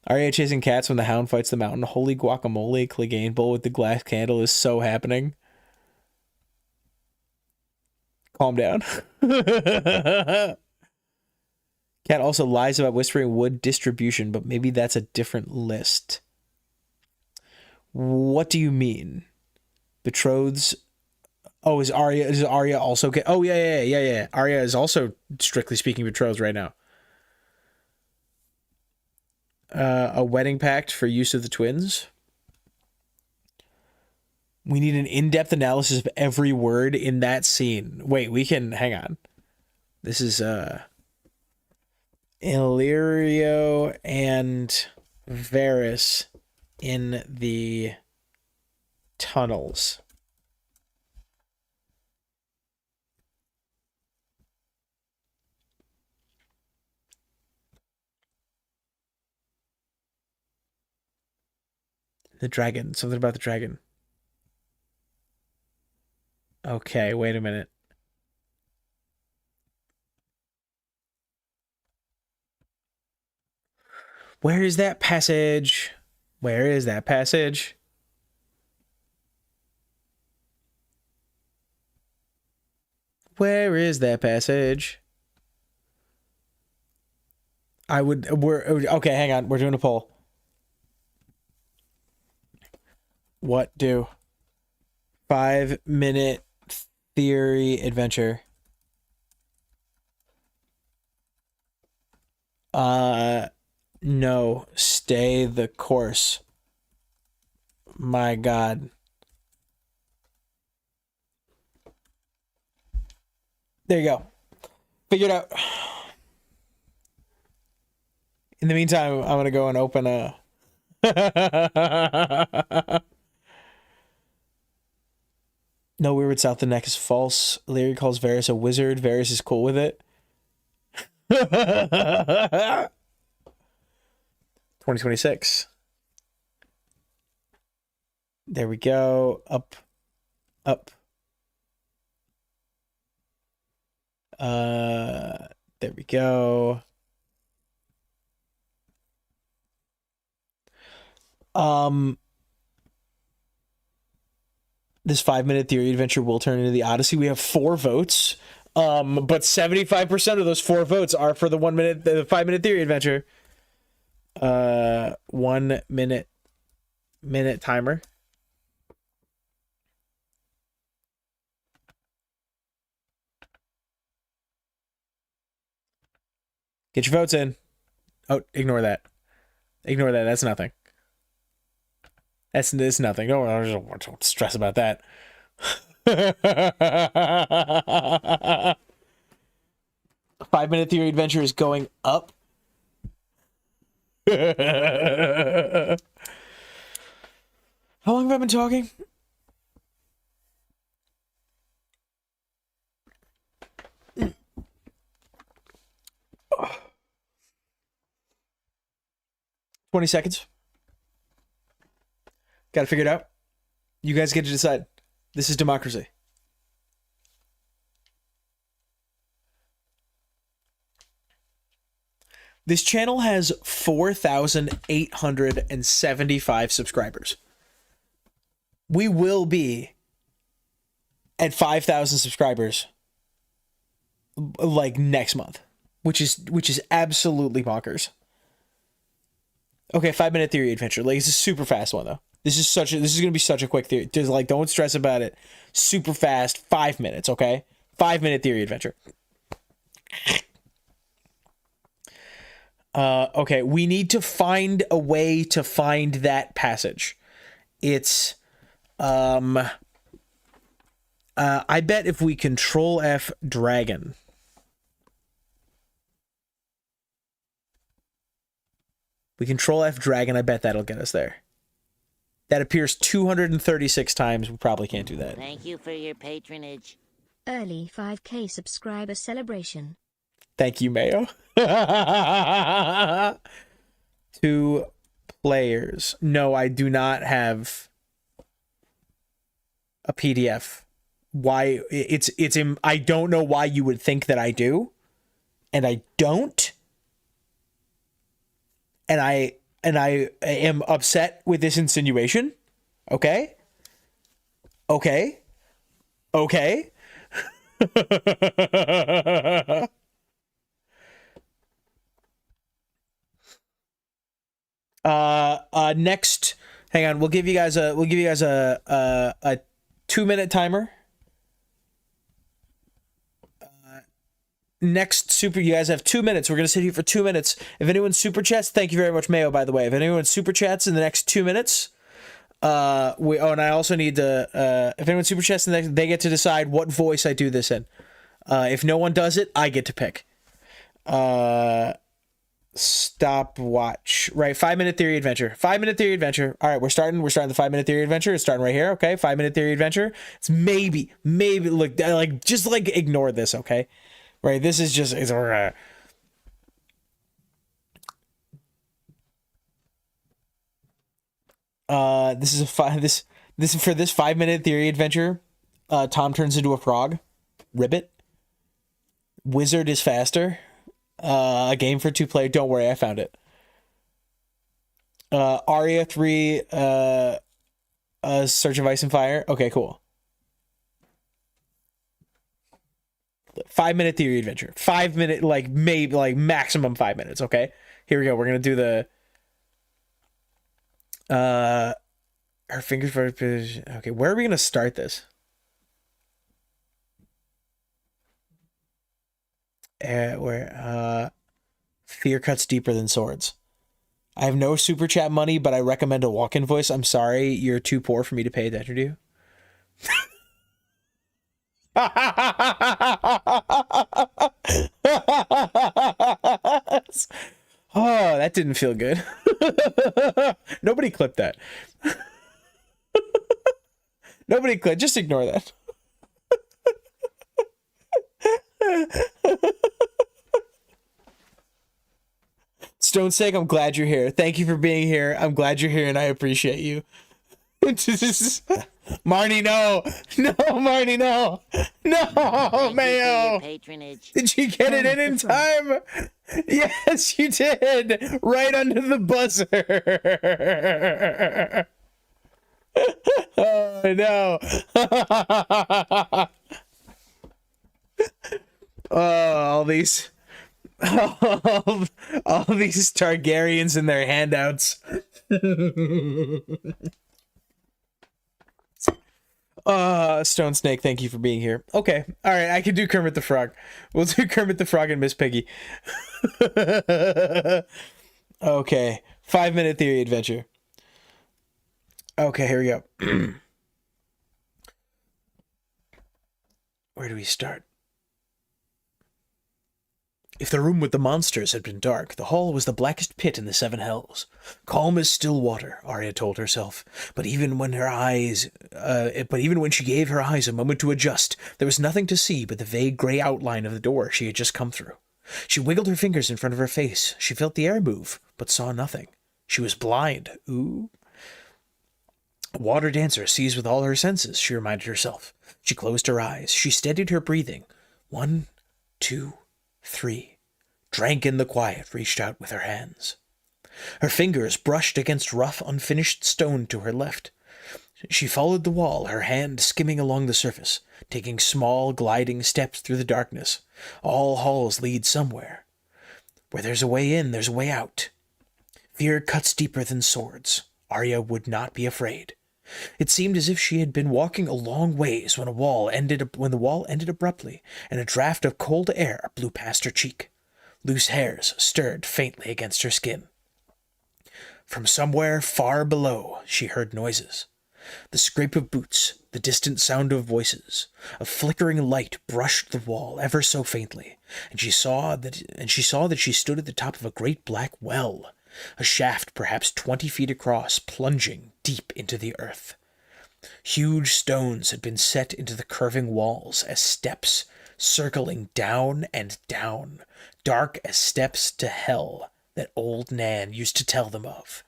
Speaker 2: Arya chasing cats when the Hound fights the Mountain. Holy guacamole, Clegane Bowl with the glass candle is so happening. Calm down. Cat also lies about Whispering Wood distribution, but maybe that's a different list. What do you mean? Betrotheds? Oh, is Arya also... Oh, yeah. Arya is also, strictly speaking, betrothed right now. A wedding pact for use of the twins. We need an in-depth analysis of every word in that scene. Wait, we can... Hang on. This is... Illyrio and Varys in the tunnels. The dragon. Something about the dragon. Okay, wait a minute. Where is that passage? Where is that passage? Where is that passage? Okay, hang on. We're doing a poll. What do 5-minute theory adventure. No, stay the course. My God. There you go. Figured out. In the meantime, I'm gonna go and open a. No, Weird South the Neck is false. Larry calls Varys a wizard. Varys is cool with it. 2026. There we go. Up. Up. There we go. This 5-minute theory adventure will turn into the Odyssey. We have 4 votes. But 75% of those 4 votes are for the 5-minute theory adventure. 1 minute timer. Get your votes in. Oh, ignore that. Ignore that. That's nothing. That's nothing. Don't stress about that. 5-minute theory adventure is going up. How long have I been talking? Oh. 20 seconds. Got to figure it out. You guys get to decide. This is democracy. This channel has 4,875 subscribers. We will be at 5,000 subscribers like next month, which is absolutely bonkers. Okay, 5-minute theory adventure. Like, it's a super fast one though. This is gonna be such a quick theory. Just like, don't stress about it. Super fast, 5 minutes. Okay, 5-minute theory adventure. Okay, we need to find a way to find that passage. It's, I bet if we Control F dragon. We Control F dragon, I bet that'll get us there. That appears 236 times. We probably can't do that.
Speaker 3: Thank you for your patronage.
Speaker 4: Early 5K subscriber celebration.
Speaker 2: Thank you, Mayo. 2 players. No, I do not have a PDF. Why? I don't know why you would think that I do, and I don't. And I am upset with this insinuation. Okay. Next, hang on. We'll give you guys a 2-minute timer. Next super, you guys have 2 minutes. We're gonna sit here for 2 minutes. If anyone super chats, thank you very much, Mayo. By the way, if anyone super chats in the next 2 minutes, and I also need to. If anyone super chats, they get to decide what voice I do this in. If no one does it, I get to pick. Stopwatch. Right, 5-minute theory adventure. 5-minute theory adventure. All right, we're starting the 5-minute theory adventure. It's starting right here. Okay, 5-minute theory adventure. It's maybe look like just like ignore this. Okay. Right, this is just this is this is for this 5-minute theory adventure. Tom turns into a frog. Ribbit. Wizard is faster. A game for 2 player. Don't worry, I found it. Aria 3. Search of Ice and Fire. Okay, cool. 5-minute theory adventure. 5-minute, like maybe like maximum 5 minutes. Okay, here we go. We're gonna do the her fingers for. Okay, where are we gonna start this? where fear cuts deeper than swords. I have no super chat money, but I recommend a walk-in voice. I'm sorry, you're too poor for me to pay attention to you. Oh, that didn't feel good. Nobody clipped that. Nobody clipped. Just ignore that. Stone's sake, I'm glad you're here. Thank you for being here. I'm glad you're here and I appreciate you. Marnie, no. No, Marnie, no. No,
Speaker 3: Thank you for
Speaker 2: Mayo.
Speaker 3: your patronage.
Speaker 2: Did you get it in time? Yes, you did. Right under the buzzer. Oh, no. Oh, all these Targaryens and their handouts. Stone Snake, thank you for being here. Okay, all right, I can do Kermit the Frog. We'll do Kermit the Frog and Miss Piggy. Okay, 5-minute theory adventure. Okay, here we go. Where do we start? If the room with the monsters had been dark, the hall was the blackest pit in the seven hells. Calm as still water, Arya told herself. But even when she gave her eyes a moment to adjust, there was nothing to see but the vague gray outline of the door she had just come through. She wiggled her fingers in front of her face. She felt the air move, but saw nothing. She was blind. Ooh. A water dancer sees with all her senses, she reminded herself. She closed her eyes. She steadied her breathing. 1, 2, 3. Drank in the quiet, reached out with her hands. Her fingers brushed against rough, unfinished stone to her left. She followed the wall, her hand skimming along the surface, taking small, gliding steps through the darkness. All halls lead somewhere. Where there's a way in, there's a way out. Fear cuts deeper than swords. Arya would not be afraid. It seemed as if she had been walking a long ways when the wall ended abruptly, and a draft of cold air blew past her cheek. Loose hairs stirred faintly against her skin. From somewhere far below, she heard noises. The scrape of boots, the distant sound of voices. A flickering light brushed the wall ever so faintly, and she saw that she stood at the top of a great black well, a shaft perhaps 20 feet across, plunging deep into the earth. Huge stones had been set into the curving walls as steps, circling down and down, dark as steps to hell that old Nan used to tell them of,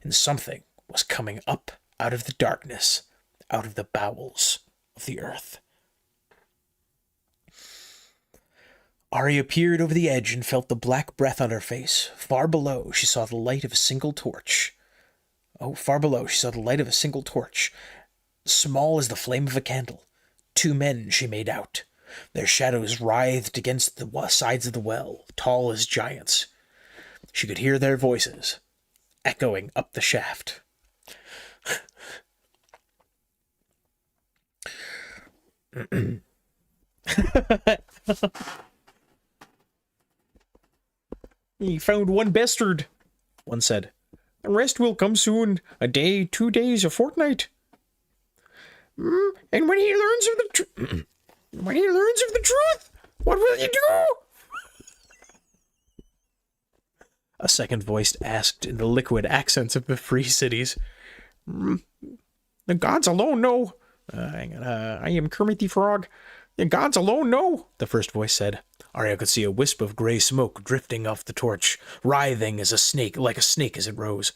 Speaker 2: and something was coming up out of the darkness, out of the bowels of the earth. Arya peered over the edge and felt the black breath on her face. Far below, she saw the light of a single torch. Small as the flame of a candle. 2 men, she made out. Their shadows writhed against the sides of the well, tall as giants. She could hear their voices, echoing up the shaft. "He found one bastard," one said. "The rest will come soon. A day, 2 days, a fortnight. And when he learns of the truth, what will you do?" A second voice asked in the liquid accents of the free cities. "The gods alone know. I am Kermit the Frog. The gods alone know," the first voice said. Arya could see a wisp of gray smoke drifting off the torch, writhing as like a snake as it rose.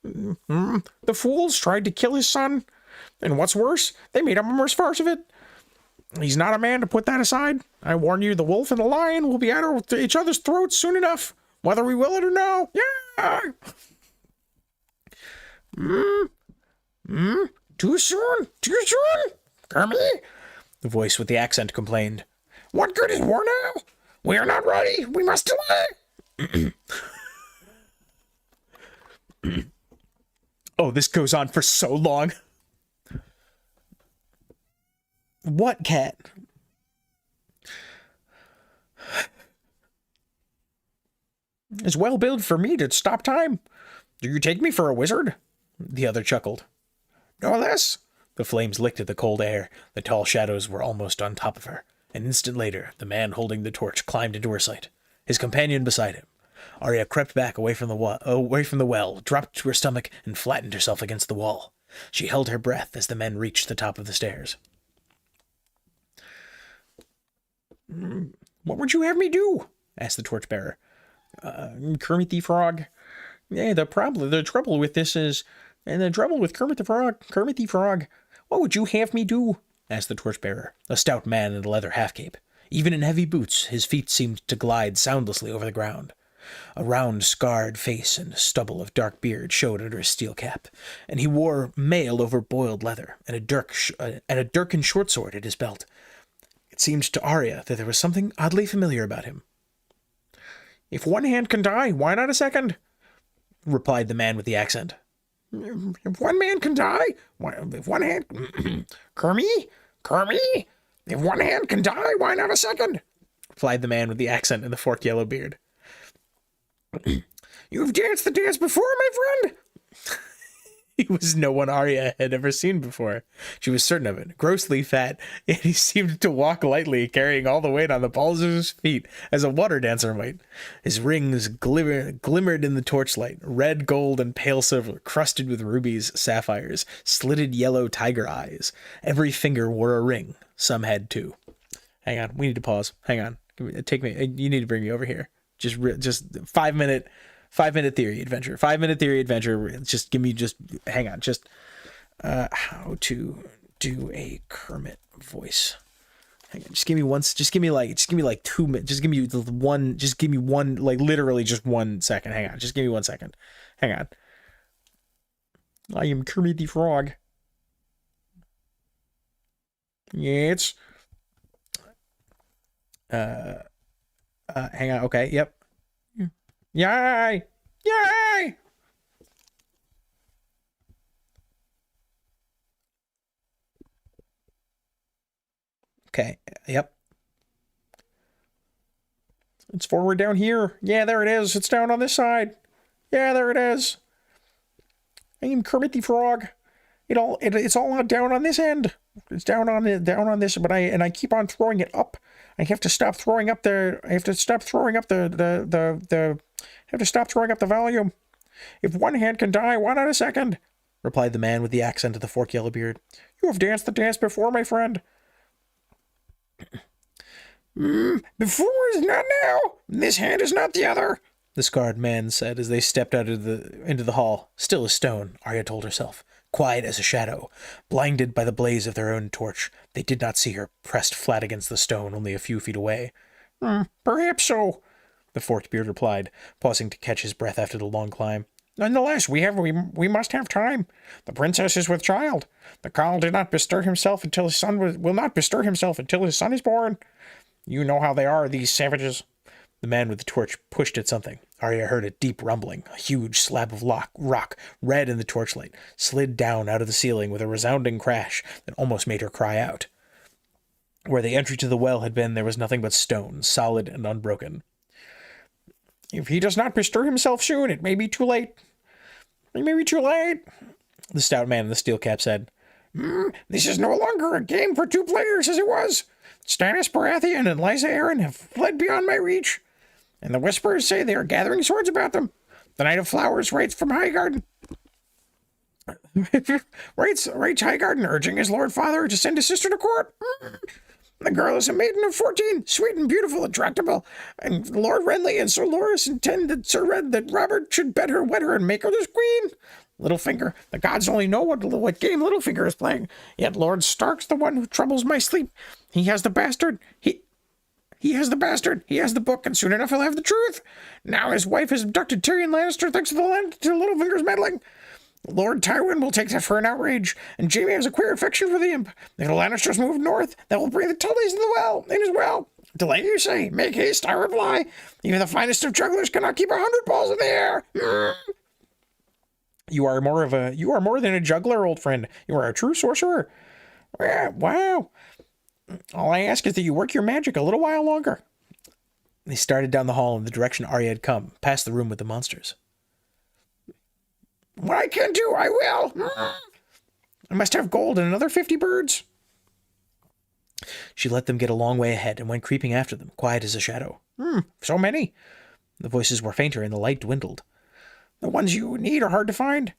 Speaker 2: "The fools tried to kill his son. And what's worse, they made a murderous farce of it. He's not a man to put that aside. I warn you, the wolf and the lion will be at each other's throats soon enough, whether we will it or no. Yeah. Too soon, Kermit," the voice with the accent complained. "What good is war now? We are not ready. We must delay." Oh, this goes on for so long. What, cat? Is well built for me to stop time. Do you take me for a wizard? The other chuckled. No less. The flames licked at the cold air. The tall shadows were almost on top of her. An instant later, the man holding the torch climbed into her sight, his companion beside him. Arya crept back away from the well, dropped to her stomach, and flattened herself against the wall. She held her breath as the men reached the top of the stairs. What would you have me do? Asked the torchbearer. Kermit the Frog. Yeah, the trouble with this is, and the trouble with Kermit the Frog. What would you have me do? Asked the torchbearer, a stout man in a leather half-cape. Even in heavy boots, his feet seemed to glide soundlessly over the ground. A round, scarred face and stubble of dark beard showed under his steel cap, and he wore mail over boiled leather and a dirk and short sword at his belt. It seemed to Arya that there was something oddly familiar about him. If one hand can die, why not a second? Replied the man with the accent. If one man can die, if one hand... Kermie? If one hand can die, why not a second? Replied the man with the accent and the forked yellow beard. You've danced the dance before, my friend? He was no one Arya had ever seen before. She was certain of it. Grossly fat, and he seemed to walk lightly, carrying all the weight on the balls of his feet, as a water dancer might. His rings glimmered in the torchlight, red, gold, and pale silver, crusted with rubies, sapphires, slitted yellow tiger eyes. Every finger wore a ring. Some had two. Hang on, we need to pause. Hang on. Take me. You need to bring me over here. Just 5 minute theory adventure. 5 minute theory adventure. Hang on. How to do a Kermit voice. Hang on. Just give me like 2 minutes. Just give me one, like literally just 1 second. Hang on. Just give me 1 second. Hang on. I am Kermit the Frog. Yes. Hang on. Okay. Yep. Yay! Yay! Okay. Yep. It's forward down here. Yeah, there it is. It's down on this side. Yeah, there it is. I am Kermit the Frog. It's all down on this end. It's down on this, but I keep on throwing it up. I have to stop throwing up the volume. If one hand can die, why not a second? Replied the man with the accent of the forked yellow beard. You have danced the dance before, my friend. Before is not now. This hand is not the other, the scarred man said as they stepped out into the hall. Still as stone, Arya told herself. Quiet as a shadow, blinded by the blaze of their own torch, they did not see her pressed flat against the stone only a few feet away. Perhaps so, the forked beard replied, pausing to catch his breath after the long climb. Nonetheless, we must have time. The princess is with child. The Khal did not bestir himself until his son will not bestir himself until his son is born. You know how they are, these savages. The man with the torch pushed at something. Arya heard a deep rumbling. A huge slab of rock, red in the torchlight, slid down out of the ceiling with a resounding crash that almost made her cry out. Where the entry to the well had been, there was nothing but stone, solid and unbroken. If he does not bestir himself soon, it may be too late. It may be too late, the stout man in the steel cap said. This is no longer a game for two players as it was. Stannis Baratheon and Lysa Arryn have fled beyond my reach, and the Whisperers say they are gathering swords about them. The Knight of Flowers writes from Highgarden. writes Highgarden, urging his Lord Father to send his sister to court. The girl is a maiden of 14, sweet and beautiful and tractable, and Lord Renly and Sir Loras intend that Robert should wed her and make her his queen. Littlefinger, the gods only know what game Littlefinger is playing, yet Lord Stark's the one who troubles my sleep. He has the bastard. He has the bastard. He has the book, and soon enough he'll have the truth. Now his wife has abducted Tyrion Lannister thanks to Littlefinger's meddling. Lord Tywin will take that for an outrage, and Jaime has a queer affection for the imp. If the Lannisters move north, they will bring the Tullys in as well. Delay, you say? Make haste, I reply. Even the finest of jugglers cannot keep 100 balls in the air. You are more than a juggler, old friend. You are a true sorcerer. Wow. All I ask is that you work your magic a little while longer. They started down the hall in the direction Arya had come, past the room with the monsters. What I can do, I will. I must have gold and another 50 birds. She let them get a long way ahead and went creeping after them, quiet as a shadow. So many. The voices were fainter and the light dwindled. The ones you need are hard to find.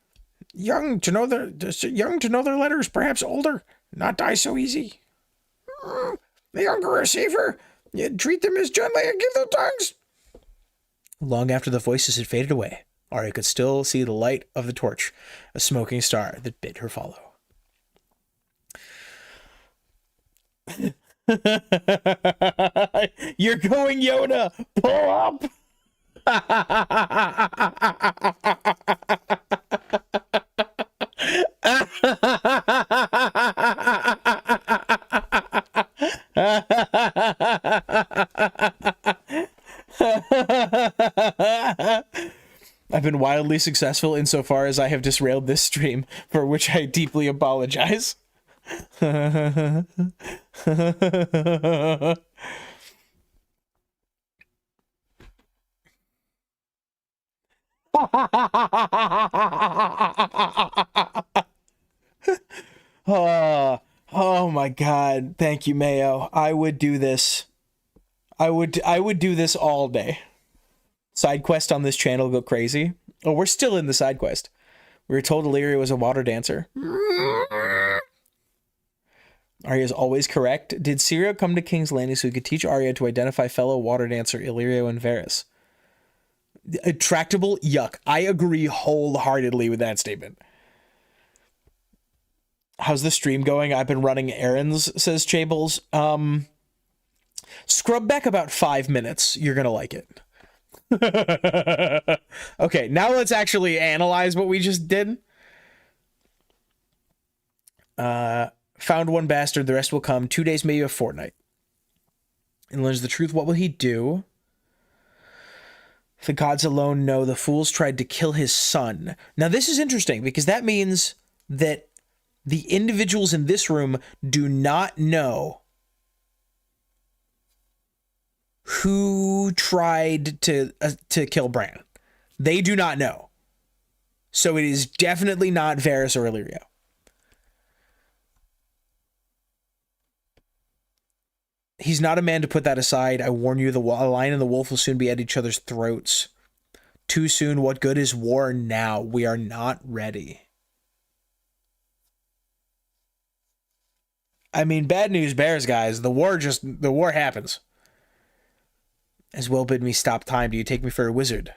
Speaker 2: Young to know their letters, perhaps older. Not die so easy. The younger are safer. You treat them as gently and give them tongues. Long after the voices had faded away, Arya could still see the light of the torch, a smoking star that bid her follow. You're going, Yoda! Pull up! I've been wildly successful insofar as I have disrailed this stream, for which I deeply apologize. Oh my god, thank you, Mayo. I would do this. I would do this all day. Side quest on this channel go crazy. Oh, we're still in the side quest. We were told Illyria was a water dancer. Arya is always correct. Did Syria come to King's Landing so he could teach Arya to identify fellow water dancer Illyrio and Varys? Tractable? Yuck. I agree wholeheartedly with that statement. How's the stream going? I've been running errands, says Chables. Scrub back about 5 minutes. You're gonna like it. Okay, now let's actually analyze what we just did. Found one bastard, the rest will come. 2 days, maybe a fortnight. And learns the truth. What will he do? The gods alone know. The fools tried to kill his son. Now this is interesting because that means that the individuals in this room do not know who tried to kill Bran. They do not know. So it is definitely not Varys or Illyrio. He's not a man to put that aside. I warn you, the lion and the wolf will soon be at each other's throats. Too soon. What good is war now? We are not ready. I mean, bad news bears, guys. The war happens. As well bid me stop time. Do you take me for a wizard?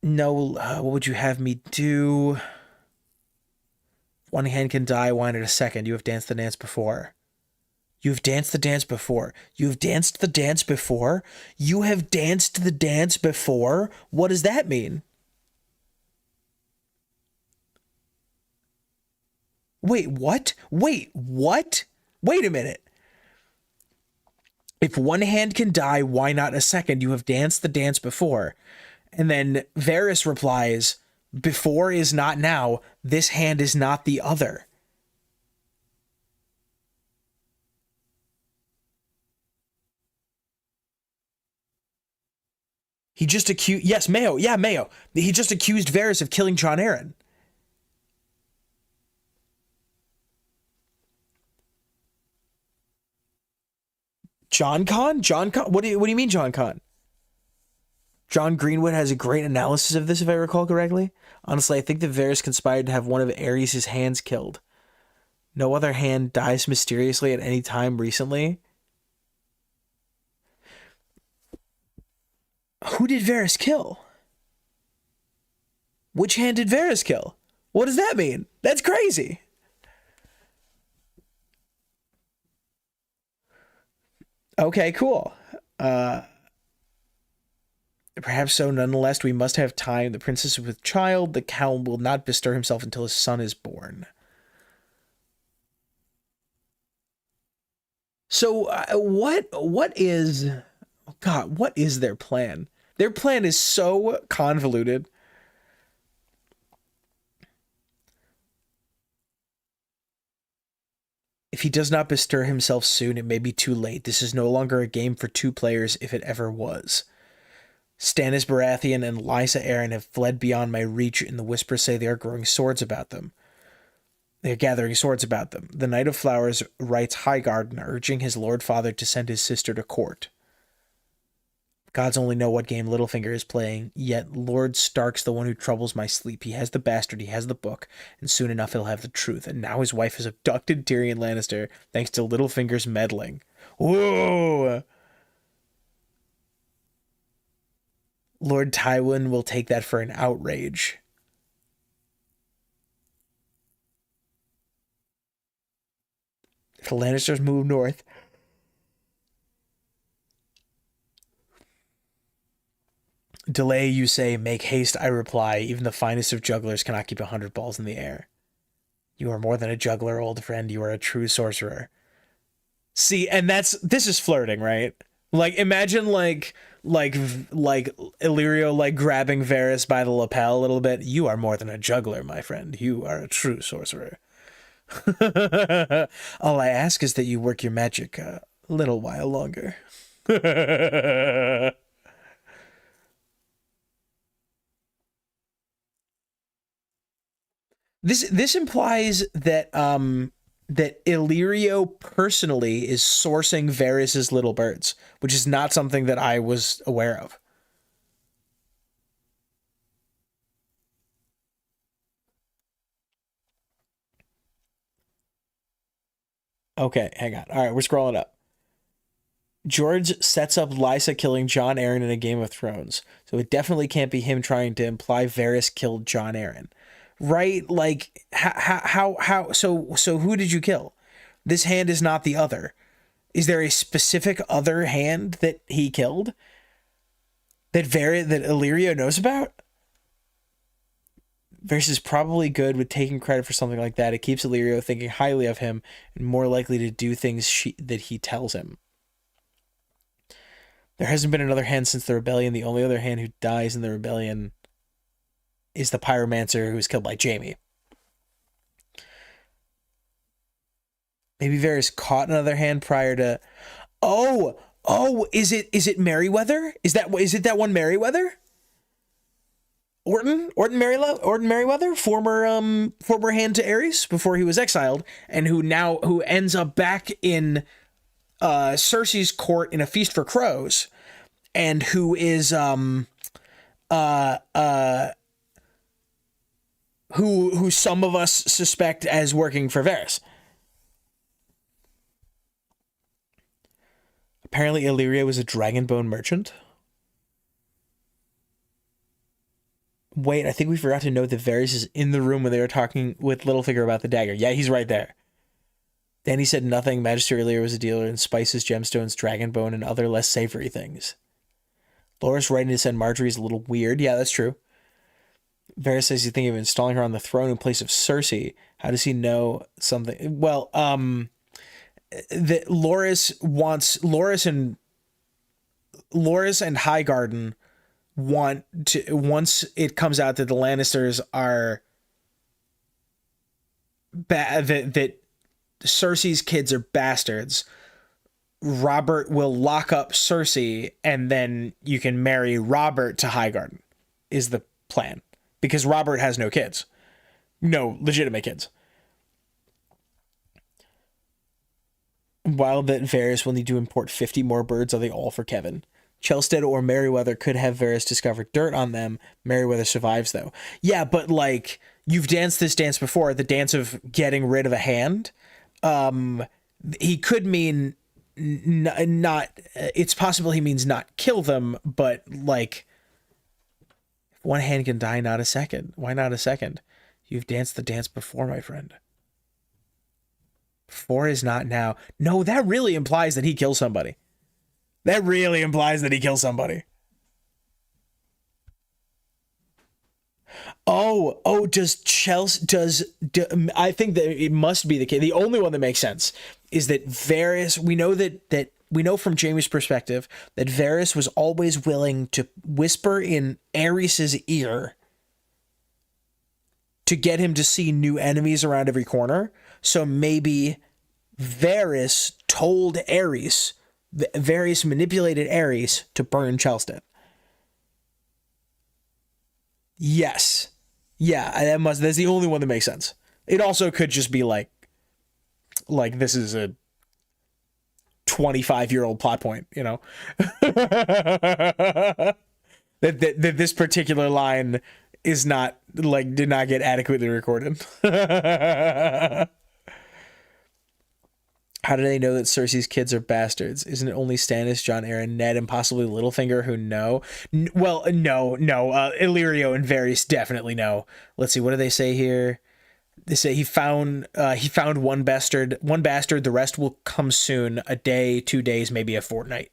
Speaker 2: No, what would you have me do? One hand can die, why not a second? You have danced the dance before. You've danced the dance before. You've danced the dance before? You have danced the dance before? What does that mean? Wait, what? Wait, what? Wait a minute. If one hand can die, why not a second? You have danced the dance before. And then Varys replies, before is not now. This hand is not the other. He just accused... Yes, Mayo. Yeah, Mayo. He just accused Varys of killing Jon Arryn. John Con? John Con? What do you mean, John Con? John Greenwood has a great analysis of this, if I recall correctly. Honestly, I think that Varys conspired to have one of Aerys' hands killed. No other hand dies mysteriously at any time recently. Who did Varys kill? Which hand did Varys kill? What does that mean? That's crazy. Okay, cool. Perhaps so. Nonetheless, we must have time. The princess is with child. The cow will not bestir himself until his son is born. So, what is... God, what is their plan? Their plan is so convoluted. If he does not bestir himself soon, it may be too late. This is no longer a game for two players, if it ever was. Stannis Baratheon and Lysa Arryn have fled beyond my reach, and the whispers say they are growing swords about them. They are gathering swords about them. The Knight of Flowers writes Highgarden, urging his Lord Father to send his sister to court. Gods only know what game Littlefinger is playing, yet Lord Stark's the one who troubles my sleep. He has the bastard, he has the book, and soon enough he'll have the truth. And now his wife has abducted Tyrion Lannister, thanks to Littlefinger's meddling. Whoa! Lord Tywin will take that for an outrage. If the Lannisters move north, delay, you say, make haste, I reply. Even the finest of jugglers cannot keep 100 balls in the air. You are more than a juggler, old friend. You are a true sorcerer. See, and this is flirting, right? Like, imagine like Illyrio like grabbing Varys by the lapel a little bit. You are more than a juggler, my friend. You are a true sorcerer. All I ask is that you work your magic a little while longer. This implies that that Illyrio personally is sourcing Varys's little birds, which is not something that I was aware of. Okay, hang on. All right, we're scrolling up. George sets up Lysa killing Jon Arryn in a Game of Thrones, so it definitely can't be him trying to imply Varys killed Jon Arryn. Right? Like, how, so who did you kill? This hand is not the other. Is there a specific other hand that he killed? That Illyrio knows about? Varys is probably good with taking credit for something like that. It keeps Illyrio thinking highly of him and more likely to do things that he tells him. There hasn't been another hand since the rebellion. The only other hand who dies in the rebellion is the pyromancer who was killed by Jaime. Maybe Varys caught another hand prior to... Oh, is it Merryweather? Is it that one Merryweather? Orton Merryweather, former hand to Aerys before he was exiled, and who ends up back in Cersei's court in A Feast for Crows, and who is who some of us suspect as working for Varys. Apparently Illyrio was a dragonbone merchant. Wait, I think we forgot to note that Varys is in the room when they were talking with Littlefinger about the dagger. Yeah, he's right there. Danny said nothing. Magister Illyrio was a dealer in spices, gemstones, dragonbone, and other less savory things. Loras writing to send Marjorie is a little weird. Yeah, that's true. Varys says he's thinking of installing her on the throne in place of Cersei. How does he know something? Well, that Loras and Highgarden want to, once it comes out that the Lannisters are that Cersei's kids are bastards, Robert will lock up Cersei and then you can marry Robert to Highgarden is the plan, because Robert has no kids, no legitimate kids. While that Varys will need to import 50 more birds, are they all for Kevin? Chelstead or Merryweather could have Varys discover dirt on them. Merryweather survives, though. Yeah, but, like, you've danced this dance before, the dance of getting rid of a hand. He could mean not... It's possible he means not kill them, but, like, one hand can die, not a second. Why not a second? You've danced the dance before, my friend. Before is not now. No, that really implies that he kills somebody. That really implies that he kills somebody. Does Chelsea... I think that it must be the case. The only one that makes sense is that Varys... We know from Jaime's perspective that Varys was always willing to whisper in Aerys's ear to get him to see new enemies around every corner. So maybe Varys told Aerys, Varys manipulated Aerys to burn Chelsea. Yes. Yeah, that's the only one that makes sense. It also could just be like this is a 25-year-old plot point, you know? that this particular line is not, like, did not get adequately recorded. How do they know that Cersei's kids are bastards? Isn't it only Stannis, Jon Arryn, Ned, and possibly Littlefinger who know? No. Illyrio and Varys definitely know. Let's see, what do they say here? They say he found one bastard. The rest will come soon. A day, 2 days, maybe a fortnight.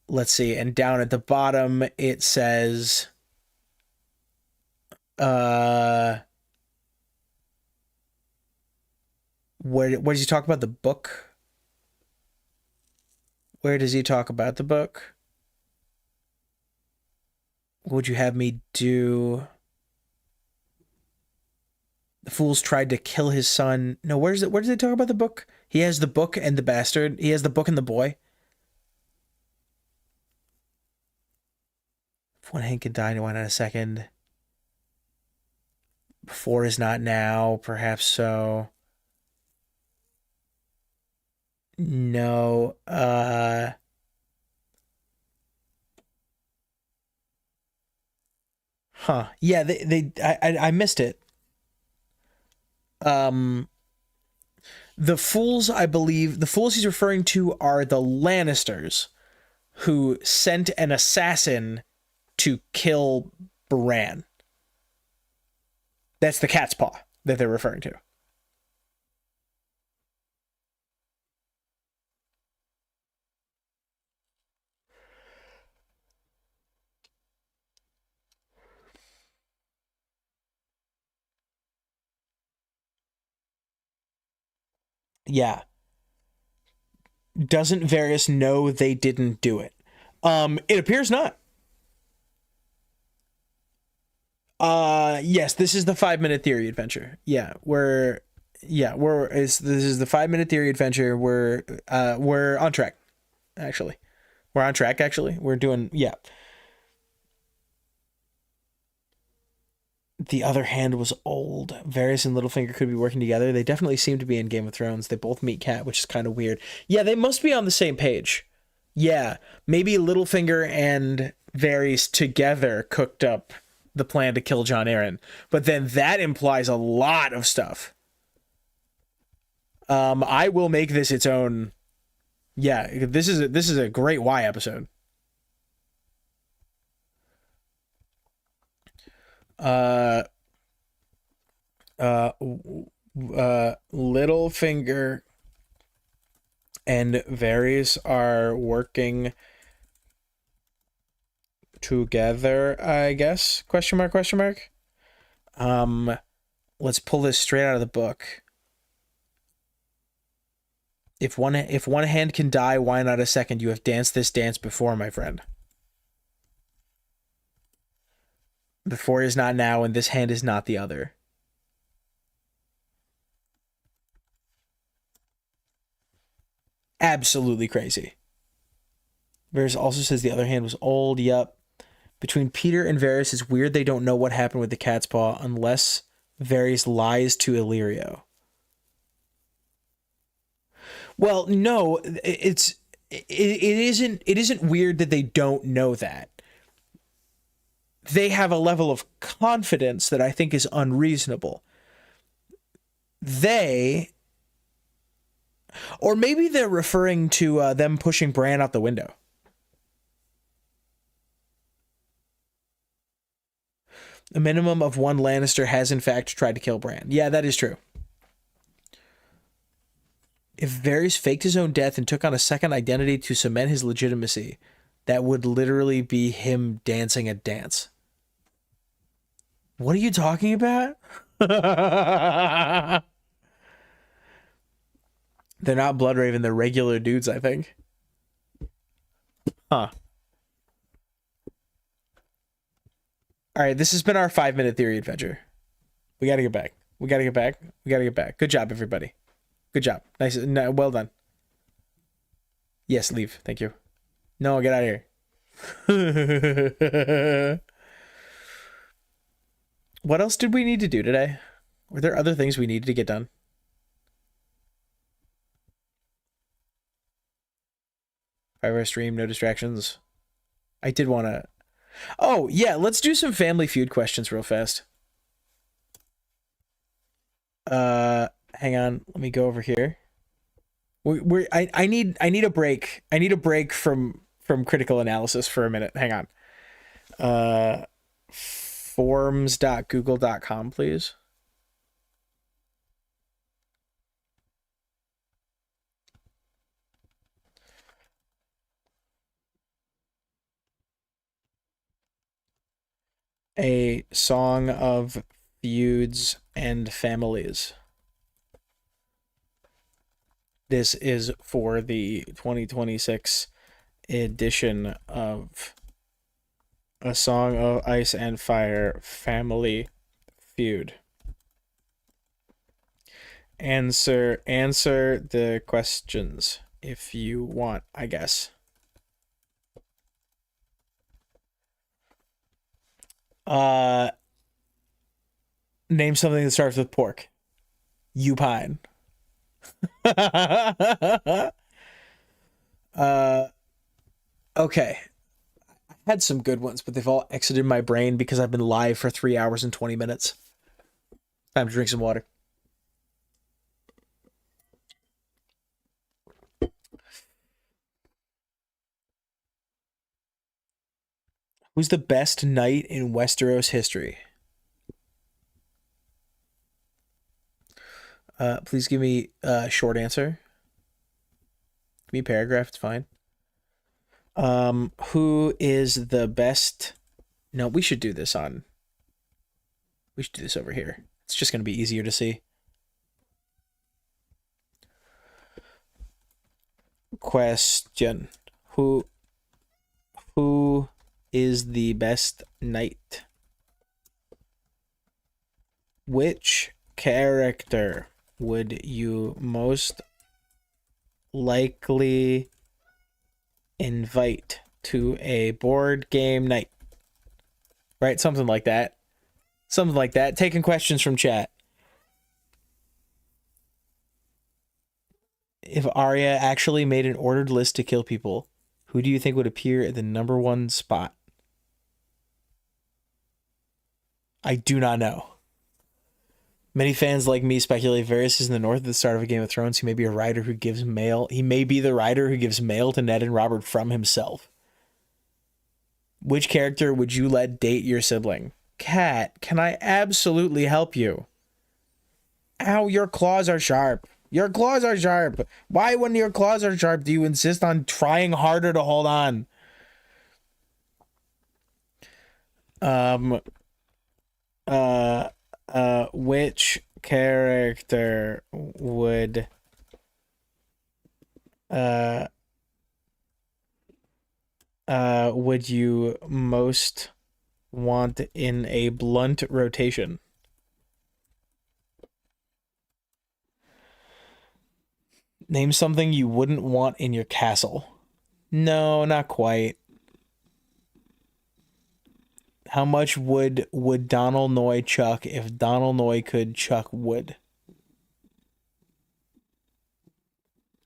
Speaker 2: Let's see, and down at the bottom it says, where does he talk about the book? Where does he talk about the book? What would you have me do? The fools tried to kill his son. No, where does it talk about the book? He has the book and the bastard. He has the book and the boy. If one hand can die, why not a second? Before is not now, perhaps so. No, huh. Yeah, I missed it. The fools, I believe, the fools he's referring to are the Lannisters, who sent an assassin to kill Bran. That's the cat's paw that they're referring to. Yeah. Doesn't Varys know they didn't do it? It appears not. Yes, this is the 5-minute theory adventure. Yeah, this is the 5-minute theory adventure. We're on track, actually. We're doing, yeah. The other hand was old. Varys and Littlefinger could be working together. They definitely seem to be in Game of Thrones. They both meet Cat, which is kind of weird. Yeah, they must be on the same page. Yeah, maybe Littlefinger and Varys together cooked up the plan to kill Jon Arryn. But then that implies a lot of stuff. I will make this its own. Yeah, this is a great Y episode. Littlefinger and Varys are working together, I guess? Question mark, question mark. Let's pull this straight out of the book. If one hand can die, why not a second? You have danced this dance before, my friend. Before is not now, and this hand is not the other. Absolutely crazy. Varys also says the other hand was old. Yup. Between Peter and Varys, it's weird they don't know what happened with the cat's paw unless Varys lies to Illyrio. Well, no, it isn't weird that they don't know that. They have a level of confidence that I think is unreasonable. Or maybe they're referring to them pushing Bran out the window. A minimum of one Lannister has in fact tried to kill Bran. Yeah, that is true. If Varys faked his own death and took on a second identity to cement his legitimacy, that would literally be him dancing a dance. What are you talking about? They're not Bloodraven, they're regular dudes, I think. Huh. Alright, this has been our 5-minute theory adventure. We gotta get back. We gotta get back. We gotta get back. Good job, everybody. Good job. Nice. No, well done. Yes, leave. Thank you. No, get out of here. What else did we need to do today? Were there other things we needed to get done? 5-hour stream, no distractions. I did want to... Oh, yeah, let's do some Family Feud questions real fast. Hang on. Let me go over here. I need a break. I need a break from critical analysis for a minute. Hang on. Forms.google.com, please. A song of feuds and families. This is for the 2026 edition of A Song of Ice and Fire Family Feud. Answer the questions if you want, I guess. Name something that starts with pork. Upine. Okay. I had some good ones, but they've all exited my brain because I've been live for 3 hours and 20 minutes. Time to drink some water. Who's the best knight in Westeros history? Please give me a short answer. Give me a paragraph, it's fine. Who is the best... No, we should do this on... We should do this over here. It's just going to be easier to see. Question. Who is the best knight? Which character would you most likely invite to a board game night? Right? Something like that. Something like that. Taking questions from chat. If Arya actually made an ordered list to kill people, who do you think would appear at the #1 spot? I do not know. Many fans like me speculate Varys is in the north at the start of a Game of Thrones. He may be a rider who gives mail. He may be the rider who gives mail to Ned and Robert from himself. Which character would you let date your sibling? Cat, can I absolutely help you? Ow, your claws are sharp. Your claws are sharp. Why, when your claws are sharp, do you insist on trying harder to hold on? Which character would would you most want in a blunt rotation? Name something you wouldn't want in your castle. No, not quite. How much would Donal Noy chuck if Donal Noy could chuck wood?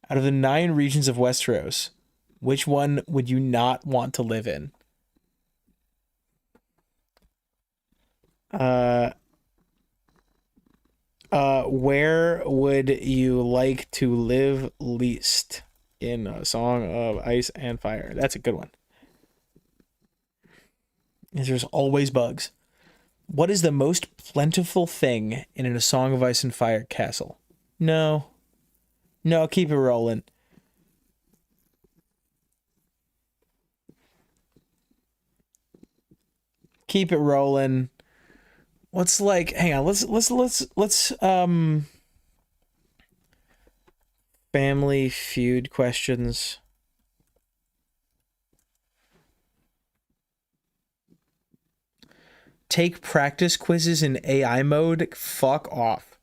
Speaker 2: Out of the 9 regions of Westeros, which one would you not want to live in? Where would you like to live least in A Song of Ice and Fire? That's a good one. There's always bugs. What is the most plentiful thing in A Song of Ice and Fire castle? No. No, keep it rolling. Keep it rolling. What's like, hang on, let's Family Feud questions. Take practice quizzes in AI mode? Fuck off.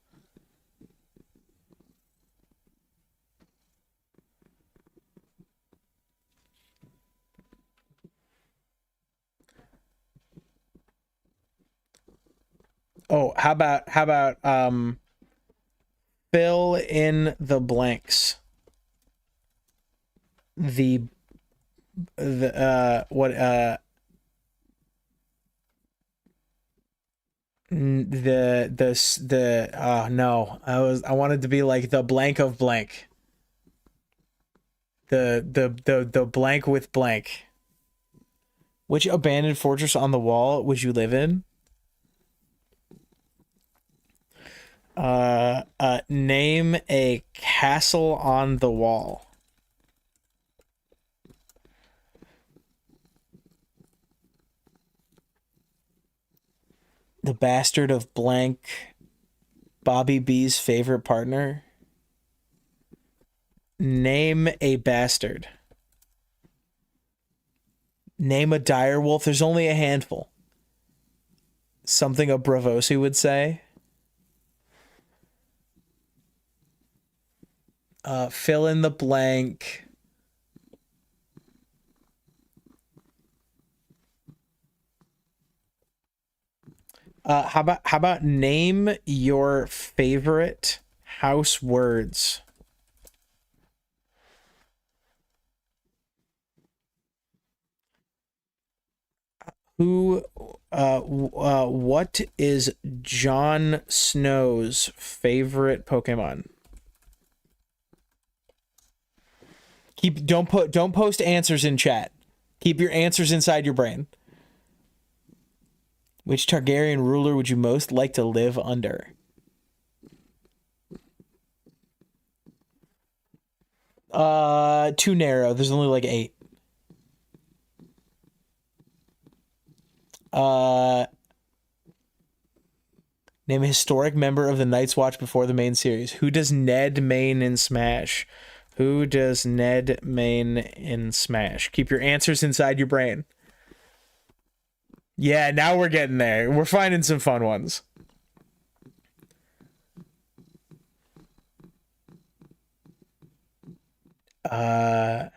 Speaker 2: Oh, how about fill in the blanks. The what the no, I wanted to be like the blank of blank. The blank with blank. Which abandoned fortress on the wall would you live in? Name a castle on the wall. The bastard of blank. Bobby B's favorite partner. Name a bastard. Name a direwolf. There's only a handful. Something a Bravosi would say. Fill in the blank. How about name your favorite house words? What is Jon Snow's favorite Pokemon? Don't post answers in chat. Keep your answers inside your brain. Which Targaryen ruler would you most like to live under? Too narrow. There's only like 8. Name a historic member of the Night's Watch before the main series. Who does Ned main in Smash? Who does Ned main in Smash? Keep your answers inside your brain. Yeah, now we're getting there. We're finding some fun ones. I'm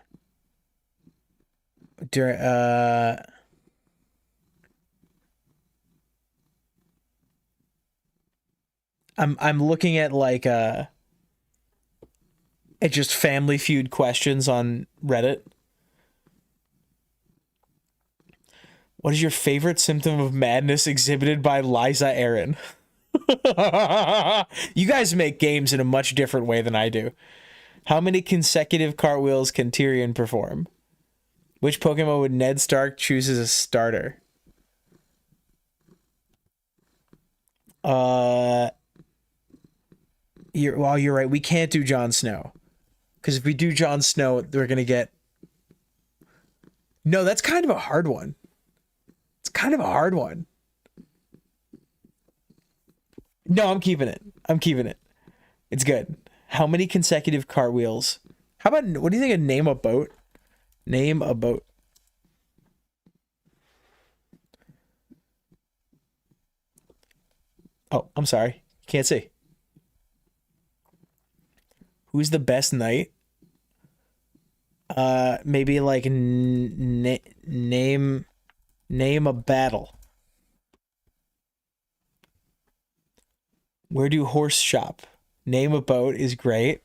Speaker 2: looking at like at just Family Feud questions on Reddit. What is your favorite symptom of madness exhibited by Liza Aaron? You guys make games in a much different way than I do. How many consecutive cartwheels can Tyrion perform? Which Pokemon would Ned Stark choose as a starter? You're right. We can't do Jon Snow. Because if we do Jon Snow, we're going to get... No, that's kind of a hard one. It's kind of a hard one. No, I'm keeping it. I'm keeping it. It's good. How many consecutive cartwheels? How about, what do you think of name a boat? Name a boat. Oh, I'm sorry. Can't see. Who's the best knight? Maybe like name a battle. Where do horse shop? Name a boat is great.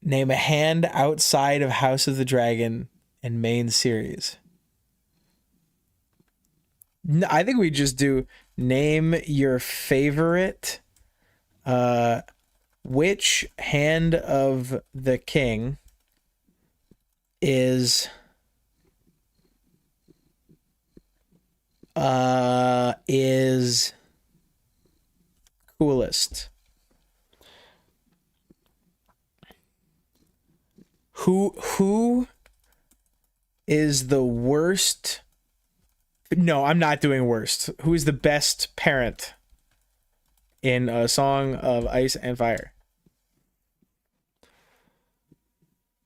Speaker 2: Name a hand outside of House of the Dragon and main series. No, I think we just do name your favorite. Which hand of the king is coolest? Who is the worst? No, I'm not doing worst. Who is the best parent in A Song of Ice and Fire?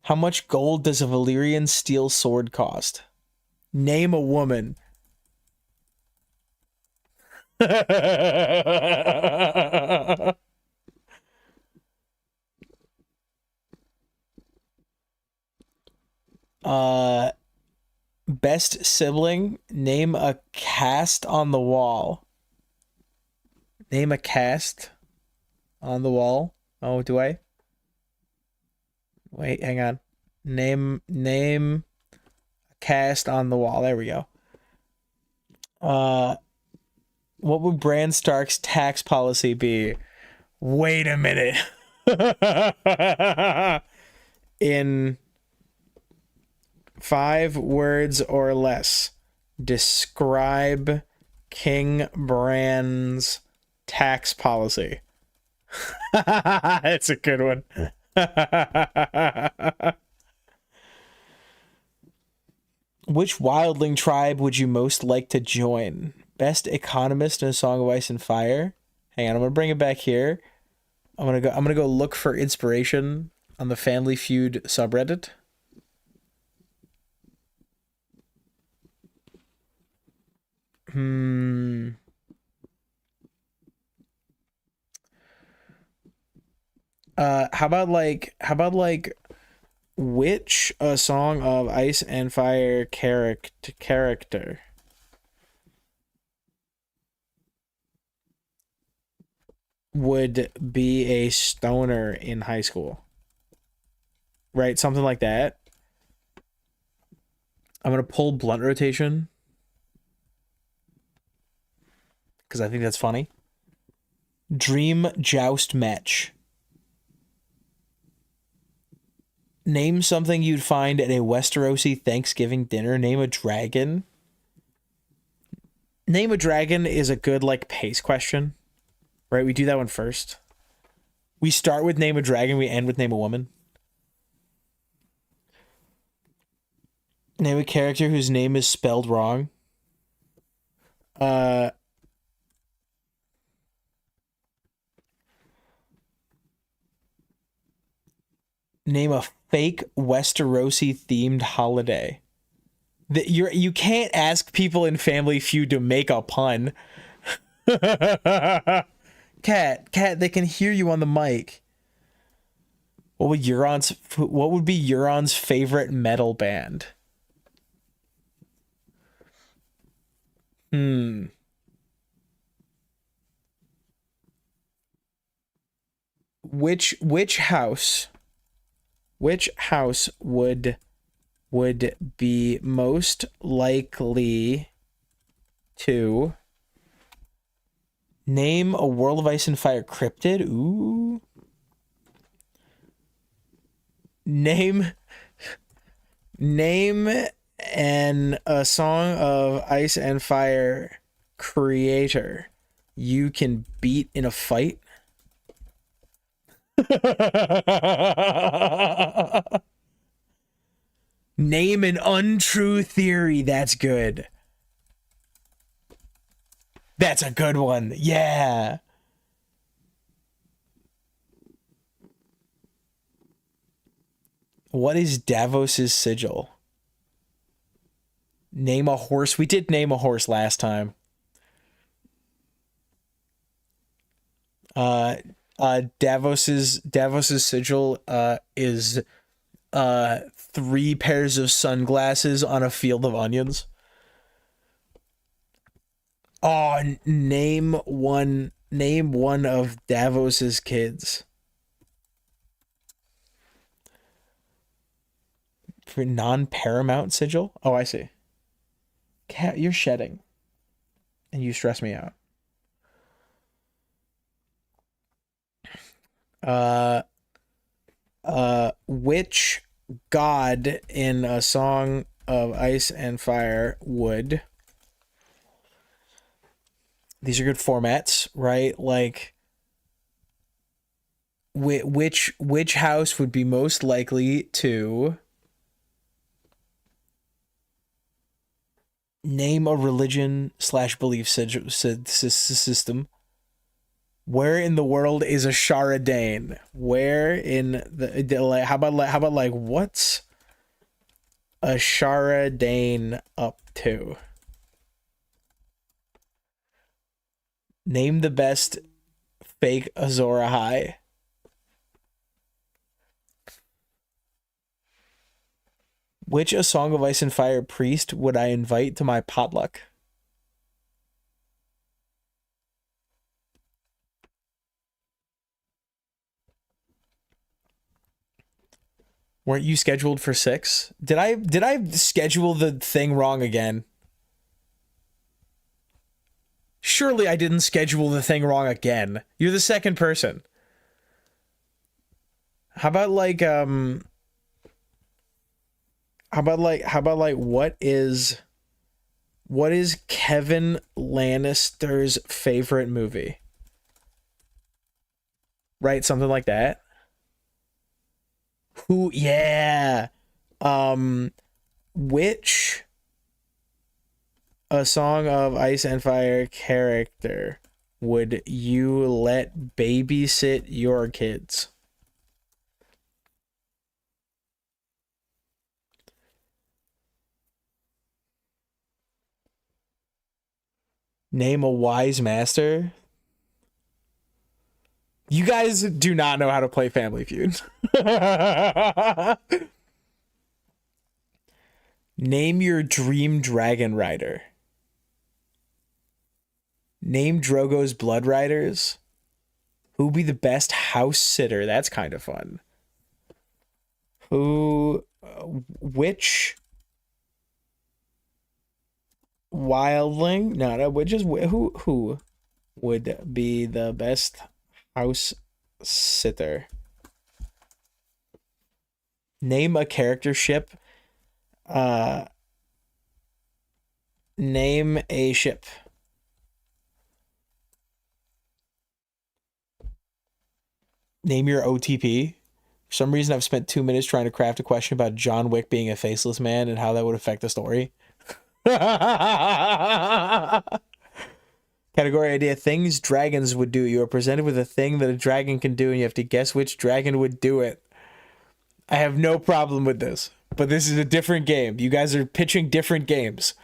Speaker 2: How much gold does a Valyrian steel sword cost? Name a woman. uh, best sibling. Name a cast on the wall. Name a cast on the wall. Oh, do I? Wait, hang on. Name a cast on the wall. There we go. What would Bran Stark's tax policy be? Wait a minute. In 5 words or less, describe King Bran's tax policy. That's a good one. Which wildling tribe would you most like to join? Best economist in A Song of Ice and Fire. Hang on, I'm gonna bring it back here. I'm gonna go look for inspiration on the Family Feud subreddit. How about like which A Song of Ice and Fire character would be a stoner in high school? Right, something like that. I'm gonna pull blunt rotation because I think that's funny. Dream joust match. Name something you'd find at a Westerosi Thanksgiving dinner. Name a dragon. Name a dragon is a good like pace question, right? We do that one first. We start with name a dragon. We end with name a woman. Name a character whose name is spelled wrong. Name a fake Westerosi themed holiday. You can't ask people in Family Feud to make a pun. Cat, they can hear you on the mic. What would be Euron's favorite metal band? Which house would be most likely to name a World of Ice and Fire cryptid? Ooh. Name A Song of Ice and Fire creator you can beat in a fight. Name an untrue theory that's good. That's a good one. Yeah. What is Davos's sigil? Name a horse. We did name a horse last time. Davos's sigil is 3 pairs of sunglasses on a field of onions. Oh, name one of Davos's kids. For non-paramount sigil? Oh, I see. Cat, you're shedding. And you stress me out. Which god in A Song of Ice and Fire would... These are good formats, right? Like, which house would be most likely to name a religion / belief system? Where in the world is a Shara Dane? Where in the like? How about like what's a Shara Dane up to? Name the best fake Azora High. Which A Song of Ice and Fire priest would I invite to my potluck? Weren't you scheduled for 6? Did I schedule the thing wrong again? Surely I didn't schedule the thing wrong again. You're the second person. How about like what is Kevin Lannister's favorite movie? Right, something like that. Who, yeah. Which A Song of Ice and Fire character would you let babysit your kids? Name a wise master. You guys do not know how to play Family Feud. Name your dream dragon rider. Name Drogo's blood riders. Who would be the best house sitter? That's kind of fun. Which wildling? No, which is who would be the best house sitter? Name a character ship. Name a ship. Name your OTP. For some reason, I've spent 2 minutes trying to craft a question about John Wick being a faceless man and how that would affect the story. Category idea: things dragons would do. You are presented with a thing that a dragon can do, and you have to guess which dragon would do it. I have no problem with this, but this is a different game. You guys are pitching different games.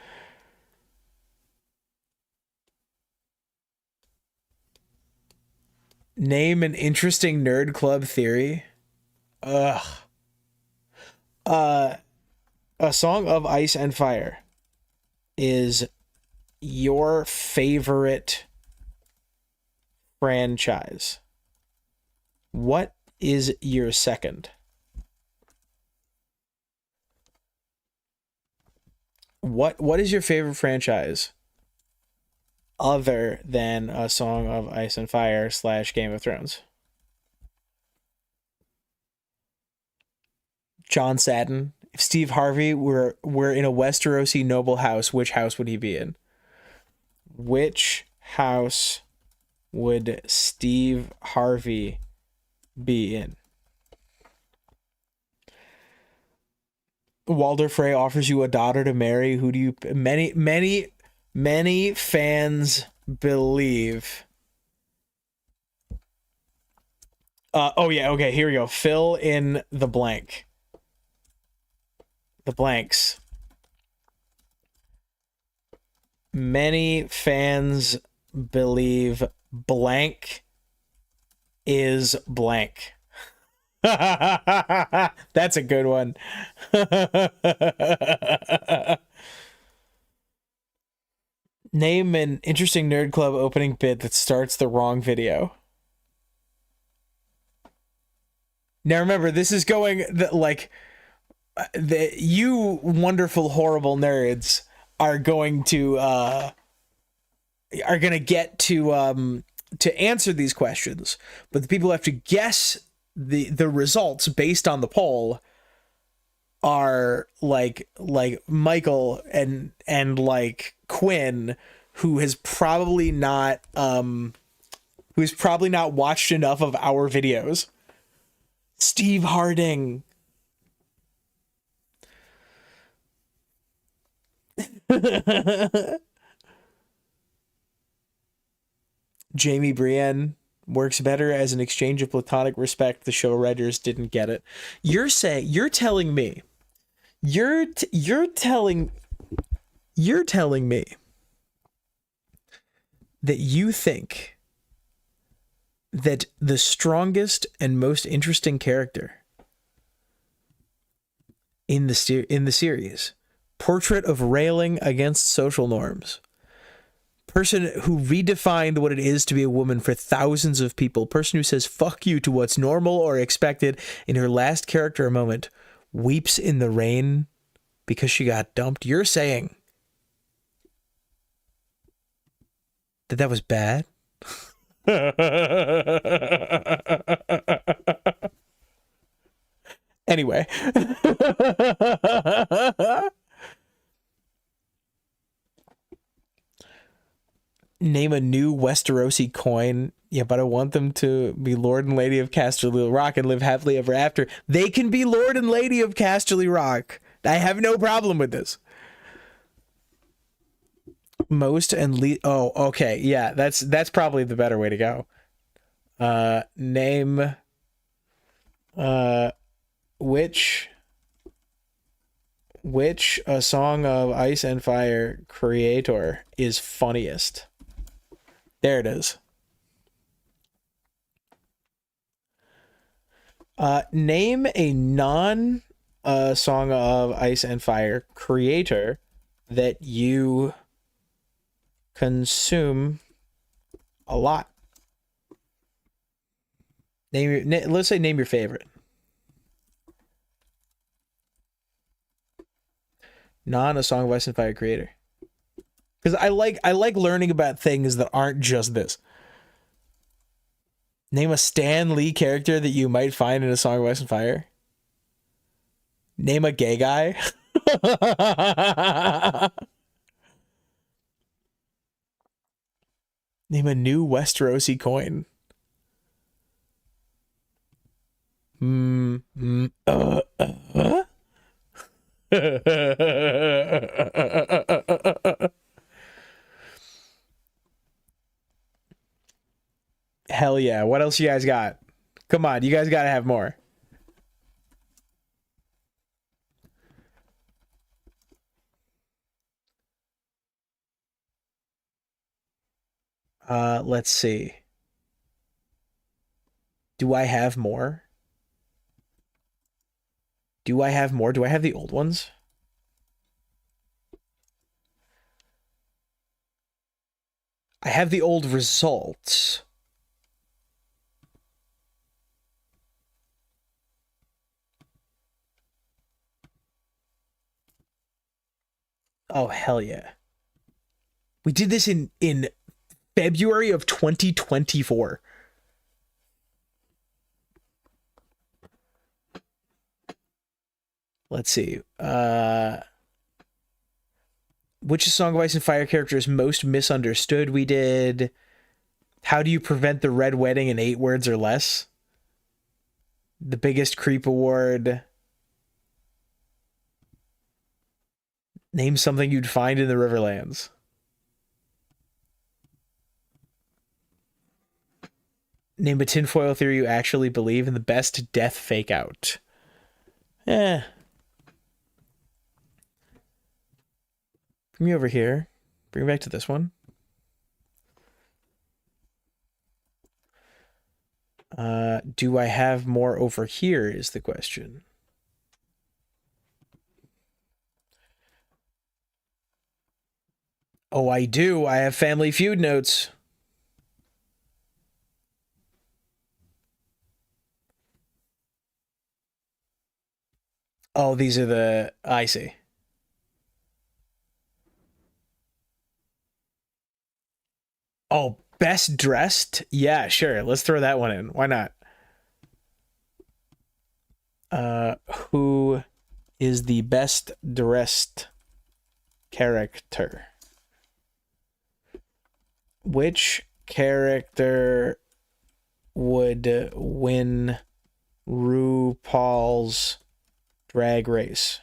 Speaker 2: Name an interesting nerd club theory. Ugh. A Song of Ice and Fire is your favorite franchise. What is your second? What is your favorite franchise other than A Song of Ice and Fire / Game of Thrones? John Sadden. If Steve Harvey were in a Westerosi noble house, which house would he be in? Which house would Steve Harvey be in? Walder Frey offers you a daughter to marry. Who do you... Many fans believe... oh yeah, okay, here we go. Fill in the blank. The blanks. Many fans believe blank is blank. That's a good one. Name an interesting nerd club opening bit that starts the wrong video. Now remember, this is going like you wonderful horrible nerds are going to get to answer these questions, but the people who have to guess the results based on the poll are like Michael and like Quinn, who has probably not watched enough of our videos. Steve Harding. Jamie Brienne works better as an exchange of platonic respect. The show writers didn't get it. You're telling me that you think that the strongest and most interesting character in the series, portrait of railing against social norms, person who redefined what it is to be a woman for thousands of people, person who says fuck you to what's normal or expected, in her last character moment weeps in the rain because she got dumped, you're saying that was bad? Anyway. Name a new Westerosi coin. Yeah, but I want them to be Lord and Lady of Casterly Rock and live happily ever after. They can be Lord and Lady of Casterly Rock. I have no problem with this. Most and oh, okay. Yeah, that's probably the better way to go. Name which A Song of Ice and Fire creator is funniest. There it is. Name a non Song of Ice and Fire creator that you consume a lot. Let's say name your favorite. A Song of Ice and Fire creator. Because I like learning about things that aren't just this. Name a Stan Lee character that you might find in A Song of Ice and Fire. Name a gay guy. Name a new Westerosi coin. Hell yeah. What else you guys got? Come on, you guys gotta have more. Let's see. Do I have more? Do I have more? Do I have the old ones? I have the old results. Oh, hell yeah. We did this in February of 2024. Let's see. Which Song of Ice and Fire character is most misunderstood? We did How Do You Prevent the Red Wedding in 8 words or less? The Biggest Creep Award. Name something you'd find in the Riverlands. Name a tinfoil theory you actually believe in. The best death fake out. Bring me over here. Bring me back to this one. Do I have more over here is the question. Oh, I do. I have Family Feud notes. Oh, these are the... I see. Oh, best dressed? Yeah, sure. Let's throw that one in. Why not? Who is the best dressed character? Which character would win RuPaul's Drag Race?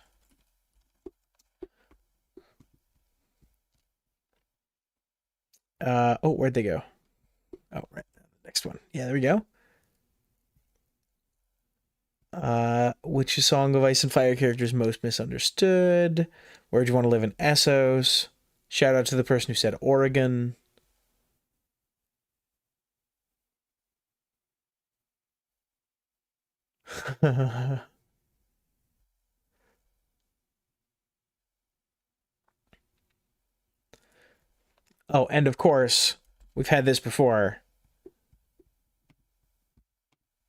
Speaker 2: Oh, where'd they go? Oh, right. Next one. Yeah, there we go. Which Song of Ice and Fire character is most misunderstood? Where'd you want to live in Essos? Shout out to the person who said Oregon. Oh, and of course, we've had this before.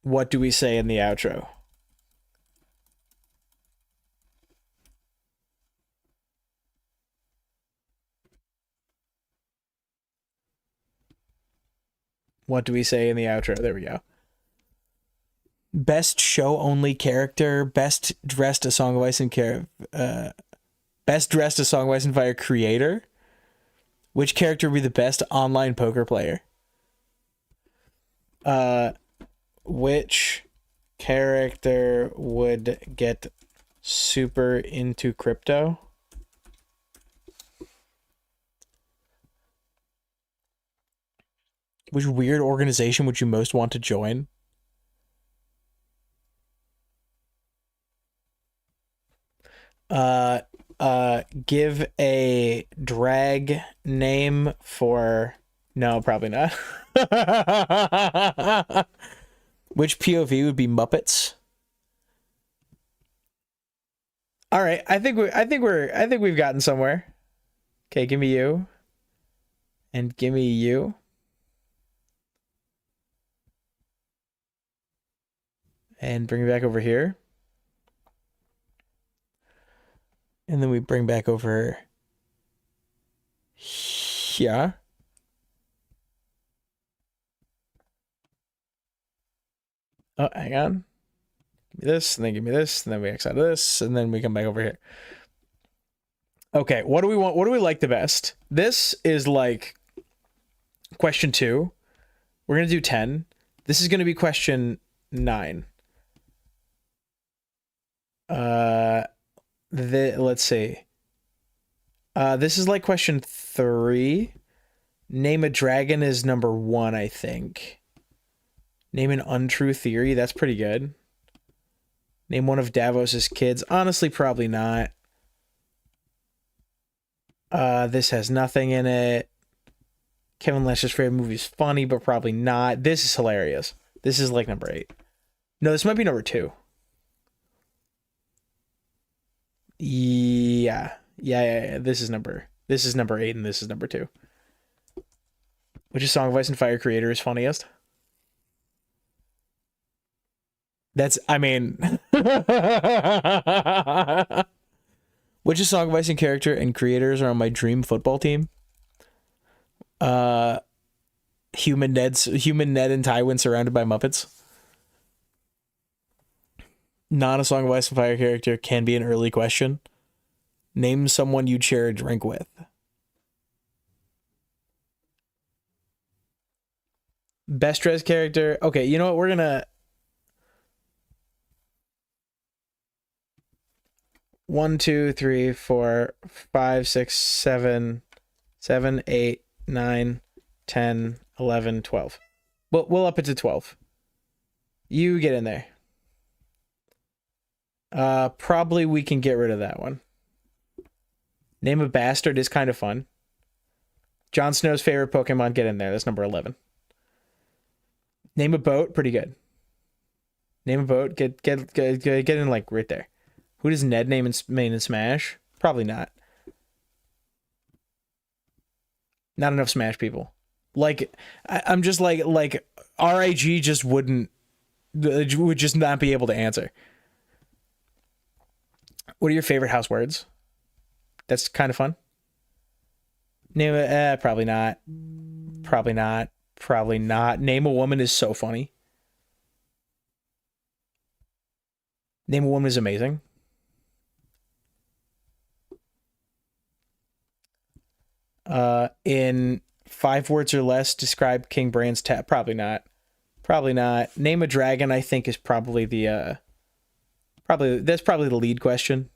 Speaker 2: What do we say in the outro? What do we say in the outro? There we go. Best show only character, best dressed a Song of Ice and best dressed a Song of Ice and Fire creator. Which character would be the best online poker player? Which character would get super into crypto? Which weird organization would you most want to join? Give a drag name for... No, probably not. Which POV would be Muppets? All right, I think we've gotten somewhere. Okay, give me you. And give me you. And bring it back over here. And then we bring back over here. Oh, hang on. Give me this, and then give me this, and then we X out of this, and then we come back over here. Okay, what do we want? What do we like the best? This is like question 2. We're going to do 10. This is going to be question 9. Let's see. This is like question 3. Name a dragon is number 1, I think. Name an untrue theory. That's pretty good. Name one of Davos's kids. Honestly, probably not. This has nothing in it. Kevin Lester's favorite movie is funny, but probably not. This is hilarious. This is like number 8. No, this might be number 2. Yeah. This is number 8 and this is number 2. Which is Song of Ice and Fire creator is funniest? That's, I mean, which is Song of Ice and character and creators are on my dream football team? Human Ned and Tywin surrounded by Muppets. Not a Song of Ice and Fire character can be an early question. Name someone you'd share a drink with. Best dressed character. Okay, you know what? We're gonna 1, 2, 3, 4, 5, 6, 7, 7, 8, 9, 10, 11, 12. We'll up it to 12. You get in there. Probably we can get rid of that one. Name a bastard is kind of fun. Jon Snow's favorite Pokemon, get in there. That's number 11. Name a boat, pretty good. Name a boat, get in like right there. Who does Ned name in main and Smash? Probably not. Not enough Smash people. Like, I'm just like RIG just would just not be able to answer. What are your favorite house words? That's kind of fun. Name it, probably not. Probably not. Probably not. Name a woman is so funny. Name a woman is amazing. In 5 words or less, describe King Bran's tap. Probably not. Probably not. Name a dragon, I think, is probably the that's probably the lead question.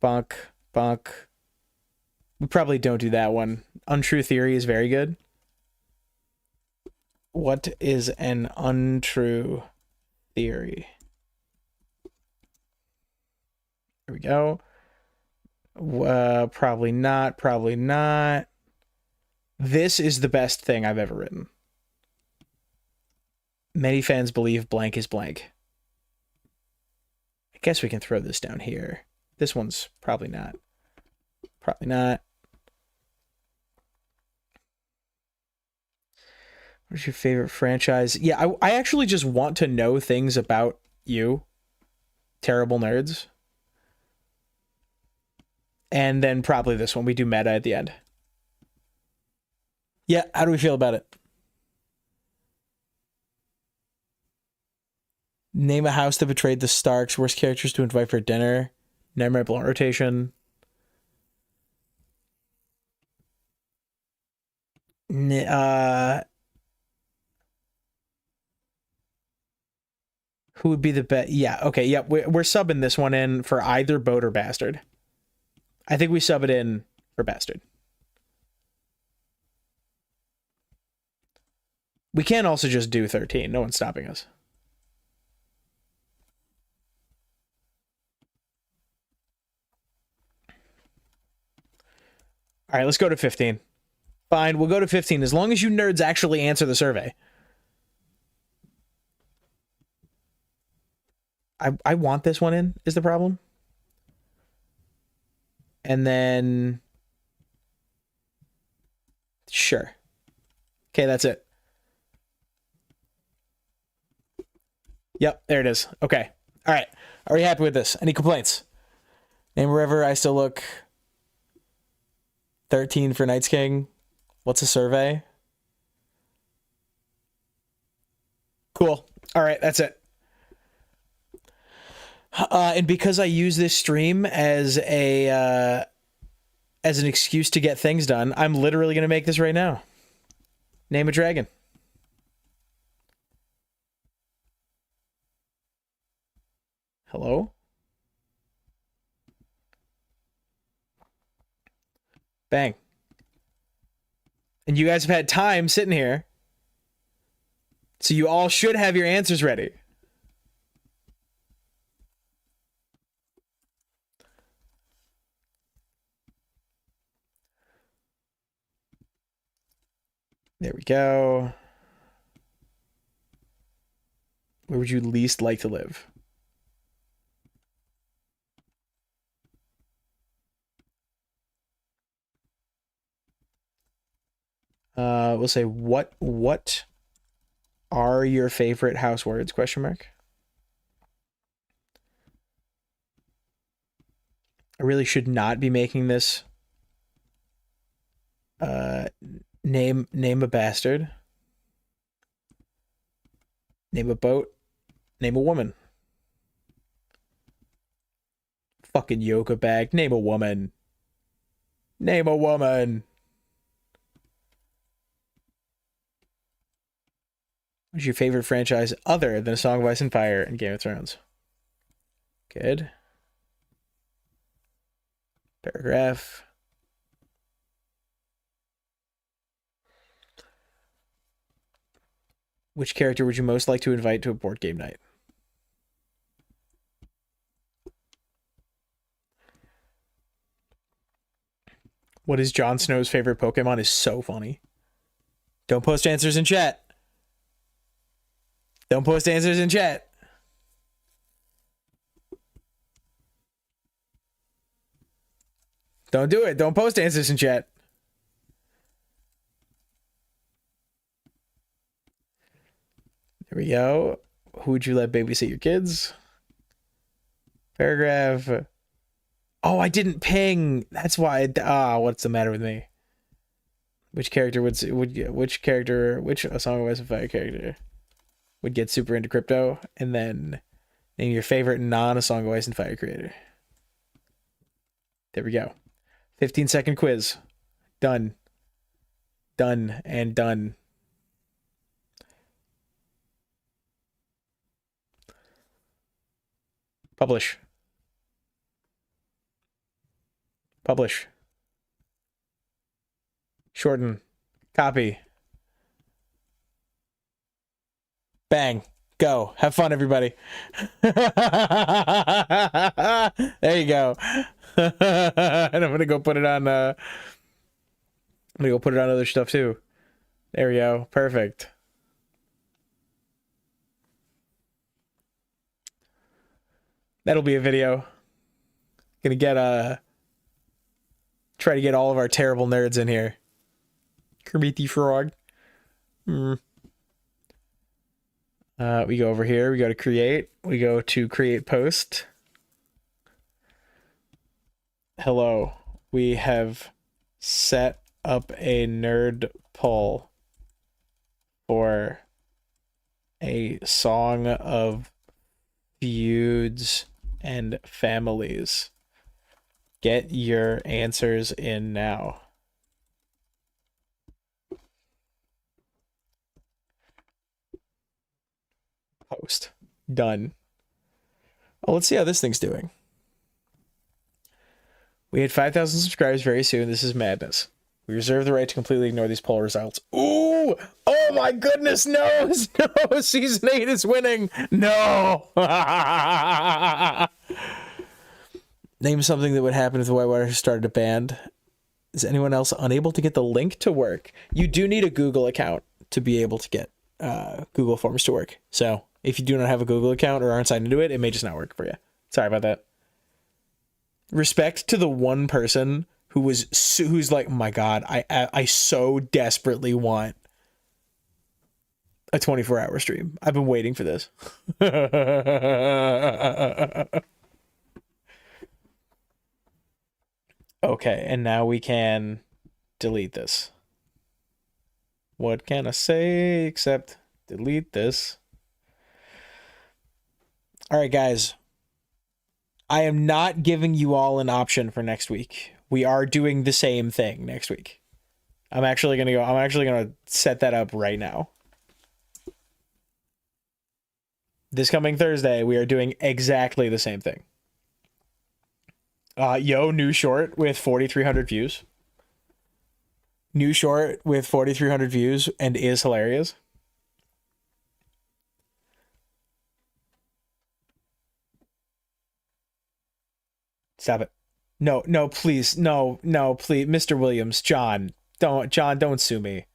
Speaker 2: Bonk. We probably don't do that one. Untrue theory is very good. What is an untrue theory? There we go. Probably not. Probably not. This is the best thing I've ever written. Many fans believe blank is blank. I guess we can throw this down here. This one's probably not. Probably not. What's your favorite franchise? Yeah, I actually just want to know things about you, terrible nerds. And then probably this one. We do meta at the end. Yeah, how do we feel about it? Name a house that betrayed the Starks. Worst characters to invite for dinner. Nightmare Blunt rotation. Who would be the best? Yeah, okay, yep. We're subbing this one in for either Boat or Bastard. I think we sub it in for Bastard. We can also just do 13. No one's stopping us. All right, let's go to 15. Fine, we'll go to 15 as long as you nerds actually answer the survey. I want this one in, is the problem. And then... Sure. Okay, that's it. Yep, there it is. Okay. All right. Are you happy with this? Any complaints? Name wherever I still look. 13 for Knights King. What's a survey? Cool. All right, that's it. And because I use this stream as an excuse to get things done, I'm literally going to make this right now. Name a dragon. Hello? Bang. And you guys have had time sitting here. So you all should have your answers ready. There we go. Where would you least like to live? We'll say what are your favorite house words? Question mark. I really should not be making this. Name a bastard. Name a boat. Name a woman. Fucking yoga bag. Name a woman. Name a woman. What's your favorite franchise other than A Song of Ice and Fire and Game of Thrones? Good. Paragraph. Which character would you most like to invite to a board game night? What is Jon Snow's favorite Pokemon is so funny. Don't post answers in chat. Don't post answers in chat. Don't do it. Don't post answers in chat. There we go. Who would you let babysit your kids? Paragraph. Oh, I didn't ping. That's why. What's the matter with me? Which character which A Song of Ice and Fire character would get super into crypto? And then name your favorite non A Song of Ice and Fire creator. There we go. 15-second quiz. Done. Done and done. Publish. Publish. Shorten. Copy. Bang. Go. Have fun, everybody. There you go. And I'm gonna go put it on I'm gonna go put it on other stuff too. There we go. Perfect. That'll be a video. Gonna get try to get all of our terrible nerds in here. Kermit the Frog. We go over here. We go to create. We go to create post. Hello. We have set up a nerd poll for a song of feuds and families. Get your answers in now. Post. Done. Oh, let's see how this thing's doing. We hit 5,000 subscribers very soon. This is madness. We reserve the right to completely ignore these poll results. Ooh! Oh my goodness, no! No! Season 8 is winning! No! Name something that would happen if the Whitewater started a band. Is anyone else unable to get the link to work? You do need a Google account to be able to get Google Forms to work. So if you do not have a Google account or aren't signed into it, it may just not work for you. Sorry about that. Respect to the one person who's like, oh my God, I so desperately want a 24-hour stream. I've been waiting for this. Okay, and now we can delete this. What can I say except delete this? All right, guys. I am not giving you all an option for next week. We are doing the same thing next week. I'm actually going to set that up right now. This coming Thursday, we are doing exactly the same thing. New short with 4,300 views. New short with 4,300 views and is hilarious. Stop it. No, please. No, please. Mr. Williams, John, don't sue me.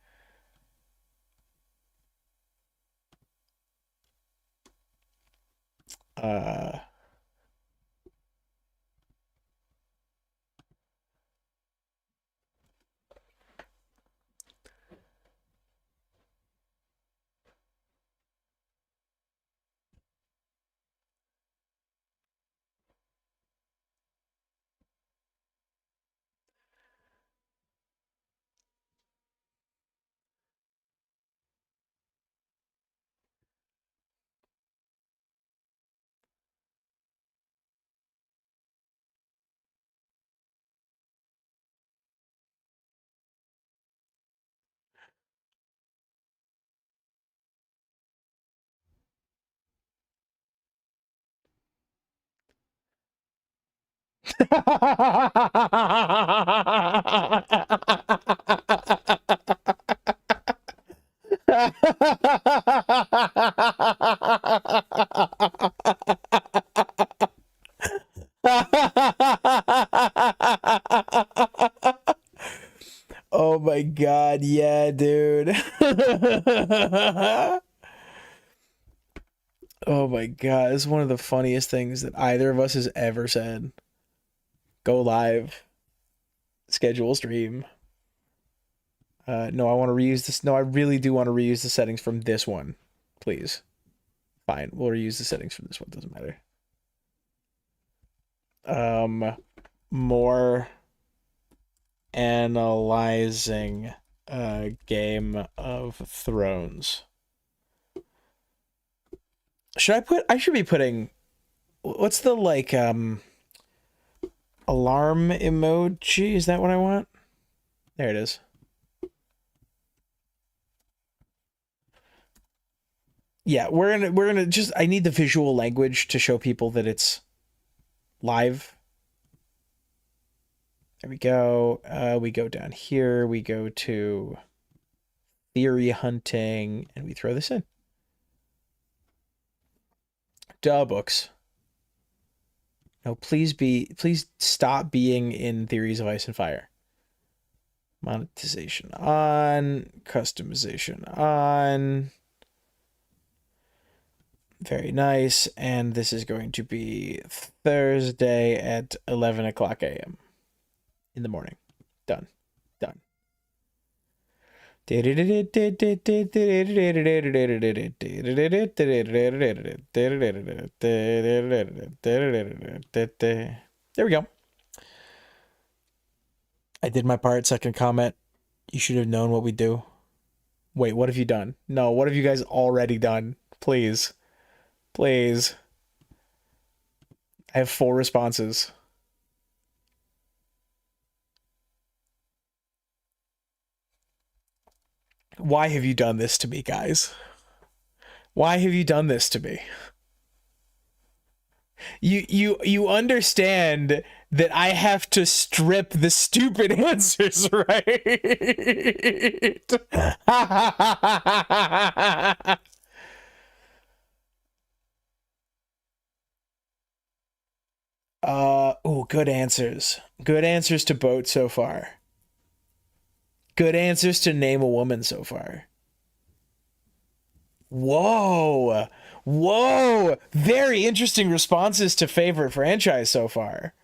Speaker 2: Oh my God, yeah, dude. Oh my God, it's one of the funniest things that either of us has ever said. Go live. Schedule stream. No, I want to reuse this. No, I really do want to reuse the settings from this one. Please. Fine, we'll reuse the settings from this one. Doesn't matter. More analyzing Game of Thrones. I should be putting, what's the alarm emoji? Is that what I want? There it is. Yeah, we're gonna just, I need the visual language to show people that it's live. There we go. We go down here. We go to theory hunting, and we throw this in. Duh, books. No, please stop being in Theories of Ice and Fire. Monetization on, customization on. Very nice. And this is going to be Thursday at 11 o'clock a.m. in the morning. Done. Done. There we go. I did my part. Second comment. You should have known what we do. Wait, what have you done? No, what have you guys already done? Please. Please. I have 4 responses. Why have you done this to me, guys? Why have you done this to me? You understand that I have to strip the stupid answers, right? Oh, good answers. Good answers to boat so far. Good answers to name a woman so far. Whoa. Whoa. Very interesting responses to favorite franchise so far.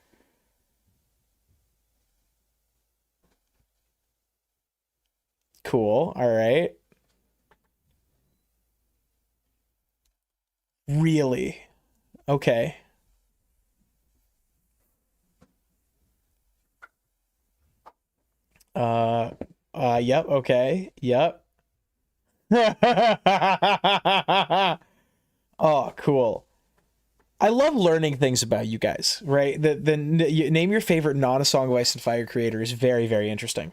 Speaker 2: Cool. All right. Really? Okay. Yep, okay. Yep. Oh, cool. I love learning things about you guys, right? The name your favorite not a Song of Ice and Fire creator is very, very interesting.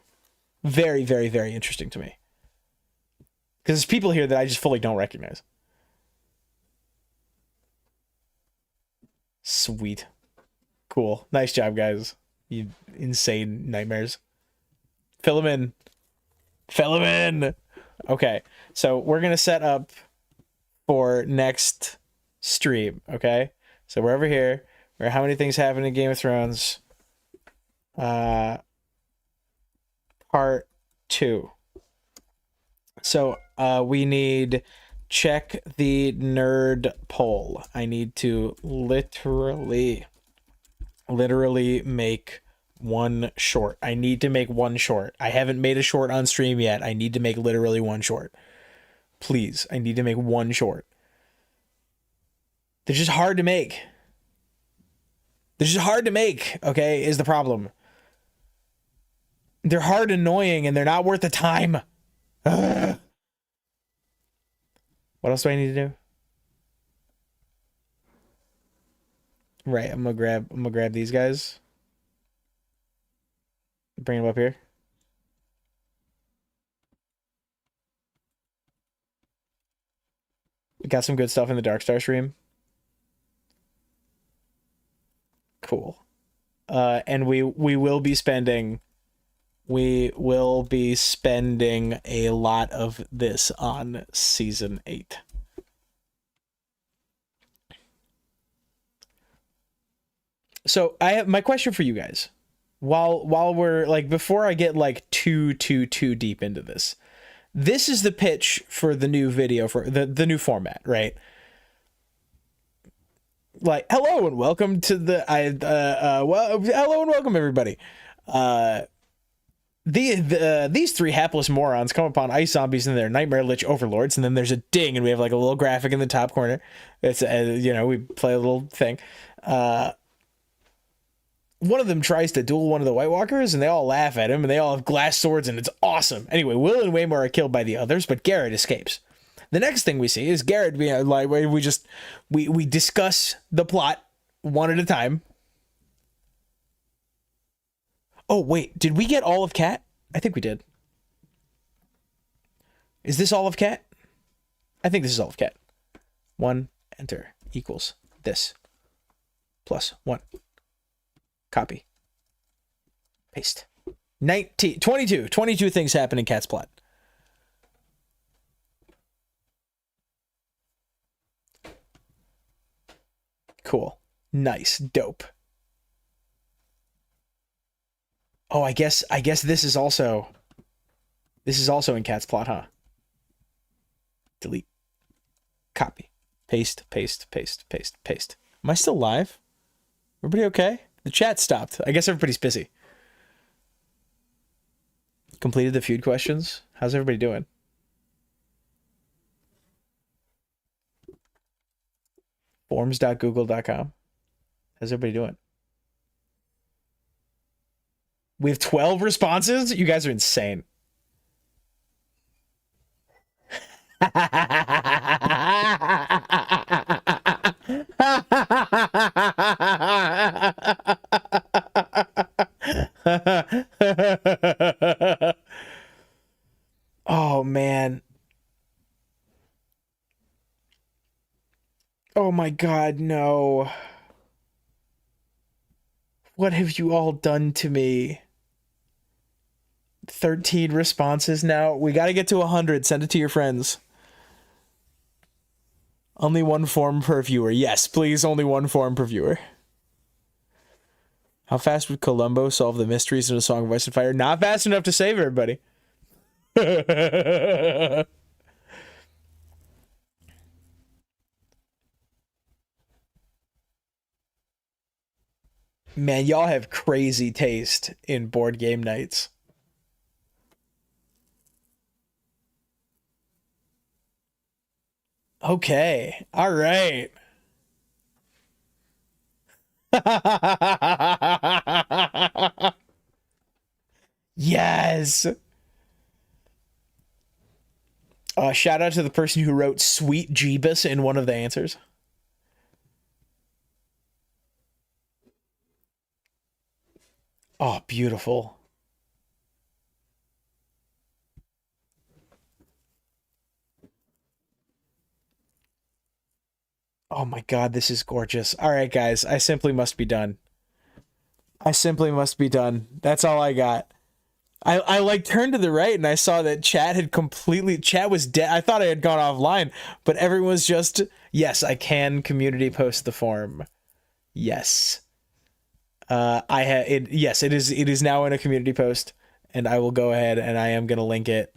Speaker 2: Very, very, very interesting to me. Because there's people here that I just fully don't recognize. Sweet. Cool. Nice job, guys. You insane nightmares. Fill them in. Fill them in. Okay, so we're going to set up for next stream, okay? So we're over here. Where how many things happen in Game of Thrones? Part 2. So we need check the nerd poll. I need to literally make one short. I need to make one short. I haven't made a short on stream yet. I need to make literally one short. Please, I need to make one short. They're just hard to make. They're just hard to make, okay, is the problem. They're hard and annoying, and they're not worth the time. Ugh. What else do I need to do? Right, I'm gonna grab these guys. Bring them up here. We got some good stuff in the Darkstar stream. Cool. And we will be spending a lot of this on season 8. So I have my question for you guys. While we're like, before I get like too deep into this, this is the pitch for the new video, for the new format, right? Like, hello and welcome to the hello and welcome everybody. These 3 hapless morons come upon ice zombies and their nightmare lich overlords, and then there's a ding, and we have like a little graphic in the top corner. It's we play a little thing. One of them tries to duel one of the White Walkers, and they all laugh at him, and they all have glass swords, and it's awesome. Anyway, Will and Waymore are killed by the others, but Garrett escapes. The next thing we see is Garrett being like, we discuss the plot one at a time. Oh wait, did we get all of Cat? I think we did. Is this all of Cat? I think this is all of Cat. 1 enter equals this plus 1. Copy. Paste. 22 things happen in Cat's plot. Cool. Nice. Dope. Oh, I guess this is also in Cat's plot, huh? Delete. Copy. Paste, paste, paste, paste, paste. Am I still live? Everybody okay? The chat stopped. I guess everybody's busy. Completed the feud questions. How's everybody doing? Forms.google.com. How's everybody doing? We have 12 responses? You guys are insane. Oh, man. Oh, my God, no. What have you all done to me? 13 responses now. We got to get to 100. Send it to your friends. Only one form per viewer. Yes, please, only one form per viewer. How fast would Columbo solve the mysteries in A Song of Ice and Fire? Not fast enough to save everybody. Man, y'all have crazy taste in board game nights. Okay. All right. Yes. Shout out to the person who wrote Sweet Jeebus in one of the answers. Oh, beautiful. Oh my God, this is gorgeous. All right, guys, I simply must be done. I simply must be done. That's all I got. I like turned to the right and I saw that chat was dead. I thought I had gone offline, but everyone's just, yes, I can community post the form. Yes. Yes, it is now in a community post, and I will go ahead and I am going to link it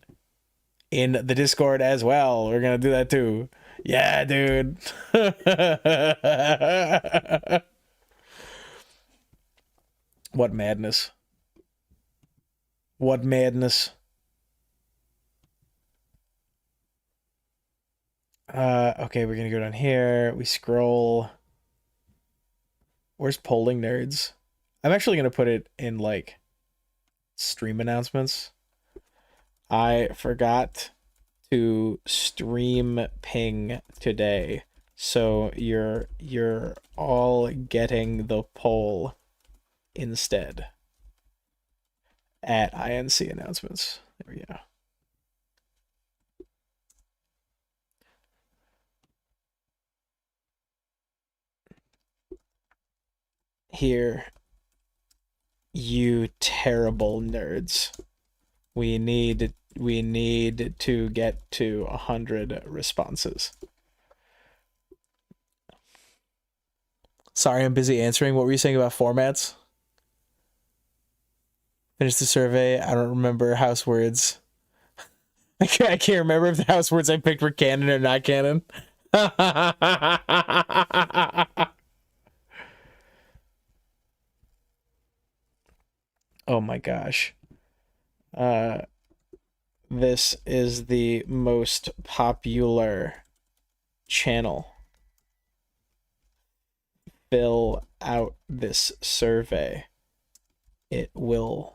Speaker 2: in the Discord as well. We're going to do that too. Yeah, dude. What madness. What madness. Okay, we're gonna go down here. We scroll. Where's polling nerds? I'm actually gonna put it in like stream announcements. I forgot to stream ping today, so you're all getting the poll instead at INC announcements. There we go. Here, you terrible nerds. We need to get to 100 responses. Sorry, I'm busy answering. What were you saying about formats? Finish the survey. I don't remember house words. I can't remember if the house words I picked were canon or not canon. Oh my gosh. This is the most popular channel. Fill out this survey. It will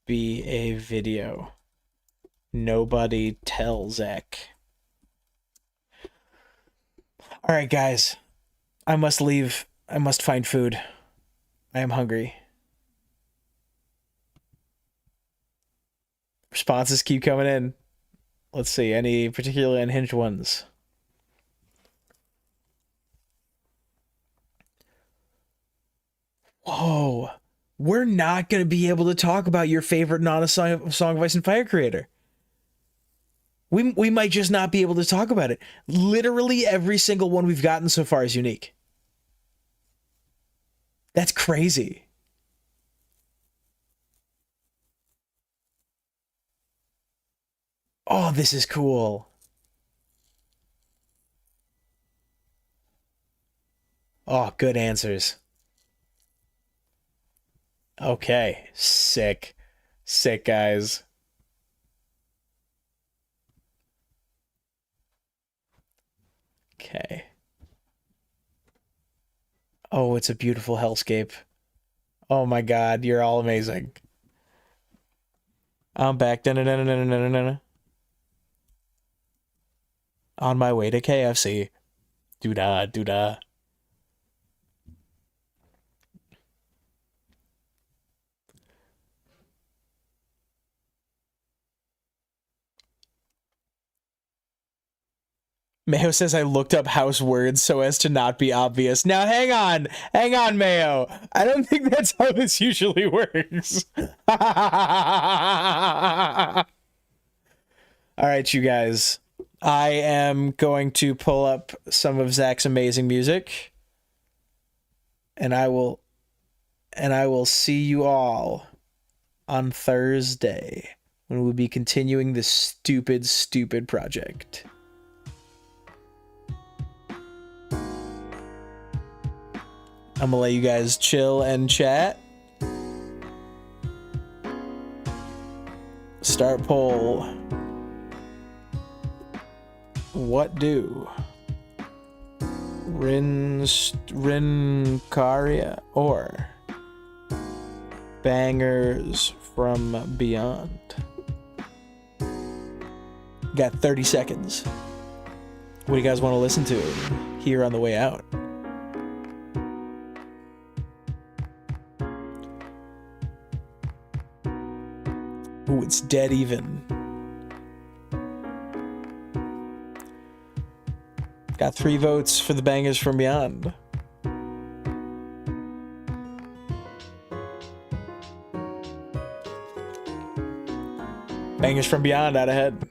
Speaker 2: be a video. Nobody tell Zach. All right, guys. I must leave. I must find food. I am hungry. Responses keep coming in. Let's see. Any particularly unhinged ones? Whoa. We're not going to be able to talk about your favorite Song of Ice and Fire creator. We might just not be able to talk about it. Literally every single one we've gotten so far is unique. That's crazy. Oh, this is cool. Oh, good answers. Okay, sick. Sick, guys. Okay. Oh, it's a beautiful hellscape. Oh my god, you're all amazing. I'm back. Da-na-na-na-na-na-na-na. On my way to KFC. Doo-da, doo-da. Mayo says I looked up house words so as to not be obvious. Now hang on. Hang on, Mayo. I don't think that's how this usually works. All right, you guys. I am going to pull up some of Zach's amazing music. And I will see you all on Thursday when we'll be continuing this stupid, stupid project. I'm gonna let you guys chill and chat. Start poll. What do Rincaria or Bangers from Beyond? Got 30 seconds. What do you guys want to listen to here on the way out? Ooh, it's dead even. Got 3 votes for the Bangers from Beyond. Bangers from Beyond out ahead.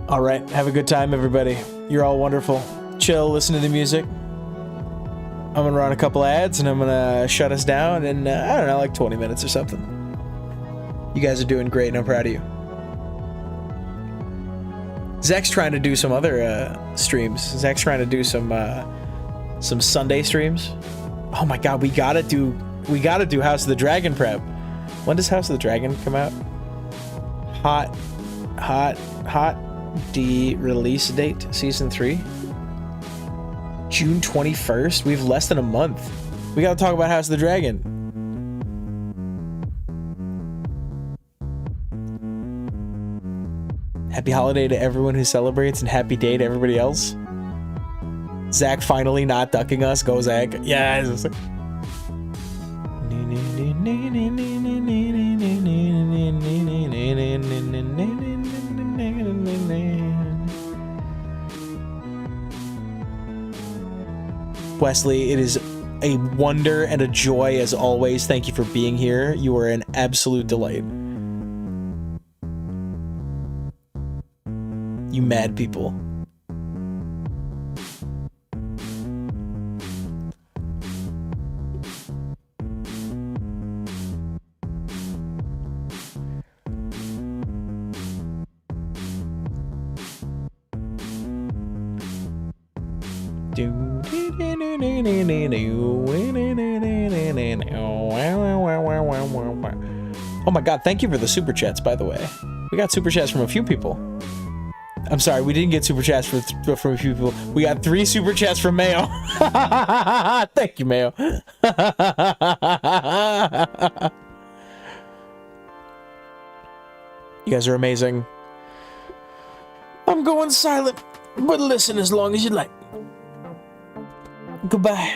Speaker 2: All right, have a good time, everybody. You're all wonderful. Chill, listen to the music. I'm gonna run a couple ads and I'm gonna shut us down in, I don't know, like 20 minutes or something. You guys are doing great and I'm proud of you. Zach's trying to do some other streams. Zach's trying to do some Sunday streams. Oh my god, we gotta do House of the Dragon prep. When does House of the Dragon come out? Hot D release date, season 3. June 21st. We have less than a month. We gotta talk about House of the Dragon. Happy holiday to everyone who celebrates and happy day to everybody else. Zach finally not ducking us. Go Zach. Yes. Wesley, it is a wonder and a joy as always. Thank you for being here. You are an absolute delight. You mad people. Oh my god, thank you for the super chats, by the way. We got super chats from a few people. I'm sorry, we didn't get super chats from a few people. We got 3 super chats from Mayo. Thank you, Mayo. You guys are amazing. I'm going silent, but listen as long as you like. Goodbye.